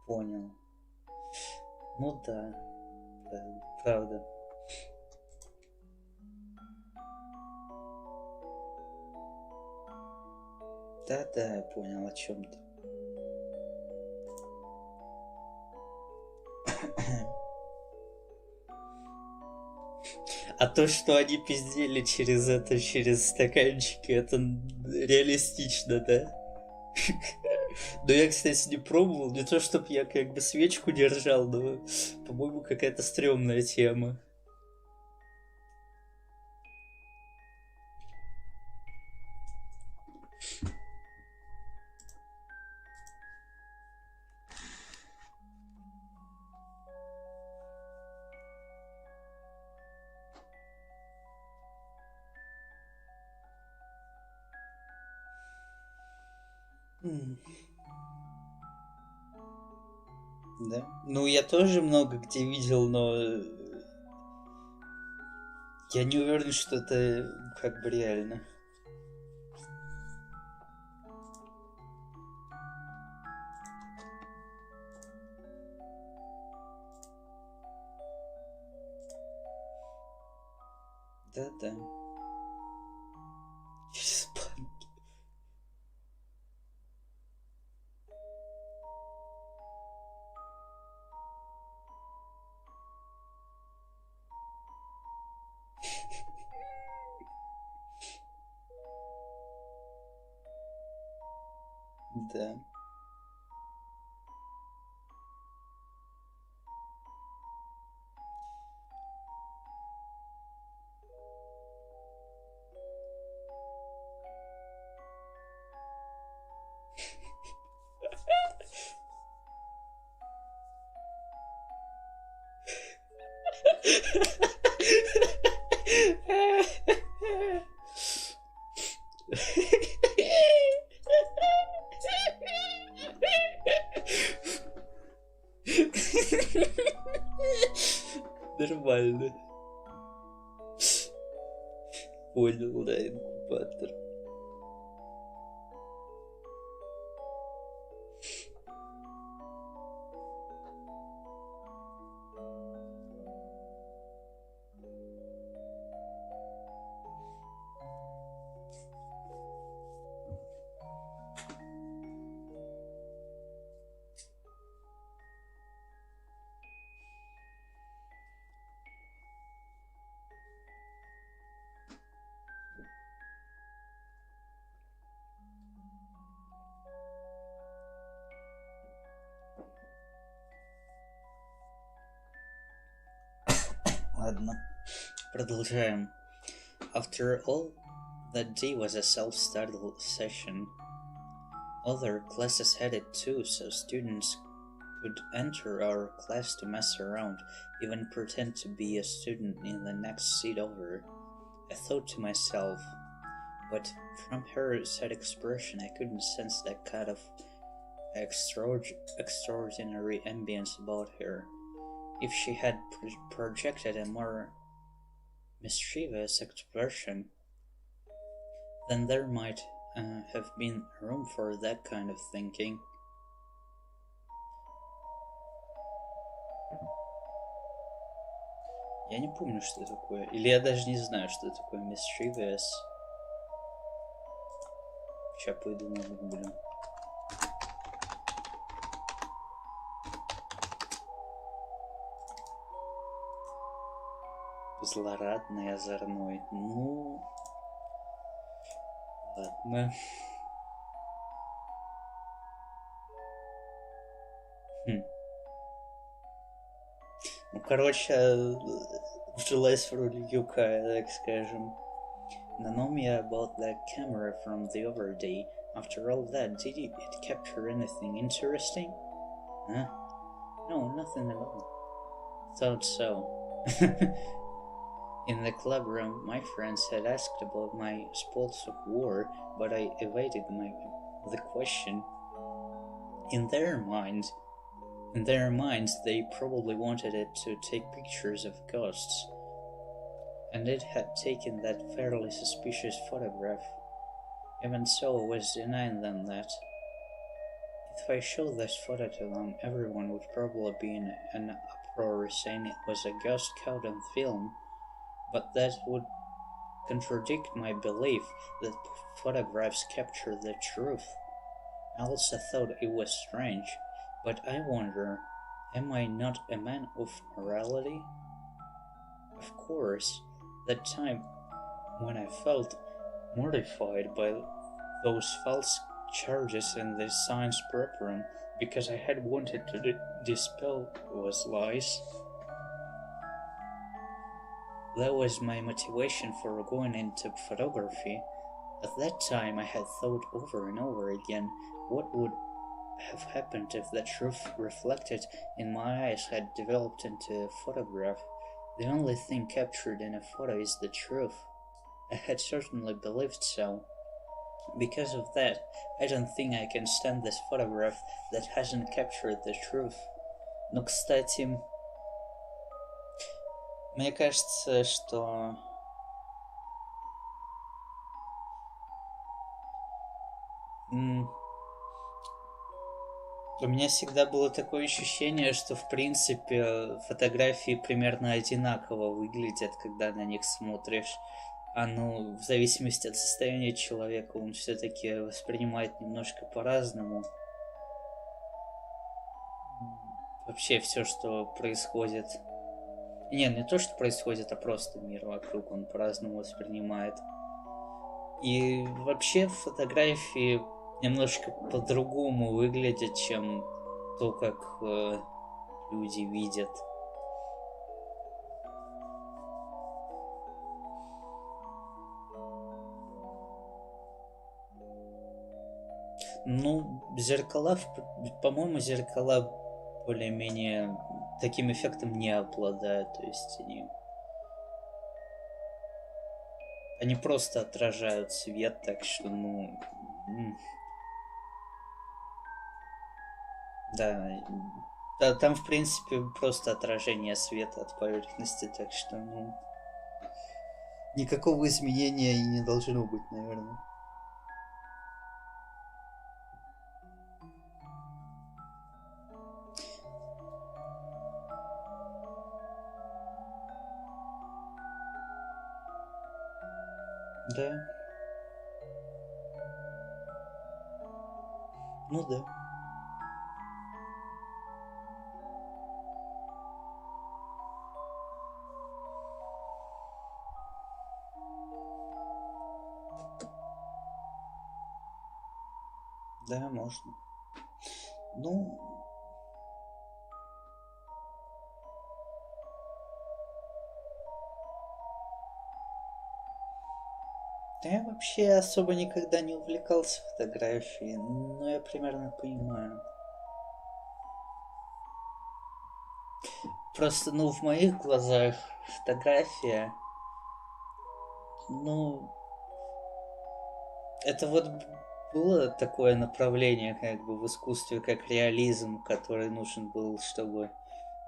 понял. Ну да, правда. Да, я понял о чем ты. А то, что они пиздели через стаканчики, это реалистично, да? Но я, кстати, не пробовал. Не то, чтобы я как бы свечку держал, но, по-моему, какая-то стрёмная тема. Да. Ну, я тоже много где видел, но я не уверен, что это как бы реально. Да. Через банки. Да. Нормально. Понял, да, инкубатор. Ладно, продолжаем. After all, that day was a self-study session. Other classes had it too, so students could enter our class to mess around, even pretend to be a student in the next seat over. I thought to myself, but from her sad expression I couldn't sense that kind of extraordinary ambience about her. If she had projected a more mischievous expression, then there might have been room for that kind of thinking. Я не помню, что такое. Или я даже не знаю, что такое mischievous. Сейчас пойду нагуглю. Злорадный, озорной. Ну... Ладно. Ну, короче, вжилась в роль Юкая, так скажем. Nanomia bought that camera from the other day. After all that, did it capture anything interesting? Huh? No, nothing at all. Thought so. In the club room, my friends had asked about my spots of war, but I evaded the question. In their minds, they probably wanted it to take pictures of ghosts, and it had taken that fairly suspicious photograph. Even so, I was denying them that. If I showed this photo to them, everyone would probably be in an uproar saying it was a ghost caught on film, but that would contradict my belief that photographs capture the truth. I also thought it was strange, but I wonder, am I not a man of morality? Of course, that time when I felt mortified by those false charges in the science program because I had wanted to dispel those lies. That was my motivation for going into photography. At that time I had thought over and over again what would have happened if the truth reflected in my eyes had developed into a photograph. The only thing captured in a photo is the truth. I had certainly believed so. Because of that, I don't think I can stand this photograph that hasn't captured the truth. Но, кстати, мне кажется, что у меня всегда было такое ощущение, что в принципе фотографии примерно одинаково выглядят, когда на них смотришь. А ну, в зависимости от состояния человека, он все-таки воспринимает немножко по-разному. Вообще все, что происходит. Не то, что происходит, а просто мир вокруг он по-разному воспринимает. И вообще фотографии немножко по-другому выглядят, чем то, как люди видят. Ну, зеркала, по-моему, зеркала более-менее таким эффектом не обладают. То есть они просто отражают свет, так что, ну... Да, там, в принципе, просто отражение света от поверхности, так что, ну... Никакого изменения и не должно быть, наверное. Да. Ну да. Да, можно. Ну... Да я вообще особо никогда не увлекался фотографией, но я примерно понимаю. Просто, ну, в моих глазах фотография, ну, это вот было такое направление как бы в искусстве, как реализм, который нужен был, чтобы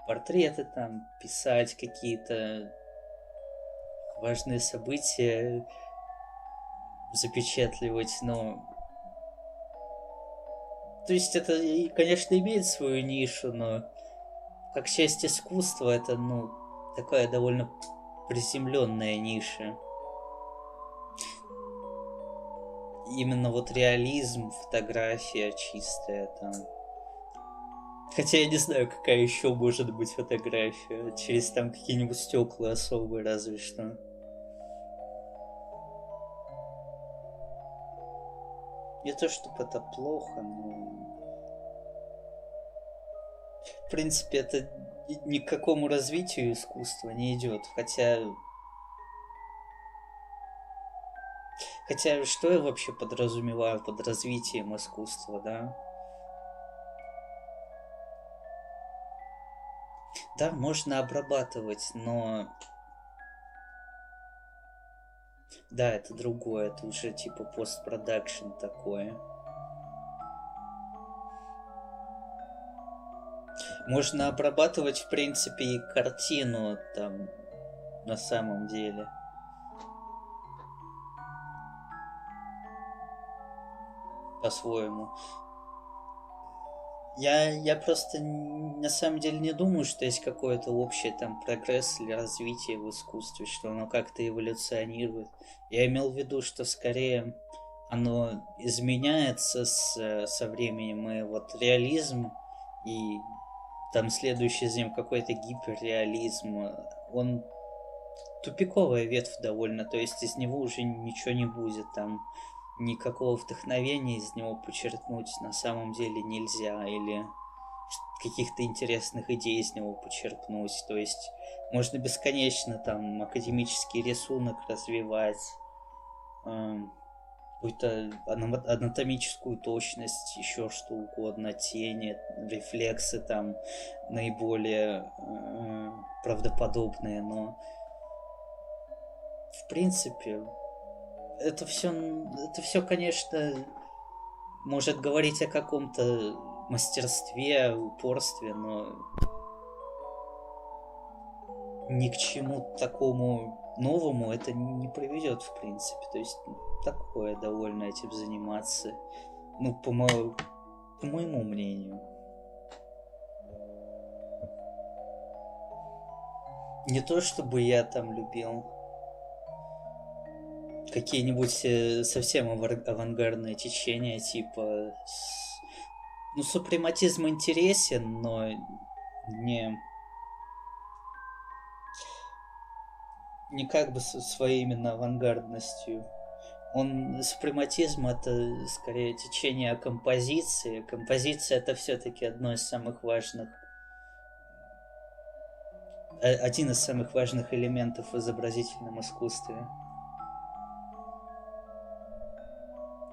портреты там писать, какие-то важные события запечатливать, но... То есть это, конечно, имеет свою нишу, но как часть искусства это, ну, такая довольно приземленная ниша. Именно вот реализм, фотография чистая там. Хотя я не знаю, какая еще может быть фотография. Через там какие-нибудь стекла особые, разве что. Не то, чтобы это плохо, но... В принципе, это ни к какому развитию искусства не идет. Хотя что я вообще подразумеваю под развитием искусства, да? Да, можно обрабатывать, но да, это другое, это уже типа постпродакшн такое. Можно обрабатывать, в принципе, и картину там на самом деле. По-своему. Я просто на самом деле не думаю, что есть какой-то общий там прогресс или развитие в искусстве, что оно как-то эволюционирует. Я имел в виду, что скорее оно изменяется со временем, и вот реализм и там следующий за ним какой-то гиперреализм, он тупиковая ветвь довольно, то есть из него уже ничего не будет, там никакого вдохновения из него почерпнуть на самом деле нельзя, или каких-то интересных идей из него почерпнуть, то есть можно бесконечно там академический рисунок развивать, какую-то анатомическую точность, еще что угодно, тени, рефлексы там наиболее правдоподобные, но в принципе это все, конечно, может говорить о каком-то мастерстве, упорстве, но ни к чему такому новому это не приведет, в принципе. То есть такое довольно этим заниматься. Ну, по моему мнению. Не то чтобы я там любил какие-нибудь совсем авангардные течения, типа... Ну, супрематизм интересен, но не как бы со своей именно авангардностью. Супрематизм это скорее течение композиции. Композиция это все-таки один из самых важных элементов в изобразительном искусстве.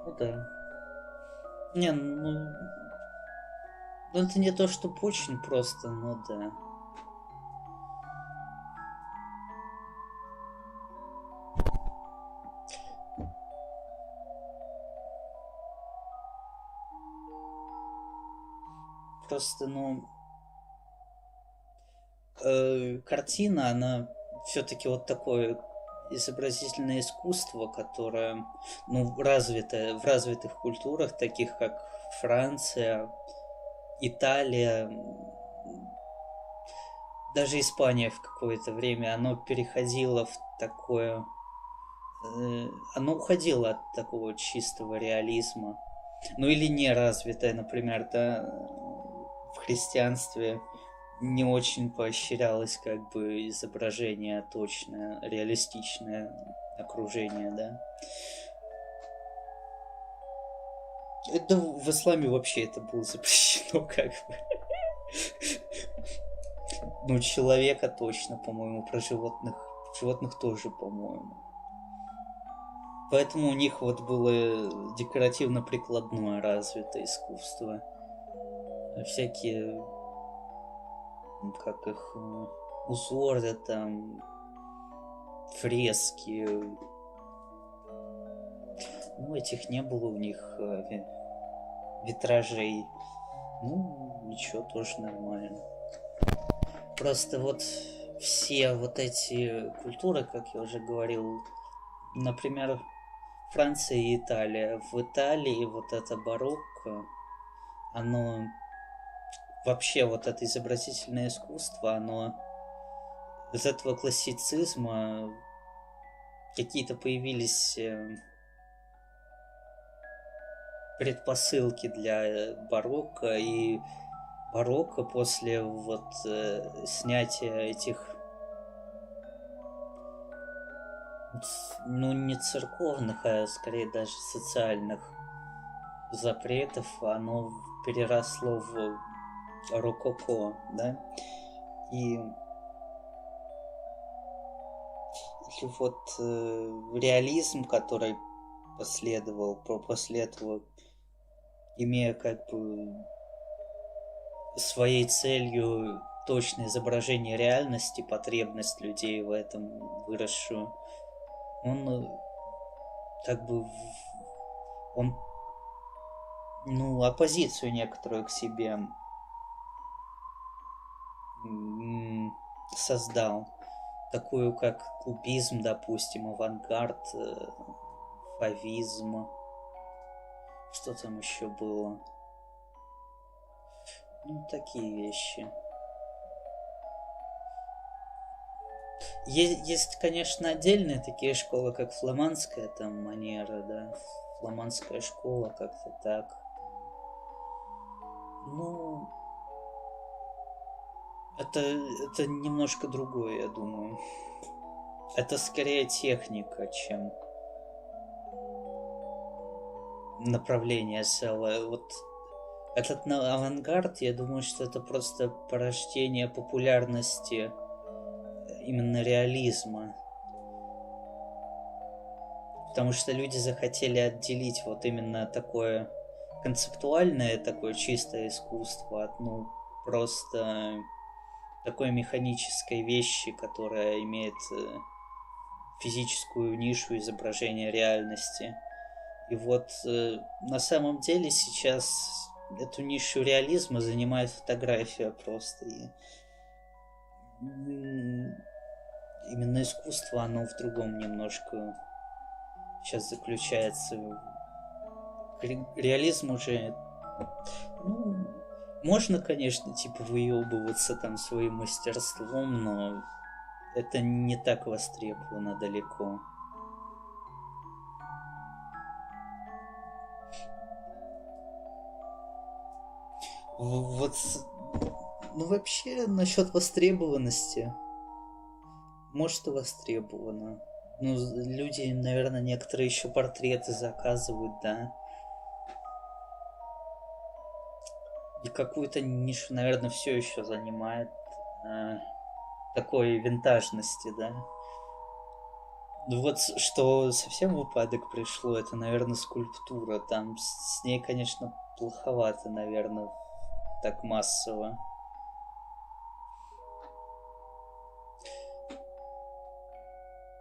Ну да. Не, ну это не то, чтобы очень просто, но да. Просто, картина, она все-таки вот такое изобразительное искусство, которое, развитое в развитых культурах, таких как Франция, Италия, даже Испания в какое-то время, оно переходило в такое... Оно уходило от такого чистого реализма. Ну или неразвитое, например, да, в христианстве не очень поощрялось как бы изображение точное, реалистичное окружение, да. Это в исламе вообще это было запрещено как бы. Ну, человека точно, по-моему, про животных тоже, по-моему. Поэтому у них вот было декоративно-прикладное развитое искусство. Всякие, как их, узоры там, фрески. Ну, этих не было у них витражей. Ну, ничего, тоже нормально. Просто вот все вот эти культуры, как я уже говорил, например, Франция и Италия. В Италии вот это барокко, оно вообще вот это изобразительное искусство, оно из этого классицизма какие-то появились предпосылки для барокко, и барокко после вот снятия этих, ну, не церковных, а скорее даже социальных запретов, оно переросло в рококо, да? И или вот реализм, который после этого, имея как бы своей целью точное изображение реальности, потребность людей в этом выросшую, он как бы он оппозицию некоторую к себе создал, такую как кубизм, допустим, авангард, фавизм, что там еще было, такие вещи. Есть, конечно, отдельные такие школы, как фламандская там манера, да, фламандская школа, как-то так. Ну, это немножко другое, я думаю. Это скорее техника, чем направление целое. Вот этот авангард, я думаю, что это просто порождение популярности именно реализма. Потому что люди захотели отделить вот именно такое концептуальное, такое чистое искусство от, просто такой механической вещи, которая имеет физическую нишу изображения реальности. И вот на самом деле сейчас эту нишу реализма занимает фотография просто. И именно искусство, оно в другом немножко сейчас заключается. Реализм уже, можно, конечно, типа выебываться там своим мастерством, но это не так востребовано далеко. Вот, вообще, насчет востребованности, может и востребовано. Люди, наверное, некоторые еще портреты заказывают, да. И какую-то нишу, наверное, все еще занимает такой винтажности, да. Вот что совсем в упадок пришло, это, наверное, скульптура. Там с ней, конечно, плоховато, наверное, так массово.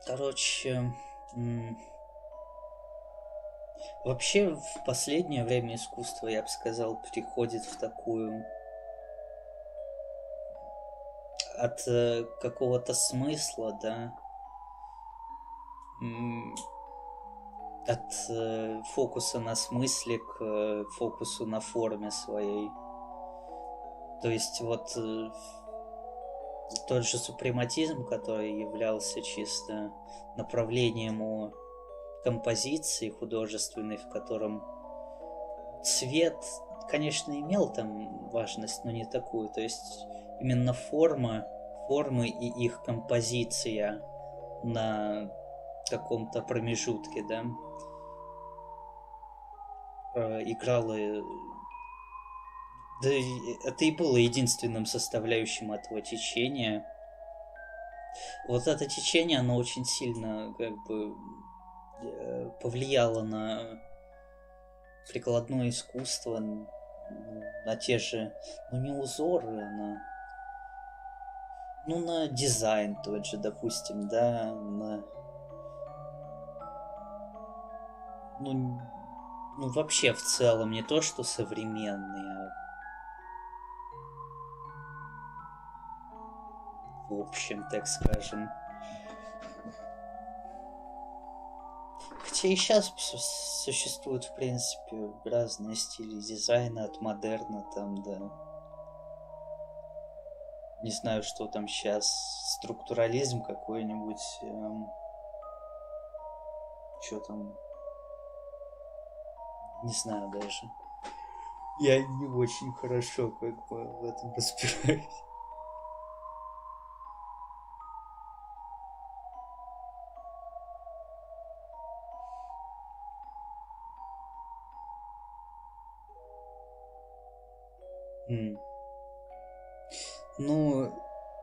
Короче, вообще в последнее время искусство, я бы сказал, переходит в такую от какого-то смысла, да, от фокуса на смысле к фокусу на форме своей. То есть вот тот же супрематизм, который являлся чисто направлением у композиции художественной, в котором цвет, конечно, имел там важность, но не такую. То есть именно формы и их композиция на каком-то промежутке, да, играла. Да, это и было единственным составляющим этого течения. Вот это течение, оно очень сильно как бы повлияло на прикладное искусство, на те же, не узоры, на дизайн тот же, допустим, да, вообще в целом не то, что современный, а в общем, так скажем. Хотя и сейчас существуют, в принципе, разные стили дизайна, от модерна там до... Не знаю, что там сейчас. Структурализм какой-нибудь. Что там? Не знаю даже. Я не очень хорошо как бы в этом разбираюсь. Ну,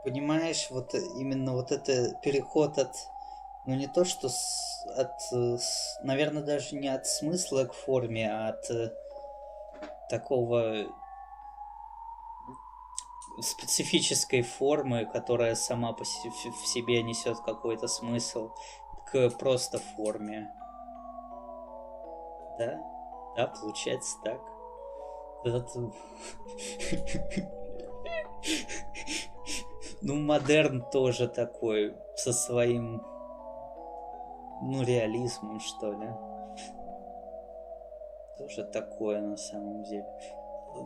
Понимаешь, вот именно вот это переход от, ну не то что наверное, даже не от смысла к форме, а от такого специфической формы, которая сама в себе несет какой-то смысл, к просто форме. Да? Да, получается так. Это... Ну, модерн тоже такой, со своим, ну, реализмом, что ли. Тоже такое, на самом деле.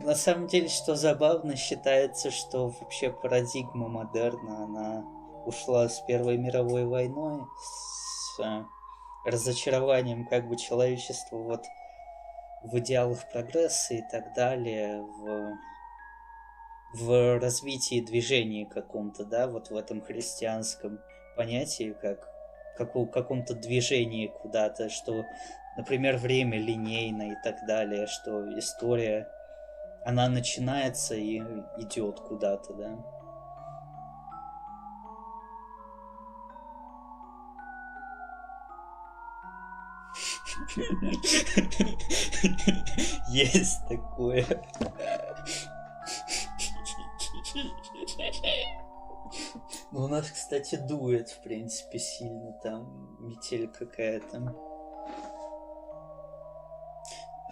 На самом деле, что забавно, считается, что вообще парадигма модерна, она ушла с Первой мировой войной, с разочарованием как бы человечества вот в идеалах прогресса и так далее, в развитии движения каком-то, да, вот в этом христианском понятии, как в каком-то движении куда-то, что, например, время линейно и так далее, что история, она начинается и идет куда-то, да. Есть такое. Ну, у нас, кстати, дует, в принципе, сильно. Там метель какая-то.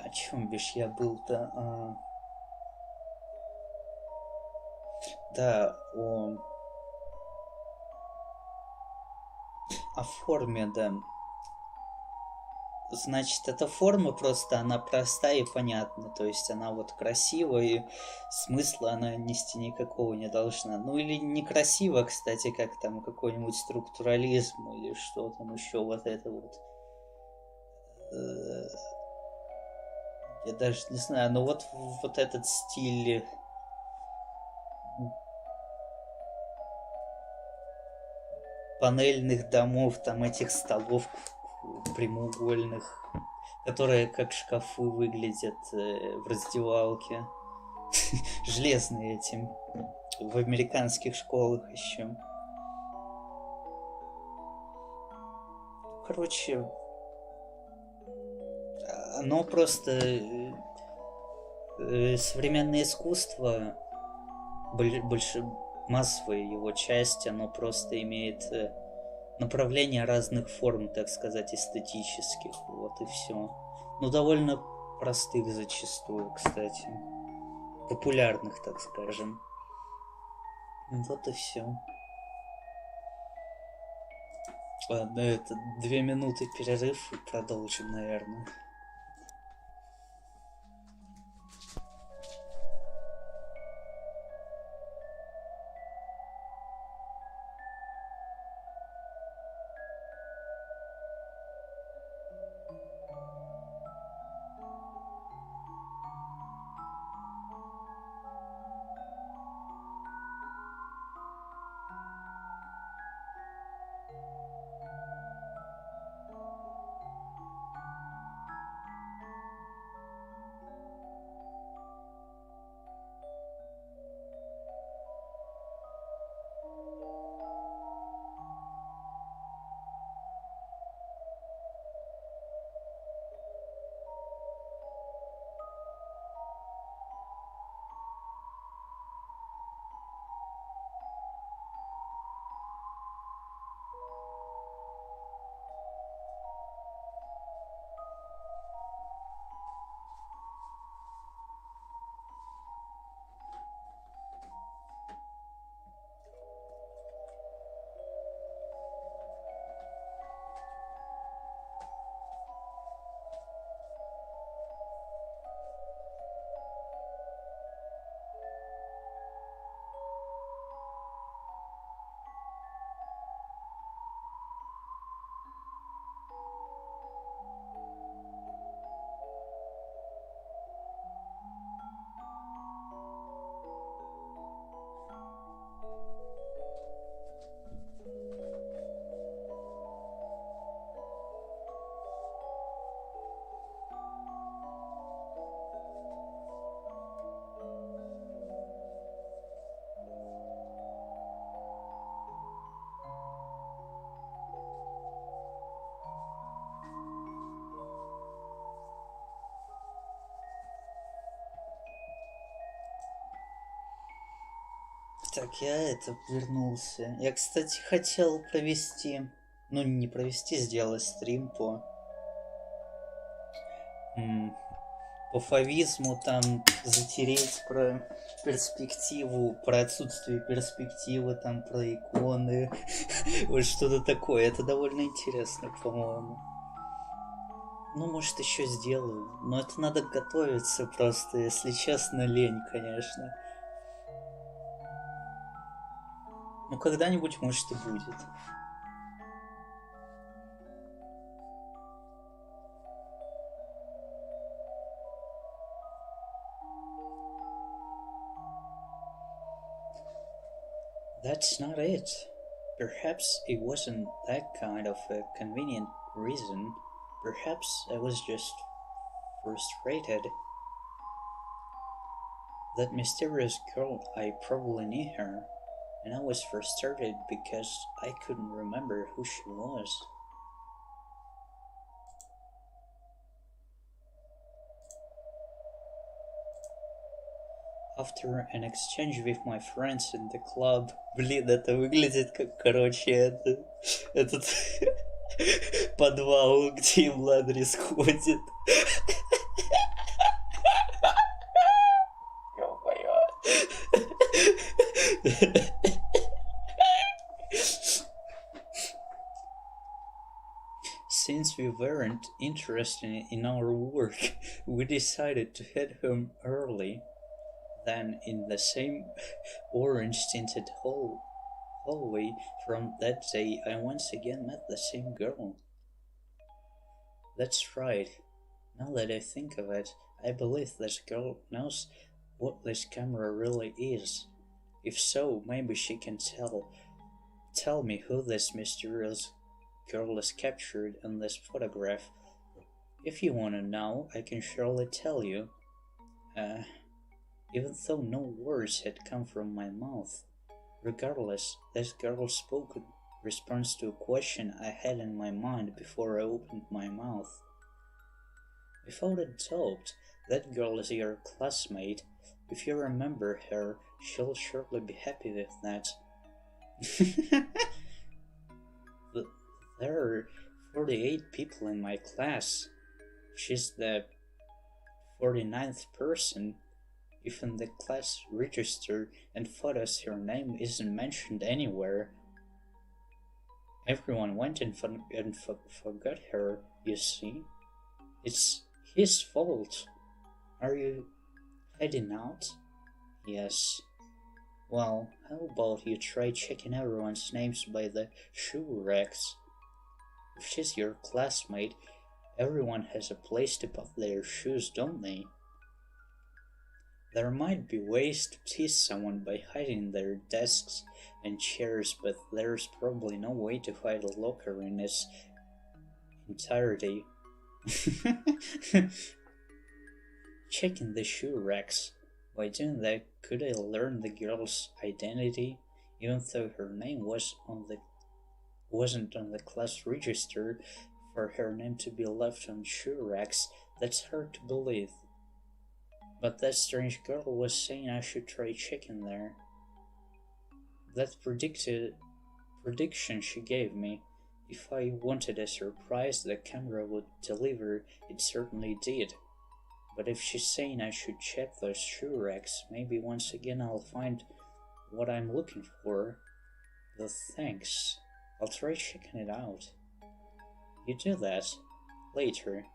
О чем бишь я был-то? Да, о форме, да. Значит, эта форма просто, она простая и понятна. То есть она вот красивая, и смысла она нести никакого не должна. Ну или некрасиво, кстати, как там какой-нибудь структурализм или что там еще вот это вот. Я даже не знаю, но вот этот стиль панельных домов, там этих столов прямоугольных, которые как шкафы выглядят в раздевалке. Железные этим. В американских школах еще. Короче, оно просто современное искусство, больше массовая его часть, оно просто имеет направление разных форм, так сказать, эстетических. Вот и все. Ну, довольно простых зачастую, кстати. Популярных, так скажем. Вот и все. Ладно, это 2 минуты перерыв и продолжим, наверное. Так, я вернулся. Я, кстати, хотел провести... Ну, не провести, сделать стрим по фавизму, там, затереть про перспективу, про отсутствие перспективы, там, про иконы. Вот что-то такое. Это довольно интересно, по-моему. Ну, может, еще сделаю. Но это надо готовиться просто, если честно, лень, конечно. Ну, когда-нибудь, может, и будет. That's not it. Perhaps it wasn't that kind of a convenient reason. Perhaps I was just frustrated. That mysterious girl, I probably knew her, and I was frustrated because I couldn't remember who she was. After an exchange with my friends in the club. Блин, это выглядит как, короче, этот подвал, где Владрис ходит. Since we weren't interested in our work, we decided to head home early. Then, in the same orange-tinted hallway from that day, I once again met the same girl. That's right. Now that I think of it, I believe this girl knows what this camera really is. If so, maybe she can tell me who this mysterious girl is captured in this photograph. If you want to know, I can surely tell you. Even though no words had come from my mouth. Regardless, this girl spoke in response to a question I had in my mind before I opened my mouth. Without a doubt, that girl is your classmate. If you remember her, she'll surely be happy with that. There are 48 people in my class. She's the 49th person. If in the class register and photos her name isn't mentioned anywhere. Everyone went and forgot her, you see. It's his fault. Are you heading out? Yes. Well, how about you try checking everyone's names by the shoe racks? If she's your classmate, everyone has a place to put their shoes, don't they? There might be ways to tease someone by hiding their desks and chairs, but there's probably no way to hide a locker in its entirety. Checking the shoe racks. By doing that, could I learn the girl's identity, even though her name wasn't on the class register? For her name to be left on shoe racks, that's hard to believe. But that strange girl was saying I should try checking there. That prediction she gave me, if I wanted a surprise the camera would deliver, it certainly did. But if she's saying I should check those shoe racks, maybe once again I'll find what I'm looking for. Well, thanks. I'll try checking it out. You do that. Later.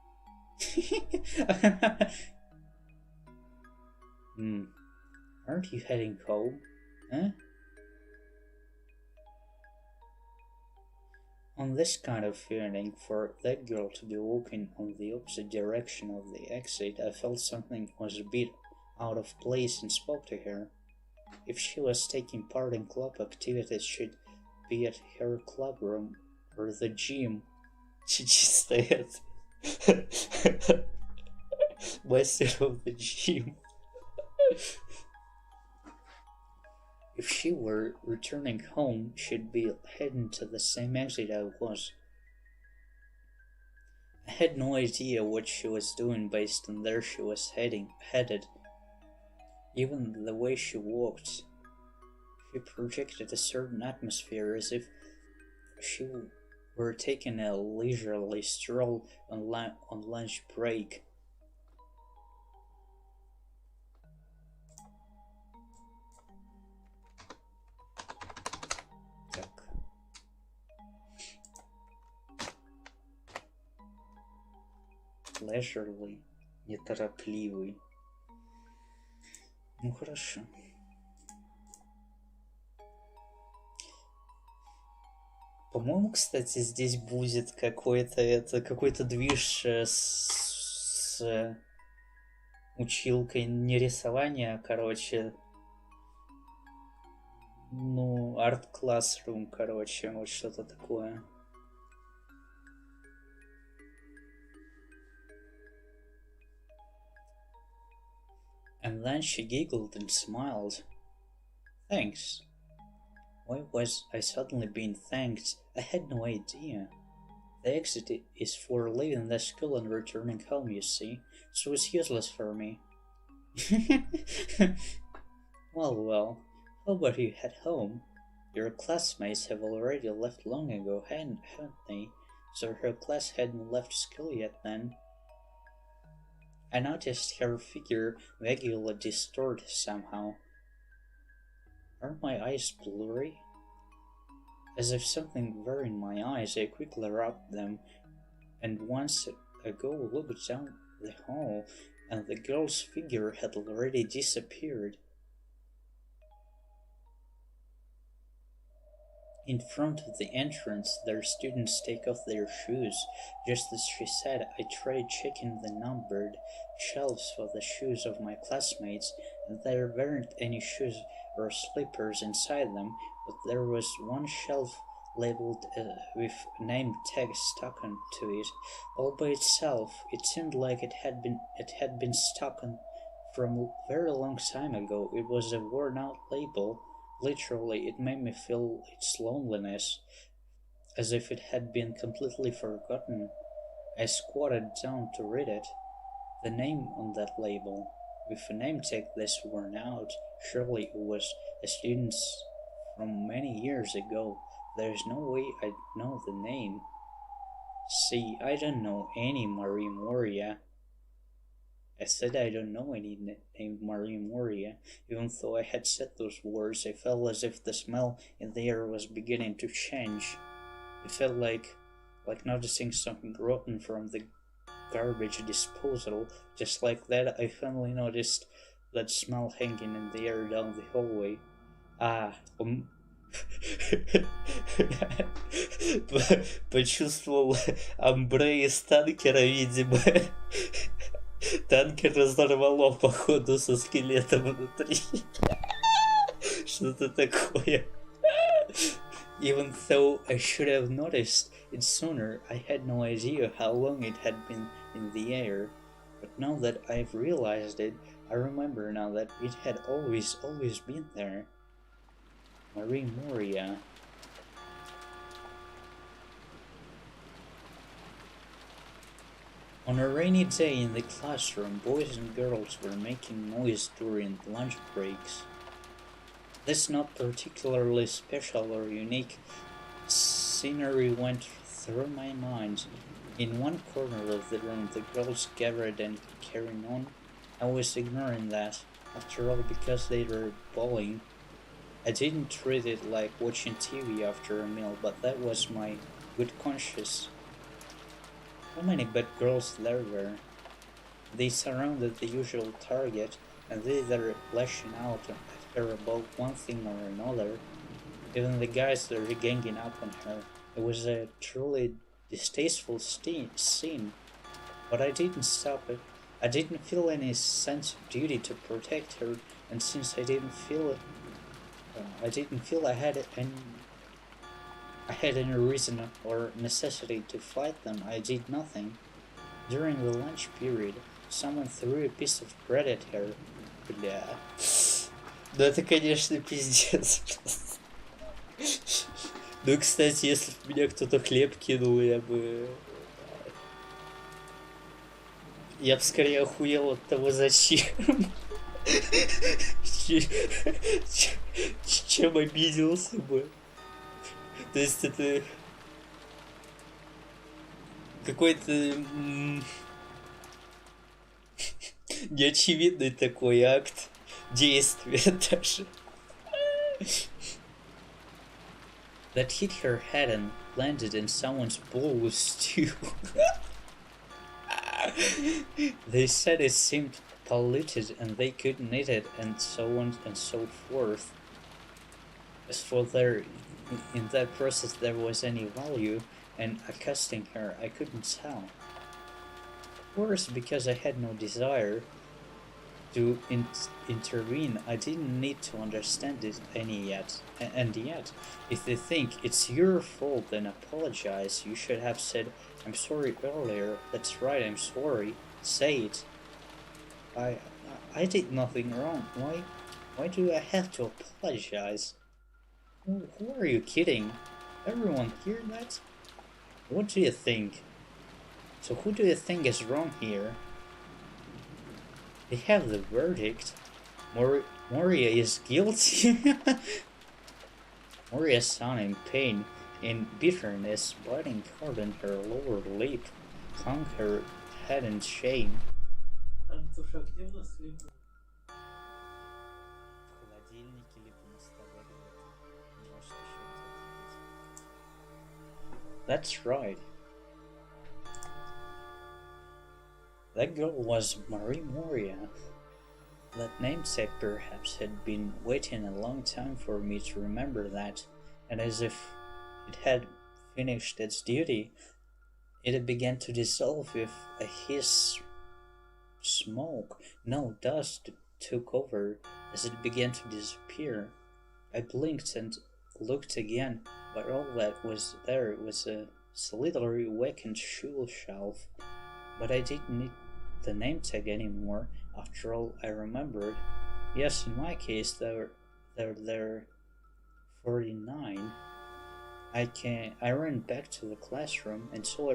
Aren't you heading home? Huh? On this kind of feeling, for that girl to be walking on the opposite direction of the exit, I felt something was a bit out of place and spoke to her. If she was taking part in club activities, she'd be at her club room or the gym. She'd just stay at west of the gym. If she were returning home, she'd be heading to the same exit I was. I had no idea what she was doing based on where she was headed. Even the way she walked She projected a certain atmosphere as if she were taking a leisurely stroll on lunch break. Так. Leisurely, неторопливый. Ну хорошо. По-моему, кстати, здесь будет какой-то движ с училкой не рисования, короче. Ну, арт-классрум, короче, вот что-то такое. And then she giggled and smiled. Thanks. Why was I suddenly being thanked? I had no idea. The exit is for leaving the school and returning home, you see, so it's useless for me. Well, how about you head home? Your classmates have already left long ago, haven't they? So her class hadn't left school yet then. I noticed her figure vaguely distorted somehow. Are my eyes blurry? As if something were in my eyes, I quickly rubbed them, and once ago looked down the hall, and the girl's figure had already disappeared. In front of the entrance, their students take off their shoes. Just as she said, I tried checking the numbered shelves for the shoes of my classmates, and there weren't any shoes or slippers inside them, but there was one shelf labeled with name tag stuck onto it. All by itself, it seemed like it had been stuck on from a very long time ago. It was a worn-out label. Literally, it made me feel its loneliness, as if it had been completely forgotten. I squatted down to read it. The name on that label, with a name tag this worn out, surely it was a student's from many years ago. There's no way I'd know the name. See, I don't know any Marie Moria. I said I don't know any named Marie Moria. Even though I had said those words, I felt as if the smell in the air was beginning to change. It felt like noticing something rotten from the garbage disposal. Just like that, I finally noticed that smell hanging in the air down the hallway. Почувствовал амбре из танкера, видимо. Танкер разорвало, походу, со скелетом внутри. Что-то такое. Even though I should have noticed it sooner, I had no idea how long it had been in the air. But now that I've realized it, I remember now that it had always been there. Marie Moria. On a rainy day in the classroom, boys and girls were making noise during lunch breaks. This not particularly special or unique scenery went through my mind. In one corner of the room, the girls gathered and carrying on. I was ignoring that, after all, because they were bawling. I didn't treat it like watching TV after a meal, but that was my good conscience. How many bad girls there were? They surrounded the usual target, and they were lashing out at her about one thing or another. Even the guys were ganging up on her. It was a truly distasteful scene, but I didn't stop it. I didn't feel any sense of duty to protect her, and since I didn't feel I had any reason or necessity to fight them, I did nothing. During the lunch period, someone threw a piece of bread at her. Бля. Ну это, конечно, пиздец. Ну, кстати, если бы меня кто-то хлеб кинул, я бы скорее охуел от того, зачем. чем обиделся бы. То есть это какой-то неочевидный такой акт действия даже. That hit her head and landed in someone's balls too. They said it seemed polluted and they couldn't eat it, and so on and so forth. As for there, in that process there was any value, and accosting her, I couldn't tell. Of course, because I had no desire to intervene, I didn't need to understand it any yet. And yet, if they think it's your fault, then apologize. You should have said, "I'm sorry" earlier. That's right, I'm sorry. Say it. I I did nothing wrong. Why do I have to apologize? Who are you kidding? Everyone hear that? What do you think? So who do you think is wrong here? They have the verdict. Moria is guilty. Moria sound in pain, in bitterness, biting hard on her lower lip, hung her head in shame. That's right. That girl was Marie Moria. That namesake perhaps had been waiting a long time for me to remember that, and as if it had finished its duty, it began to dissolve with a hiss. Smoke, no, dust took over as it began to disappear. I blinked and looked again, but all that was there was a solitary vacant shoe shelf. But I didn't need the name tag anymore. After all, I remembered. Yes, in my case, there 49. I ran back to the classroom and saw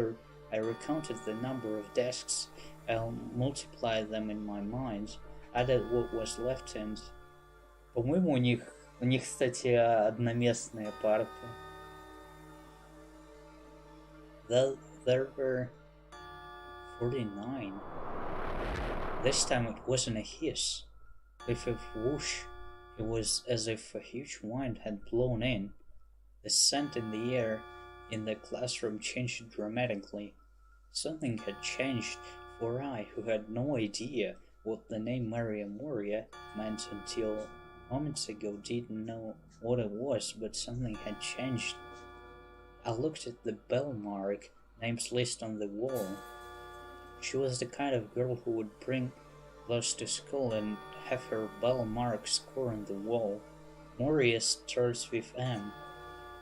I recounted the number of desks. I multiplied them in my mind, added what was left, and по-моему, у них, кстати, одноместные парты. There were 49. This time it wasn't a hiss. With a whoosh, it was as if a huge wind had blown in. The scent in the air in the classroom changed dramatically. Something had changed, for I, who had no idea what the name Maria Moria meant until moments ago, didn't know what it was, but something had changed. I looked at the bell mark, names list on the wall. She was the kind of girl who would bring those to school and have her bell mark score on the wall. Moria starts with M.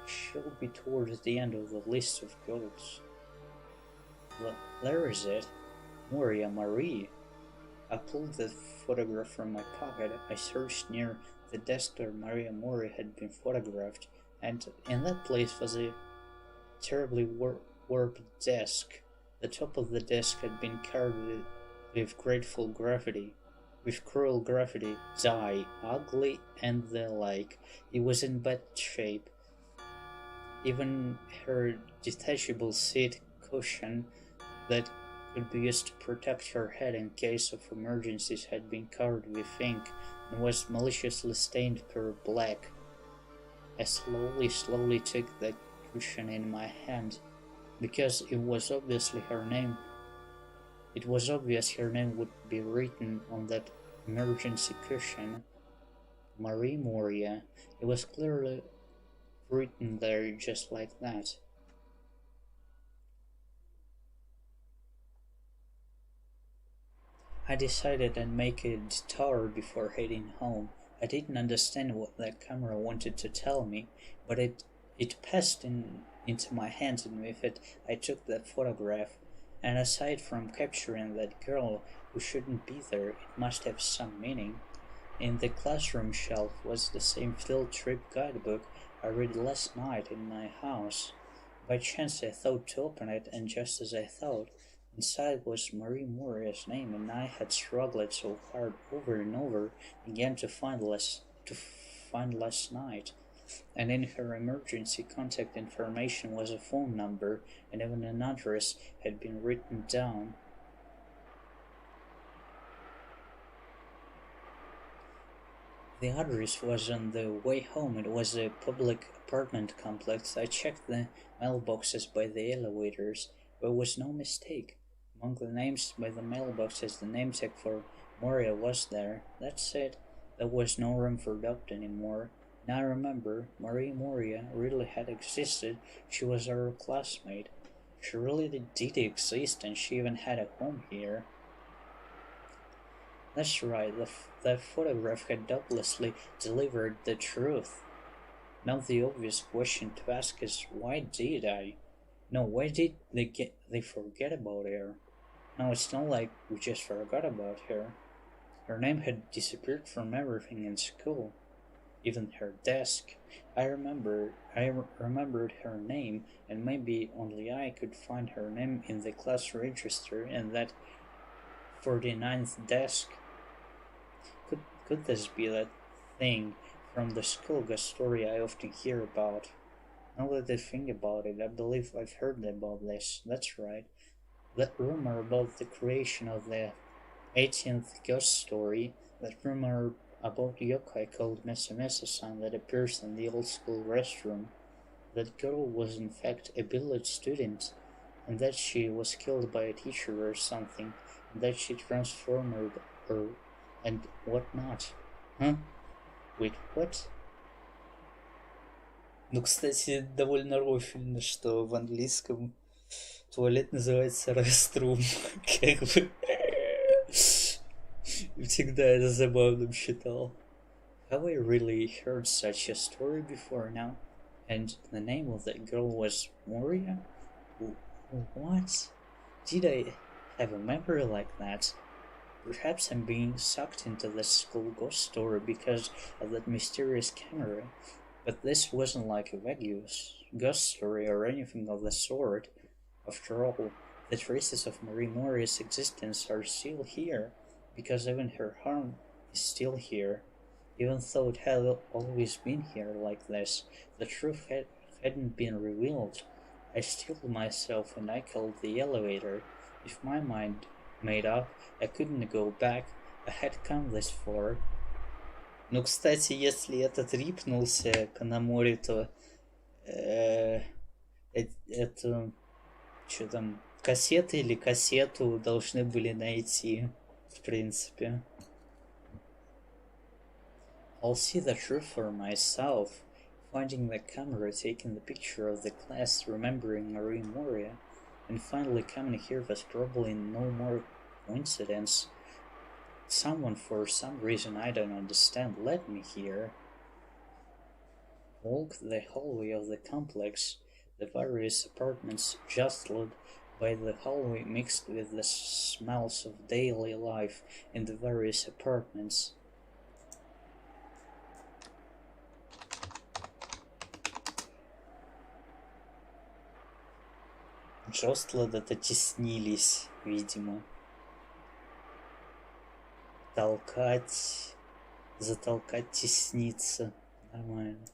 She'll be towards the end of the list of girls. There is it. Moria Marie. I pulled the photograph from my pocket. I searched near the desk where Maria Moria had been photographed, and in that place was a terribly warped desk. The top of the desk had been carved with grateful graffiti, with cruel graffiti, die, ugly, and the like. It was in bad shape. Even her detachable seat cushion that could be used to protect her head in case of emergencies had been covered with ink and was maliciously stained pure black. I slowly took the cushion in my hand, because it was obviously her name. It was obvious her name would be written on that emergency cushion. Marie Moria. It was clearly written there just like that. I decided I'd make a detour before heading home. I didn't understand what that camera wanted to tell me, but it passed into my hands, and with it I took that photograph. And aside from capturing that girl who shouldn't be there, it must have some meaning. In the classroom shelf was the same field trip guidebook I read last night in my house. By chance I thought to open it, and just as I thought, inside was Marie Moria's name, and I had struggled so hard over and over again to find last night, and in her emergency contact information was a phone number, and even an address had been written down. The address was on the way home. It was a public apartment complex. I checked the mailboxes by the elevators. There was no mistake. Among the names by the mailboxes, the name tag for Moria was there. That's it. There was no room for doubt anymore. And I remember Marie Moria really had existed. She was our classmate. She really did exist, and she even had a home here. That's right, the photograph had doubtlessly delivered the truth. Now the obvious question to ask is, why did I? No, why did they forget about her? No, it's not like we just forgot about her. Her name had disappeared from everything in school, even her desk. I remembered her name, and maybe only I could find her name in the class register in that 49th desk. Could this be that thing from the school ghost story I often hear about? Now that I think about it, I believe I've heard about this. That's right. That rumor about the creation of the 18th ghost story, that rumor about yokai called Mesa-san that appears in the old school restroom, that girl was in fact a billet student, and that she was killed by a teacher or something, and that she transformed her and whatnot. Huh? Wait, what? Ну, кстати, довольно рофильно, что в английском туалет называется restroom. Как бы... Всегда это забавным считал. Have I really heard such a story before now? And the name of that girl was Moria? What? Did I have a memory like that? Perhaps I'm being sucked into this school ghost story because of that mysterious camera, but this wasn't like a vague's ghost story or anything of the sort. After all, the traces of Marie Moria's existence are still here, because even her harm is still here. Even though it had always been here like this, the truth hadn't been revealed. I stilled myself and I called the elevator. If my mind made up, I couldn't go back. I had come this far. Ну, кстати, если этот рипнулся Канамори, то это что там, кассеты или кассету должны были найти, в принципе. I'll see the truth for myself. Finding the camera, taking the picture of the class, remembering Marie Moria, and finally coming here was probably no more coincidence. Someone, for some reason I don't understand, led me here. Walked the hallway of the complex, the various apartments jostled by the hallway mixed with the smells of daily life in the various apartments. Jostled — это теснились, видимо. Толкать, затолкать, тесниться. Нормально.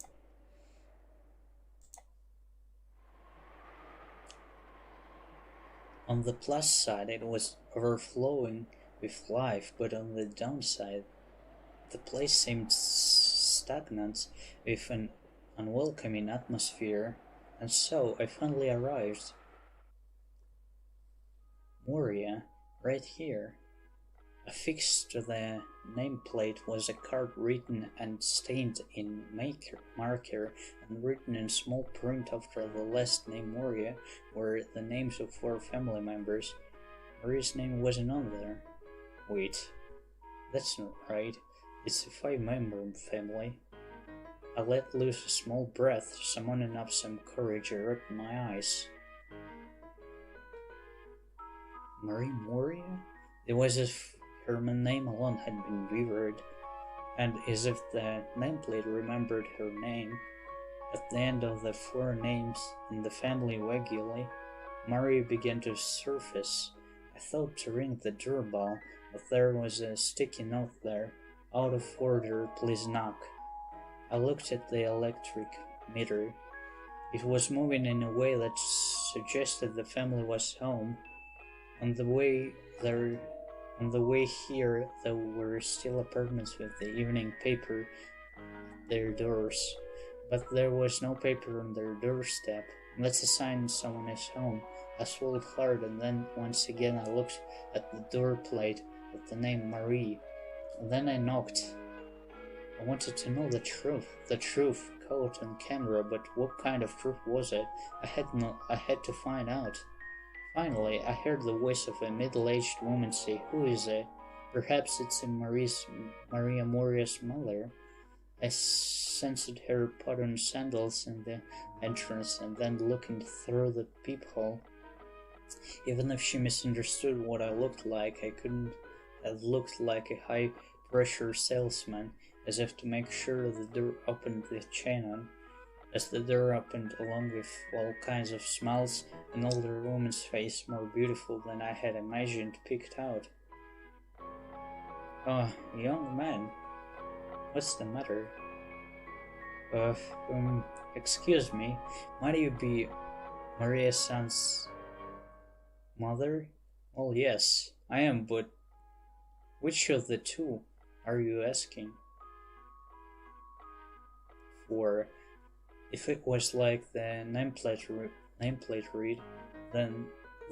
On the plus side, it was overflowing with life, but on the downside, the place seemed stagnant with an unwelcoming atmosphere, and so I finally arrived. Moria, right here. Affixed to the nameplate was a card written and stained in marker and written in small print after the last name Moria were the names of 4 family members. Maria's name wasn't on there. Wait, that's not right. It's a 5-member family. I let loose a small breath, summoning up some courage. I rubbed my eyes. Marie Moria? It was as if her name alone had been revered, and as if the nameplate remembered her name. At the end of the 4 names in the family regularly, Marie began to surface. I thought to ring the doorbell, but there was a sticky note there. Out of order, please knock. I looked at the electric meter. It was moving in a way that suggested the family was home. On the way there, on the way here, there were still apartments with the evening paper at their doors, but there was no paper on their doorstep. That's a sign someone is home. I swallowed hard, and then once again I looked at the door plate with the name Marie. And then I knocked. I wanted to know the truth, code and camera, but what kind of truth was it? I had to find out. Finally, I heard the voice of a middle-aged woman say, "Who is it?" Perhaps it's Maria Moria's mother. I sensed her put on sandals in the entrance and then looking through the peephole. Even if she misunderstood what I looked like, I couldn't have looked like a high-pressure salesman, as if to make sure the door opened the chain on. As the door opened, along with all kinds of smiles, an older woman's face, more beautiful than I had imagined, peeked out. "Oh, young man, what's the matter?" Excuse me, might you be Maria-san's mother?" "Well, yes, I am, but which of the two are you asking for? If it was like the nameplate read, then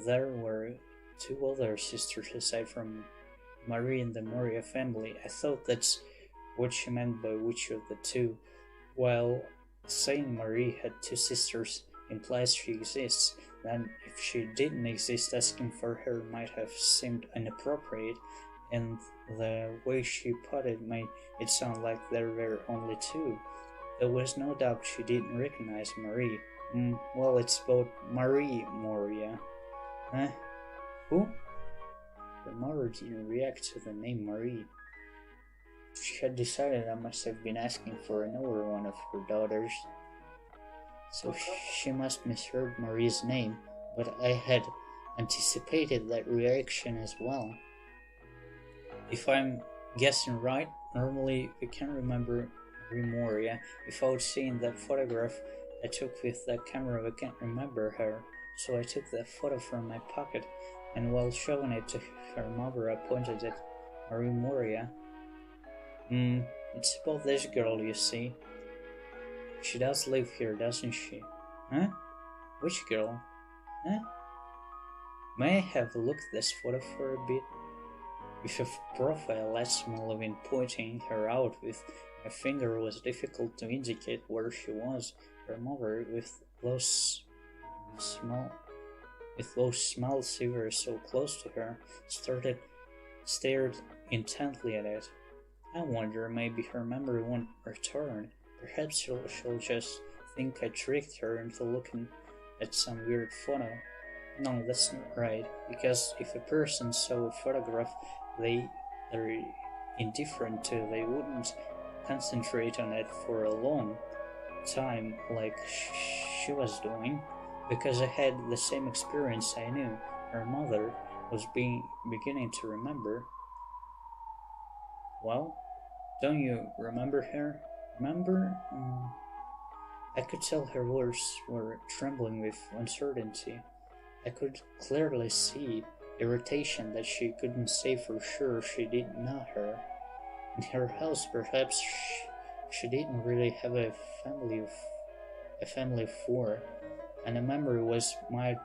there were two other sisters aside from Marie and the Moria family. I thought that's what she meant by which of the two. While saying Marie had two sisters implies she exists, then if she didn't exist, asking for her might have seemed inappropriate, and the way she put it made it sound like there were only two. There was no doubt she didn't recognize Marie. Well, it's about Marie Moria. Huh? Who? Her mother didn't react to the name Marie. She had decided I must have been asking for another one of her daughters. So she must misheard Marie's name, but I had anticipated that reaction as well. If I'm guessing right, normally we can remember Moria. Without seeing that photograph I took with that camera, I can't remember her. So I took that photo from my pocket, and while showing it to her mother, I pointed at Marie Moria. It's about this girl, you see. She does live here, doesn't she? Huh? Which girl? Huh? May I have a look at this photo for a bit? With a profile as small, even pointing her out with my finger was difficult to indicate where she was. Her mother, with those small silvers so close to her, stared intently at it. I wonder, maybe her memory won't return. Perhaps she'll just think I tricked her into looking at some weird photo. No, that's not right, because if a person saw a photograph they're indifferent to, they wouldn't concentrate on it for a long time like she was doing. Because I had the same experience, I knew her mother was beginning to remember. Well, don't you remember her? Remember? I could tell her words were trembling with uncertainty. I could clearly see irritation that she couldn't say for sure she didn't know her. In her house, perhaps she didn't really have a family of four, and a memory might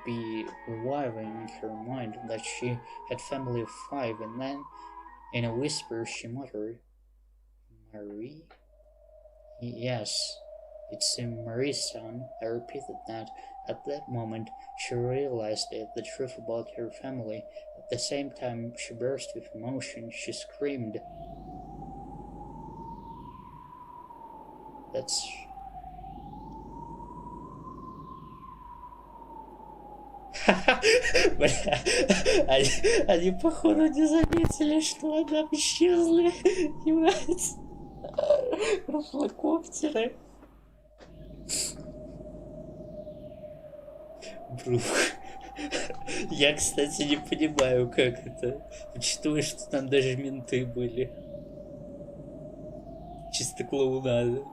be reviving in her mind that she had family of five, and then in a whisper she muttered, "Marie? Yes, it's Marie's son." I repeated that. At that moment she realized the truth about her family. At the same time she burst with emotion. She screamed. That's... Они походу не заметили, что она исчезла. Рофлокоптеры. Брух. Я, кстати, не понимаю, как это. Учитывая, что там даже менты были. Чисто клоунада.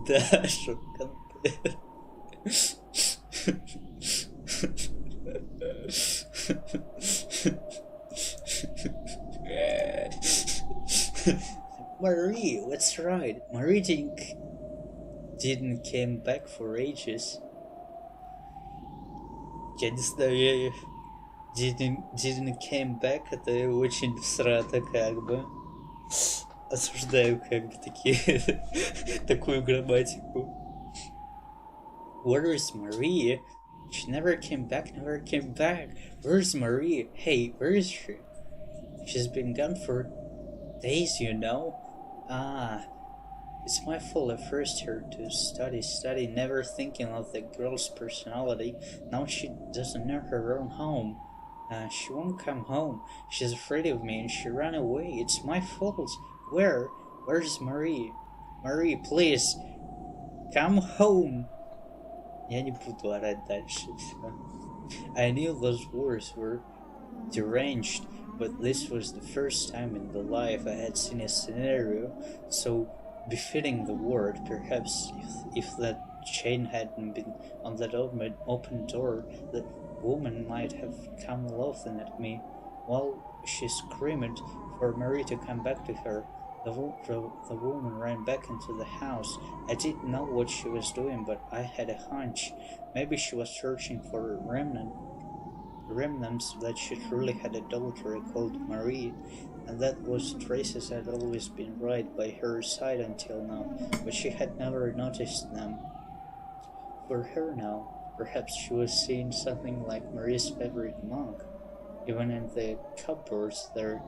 Да, шок-контент. Marie, that's right. Marie didn't came back for ages. Я не знаю, я didn't came back, это очень всрато, как бы. Осуждаю, как бы, такую грамматику. Where is Marie? She never came back, never came back. Where's Marie? Hey, where is she? She's been gone for days, you know. Ah, it's my fault. I forced her to study, never thinking of the girl's personality. Now she doesn't know her own home. She won't come home. She's afraid of me and she ran away. It's my fault. Where's Marie? Marie, please, come home. Я не буду орать дальше, все. I knew those words were deranged, but this was the first time in the life I had seen a scenario so befitting the word. Perhaps if that chain hadn't been on that open door, the woman might have come laughing at me while she screamed for Marie to come back to her. The woman ran back into the house. I didn't know what she was doing, but I had a hunch. Maybe she was searching for remnants that she truly had a daughter called Marie, and that was traces had always been right by her side until now, but she had never noticed them. For her now, perhaps she was seeing something like Marie's favorite mug. Even in the cupboards there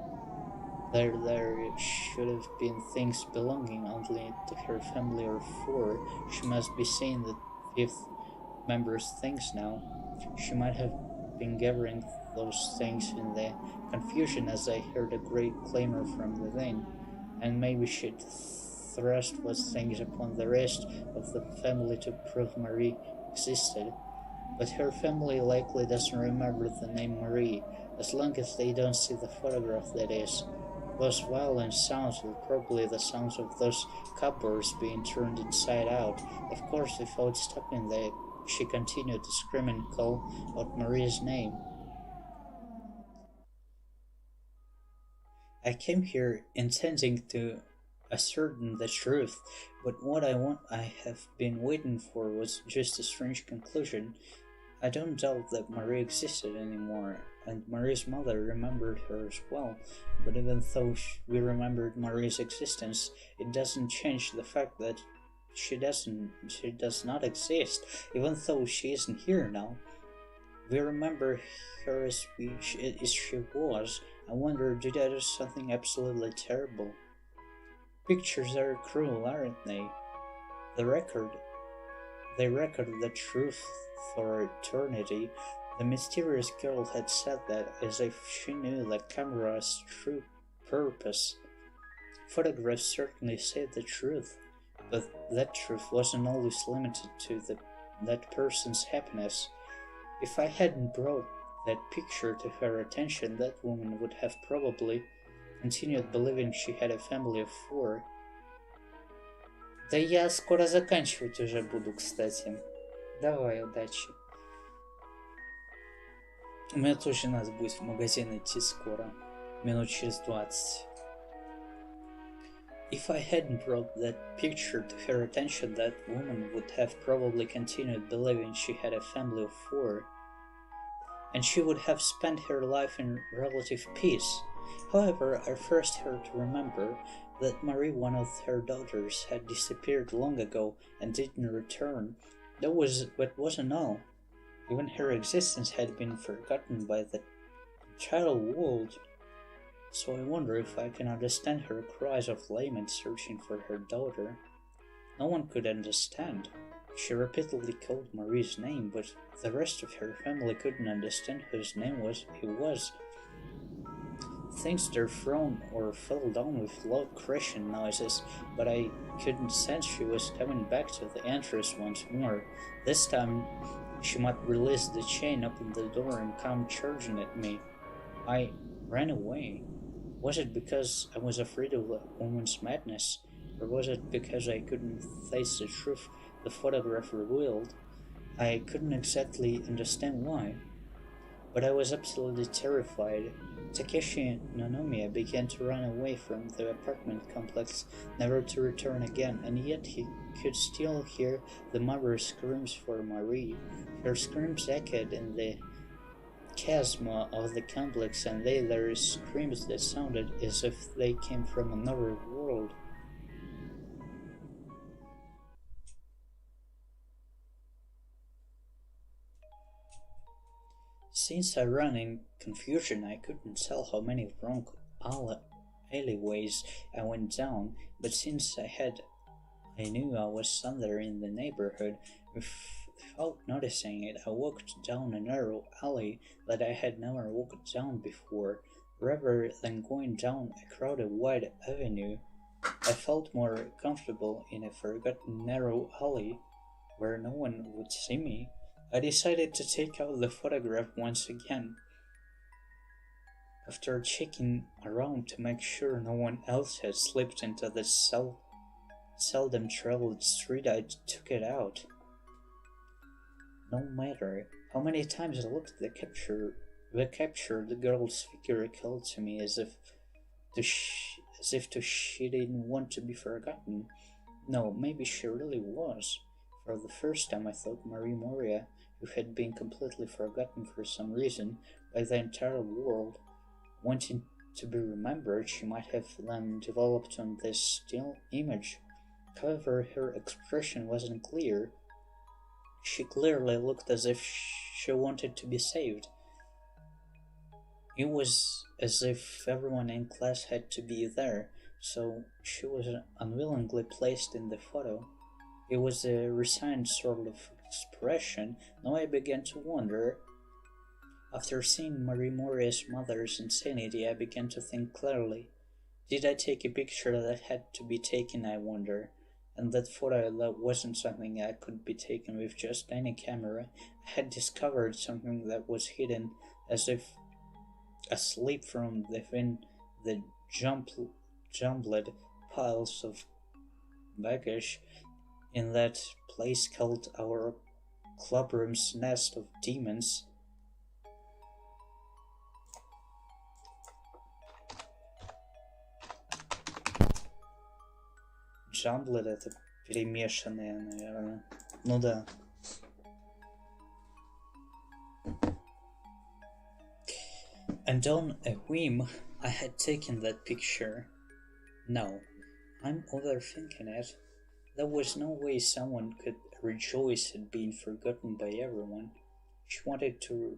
should have been things belonging only to her family or four. She must be seeing the fifth member's things now. She might have been gathering those things in the confusion as I heard a great clamor from within, and maybe she'd thrust those things upon the rest of the family to prove Marie existed. But her family likely doesn't remember the name Marie, as long as they don't see the photograph, that is. Those violent sounds were probably the sounds of those cupboards being turned inside out. Of course, without stopping there, she continued to scream and call out Maria's name. I came here intending to ascertain the truth, but what I have been waiting for was just a strange conclusion. I don't doubt that Marie existed anymore, and Marie's mother remembered her as well, but even though we remembered Marie's existence, it doesn't change the fact that she does not exist, even though she isn't here now. We remember her as she was. I wonder, did I do something absolutely terrible? Pictures are cruel, aren't they? They record the truth for eternity. The mysterious girl had said that as if she knew the camera's true purpose. Photographs certainly said the truth, but that truth wasn't always limited to that person's happiness. If I hadn't brought that picture to her attention, that woman would have probably continued believing she had a family of four. Да я скоро заканчивать уже буду, кстати. Давай, удачи. У меня тоже надо будет в магазин идти скоро. Минут через 20. If I hadn't brought that picture to her attention, that woman would have probably continued believing she had a family of four, and she would have spent her life in relative peace. However, I forced her to remember that Marie, one of her daughters, had disappeared long ago and didn't return. That wasn't all. Even her existence had been forgotten by the entire world. So I wonder if I can understand her cries of lament searching for her daughter. No one could understand. She repeatedly called Marie's name, but the rest of her family couldn't understand whose name it was. things were thrown or fell down with loud crashing noises, but I couldn't sense she was coming back to the entrance once more. This time she might release the chain, open the door, and come charging at me. I ran away. Was it because I was afraid of a woman's madness, or was it because I couldn't face the truth the photograph revealed? I couldn't exactly understand why, but I was absolutely terrified. Takeshi Nanomiya began to run away from the apartment complex, never to return again, and yet he could still hear the mother's screams for Marie. Her screams echoed in the chasm of the complex, and they were screams that sounded as if they came from another world. Since I ran in confusion, I couldn't tell how many wrong alleyways I went down, but since I knew I was somewhere in the neighborhood, without noticing it, I walked down a narrow alley that I had never walked down before. Rather than going down a crowded wide avenue, I felt more comfortable in a forgotten narrow alley where no one would see me. I decided to take out the photograph once again. After checking around to make sure no one else had slipped into the seldom traveled street, I took it out. No matter how many times I looked at the capture, the girl's figure recalled to me as if she didn't want to be forgotten. No, maybe she really was. For the first time I thought Marie Moria, who had been completely forgotten for some reason by the entire world, wanting to be remembered, she might have then developed on this still image. However, her expression wasn't clear. She clearly looked as if she wanted to be saved. It was as if everyone in class had to be there, so she was unwillingly placed in the photo. It was a resigned sort of expression. Now I began to wonder. After seeing Marie Moria's mother's insanity, I began to think clearly. Did I take a picture that had to be taken, I wonder? And that photo that wasn't something that could be taken with just any camera. I had discovered something that was hidden, as if asleep from within the jumbled piles of baggage in that place called our clubroom's nest of demons. Jumbled — это перемешанные, наверное. Ну да. And on a whim, I had taken that picture. No, I'm overthinking it. There was no way someone could rejoice at being forgotten by everyone. She wanted to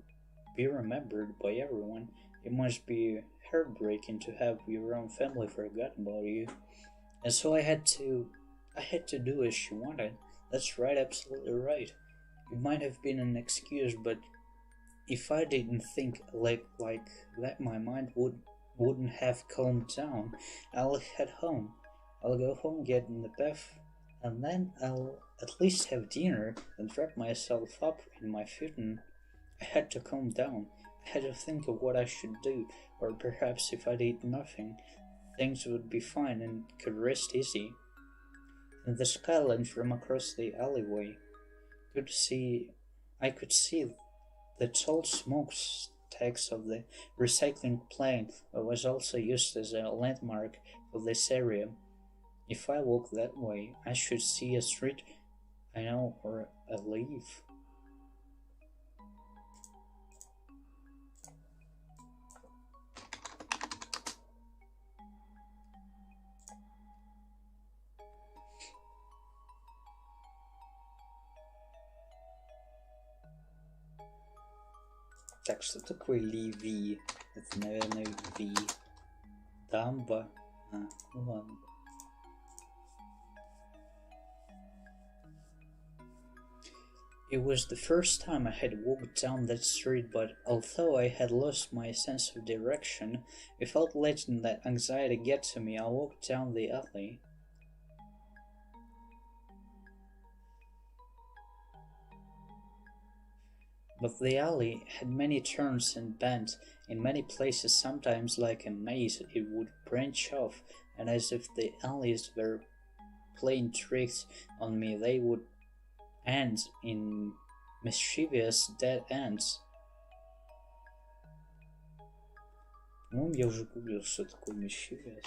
be remembered by everyone. It must be heartbreaking to have your own family forgotten about you. And so I had to do as she wanted. That's right, absolutely right. It might have been an excuse, but if I didn't think like that, my mind wouldn't have calmed down. I'll head home. I'll go home, get in the bath, and then I'll at least have dinner and wrap myself up in my futon. I had to calm down. I had to think of what I should do, or perhaps if I did nothing, things would be fine and could rest easy. And the skyline from across the alleyway I could see the tall smokestacks of the recycling plant that was also used as a landmark for this area. If I walk that way, I should see a street I know or a leaf. Так, что такое Ливи? Это, наверное, Ви. Дамба. Ну ладно. It was the first time I had walked down that street, but although I had lost my sense of direction, without letting that anxiety get to me, I walked down the alley. But the alley had many turns and bends. In many places, sometimes like a maze, it would branch off, and as if the alleys were playing tricks on me, they would end in mischievous dead ends. По-моему, я уже гуглил, что такое mischievous.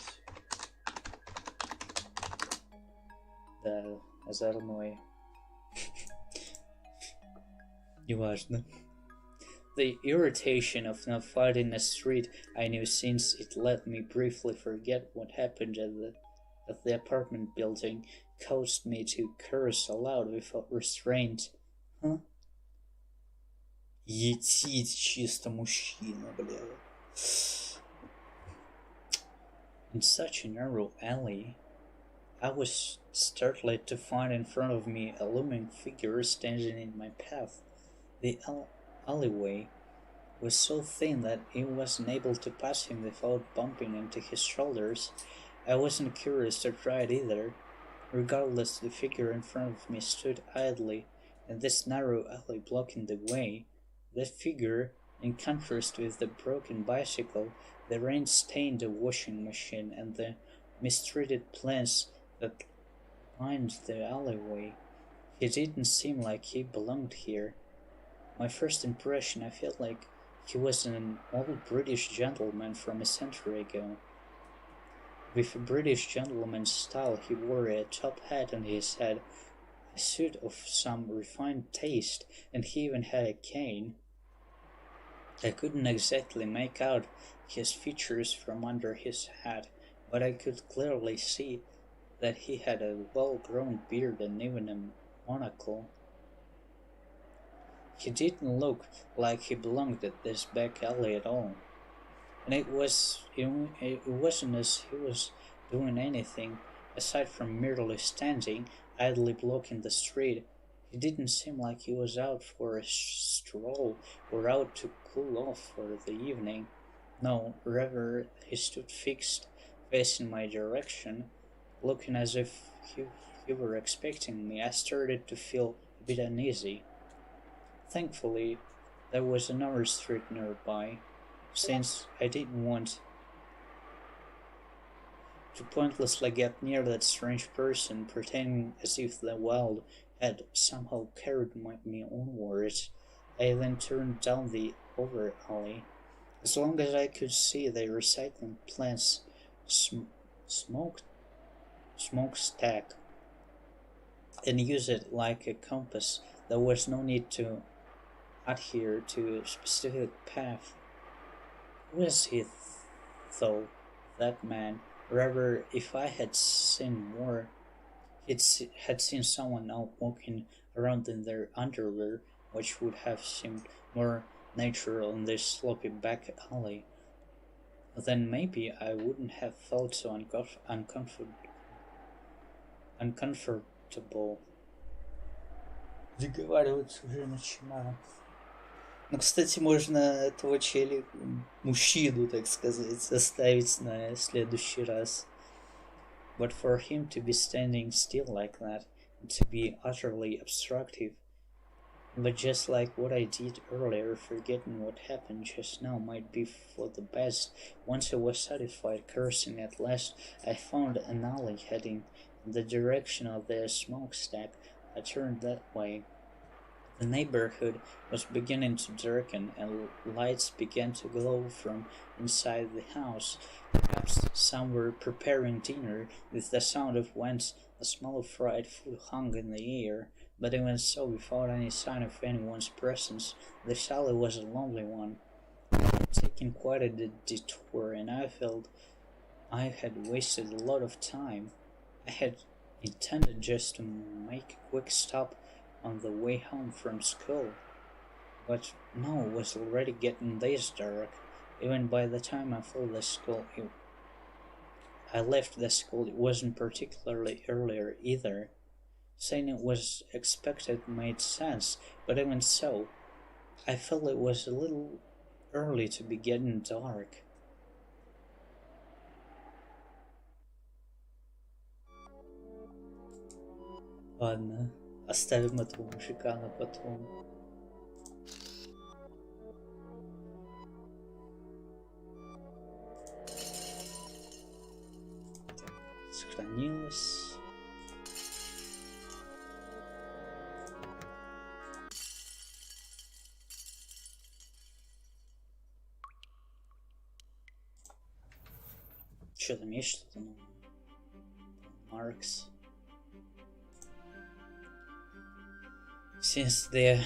Да, озорной. Неважно. The irritation of not finding a street I knew, since it let me briefly forget what happened at the apartment building, caused me to curse aloud without restraint. Huh? Етить чисто мужчина, бля. In such a narrow alley, I was startled to find in front of me a looming figure standing in my path. The alleyway was so thin that I wasn't able to pass him without bumping into his shoulders. I wasn't curious to try it either. Regardless, the figure in front of me stood idly in this narrow alley, blocking the way. That figure, in contrast with the broken bicycle, the rain-stained washing machine, and the mistreated plants that lined the alleyway, he didn't seem like he belonged here. My first impression, I felt like he was an old British gentleman from a century ago. With a British gentleman's style, he wore a top hat on his head, a suit of some refined taste, and he even had a cane. I couldn't exactly make out his features from under his hat, but I could clearly see that he had a well-grown beard and even a monocle. He didn't look like he belonged at this back alley at all, and it wasn't as he was doing anything aside from merely standing idly blocking the street. He didn't seem like he was out for a stroll or out to cool off for the evening. No, rather he stood fixed, facing my direction, looking as if he were expecting me. I started to feel a bit uneasy. Thankfully, there was another street nearby, since I didn't want to pointlessly get near that strange person, pretending as if the world had somehow carried me onwards. I then turned down the over alley. As long as I could see the recycling plant's smokestack and use it like a compass, there was no need to adhere to a specific path. Who is he, though, that man? Rather, if I had seen more, had seen someone out walking around in their underwear, which would have seemed more natural in this sloppy back alley, then maybe I wouldn't have felt so uncomfortable. Договариваться уже начинаю. Ну, кстати, можно этого мужчину, так сказать, оставить на следующий раз. But for him to be standing still like that, and to be utterly obstructive, but just like what I did earlier, forgetting what happened just now might be for the best. Once I was satisfied cursing at last, I found an alley heading in the direction of the smokestack. I turned that way. The neighborhood was beginning to darken, and lights began to glow from inside the house. Perhaps some were preparing dinner. With the sound of whence a smell of fried food hung in the air, but even so, without any sign of anyone's presence, this alley was a lonely one. I had taken quite a detour, and I felt I had wasted a lot of time. I had intended just to make a quick stop on the way home from school, but no, it was already getting this dark. Even by the time I left the school, it wasn't particularly earlier either. saying it was expected made sense, but even so, I felt it was a little early to be getting dark. Ладно, оставим этого мужика на потом. Так, сохранилось. Что там есть что-то? Ну, Marks. Since the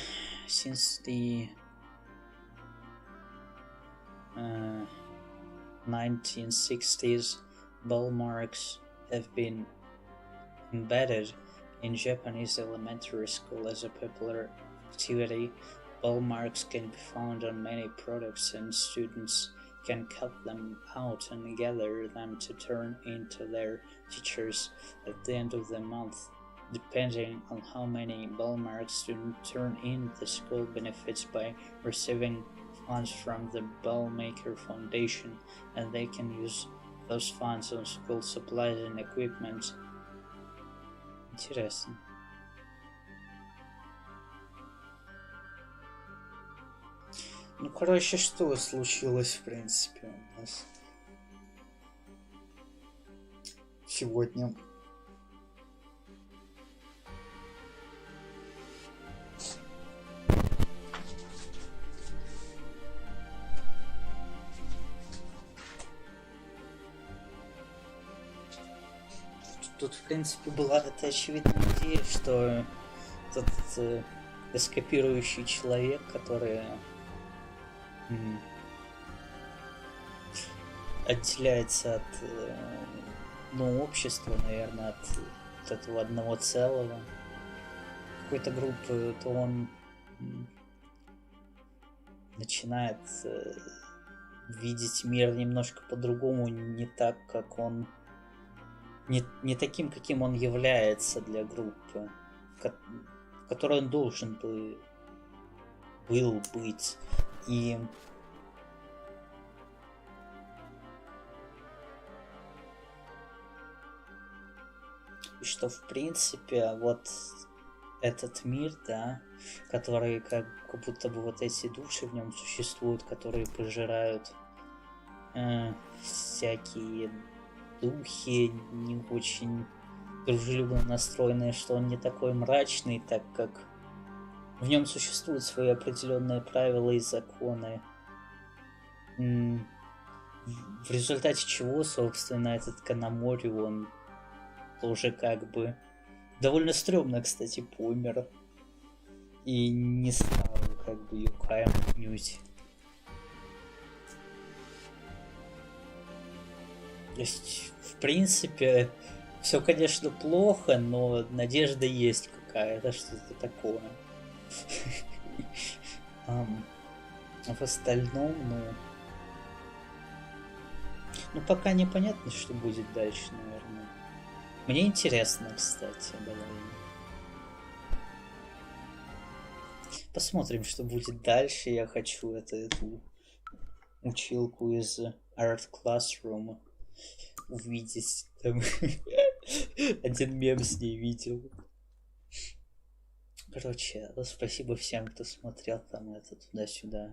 1960s, ball marks have been embedded in Japanese elementary school as a popular activity. Ball marks can be found on many products, and students can cut them out and gather them to turn into their teachers at the end of the month. Depending on how many ball marks students turn in, the school benefits by receiving funds from the Ball Maker Foundation, and they can use those funds on school supplies and equipment. Интересно. Ну, короче, что случилось, в принципе, у нас сегодня? Тут, в принципе, была эта очевидная идея, что этот эскапирующий человек, который отделяется от общества, наверное, от этого одного целого какой-то группы, то он начинает видеть мир немножко по-другому, не так, как он не таким, каким он является для группы, которой он должен был быть. И что, в принципе, вот этот мир, да, который как будто бы вот эти души в нем существуют, которые пожирают всякие духи, не очень дружелюбно настроенные, что он не такой мрачный, так как в нем существуют свои определенные правила и законы, в результате чего, собственно, этот Канамори, он тоже как бы довольно стрёмно, кстати, помер и не стал как бы юкаем отнюдь. То есть, в принципе, все, конечно, плохо, но надежда есть какая-то, что-то такое. В остальном, ну, пока непонятно, что будет дальше, наверное. Мне интересно, кстати, довольно. Посмотрим, что будет дальше. Я хочу эту училку из Art Classroom увидеть. Там один мем с ней видел. Короче, спасибо всем, кто смотрел там это туда-сюда.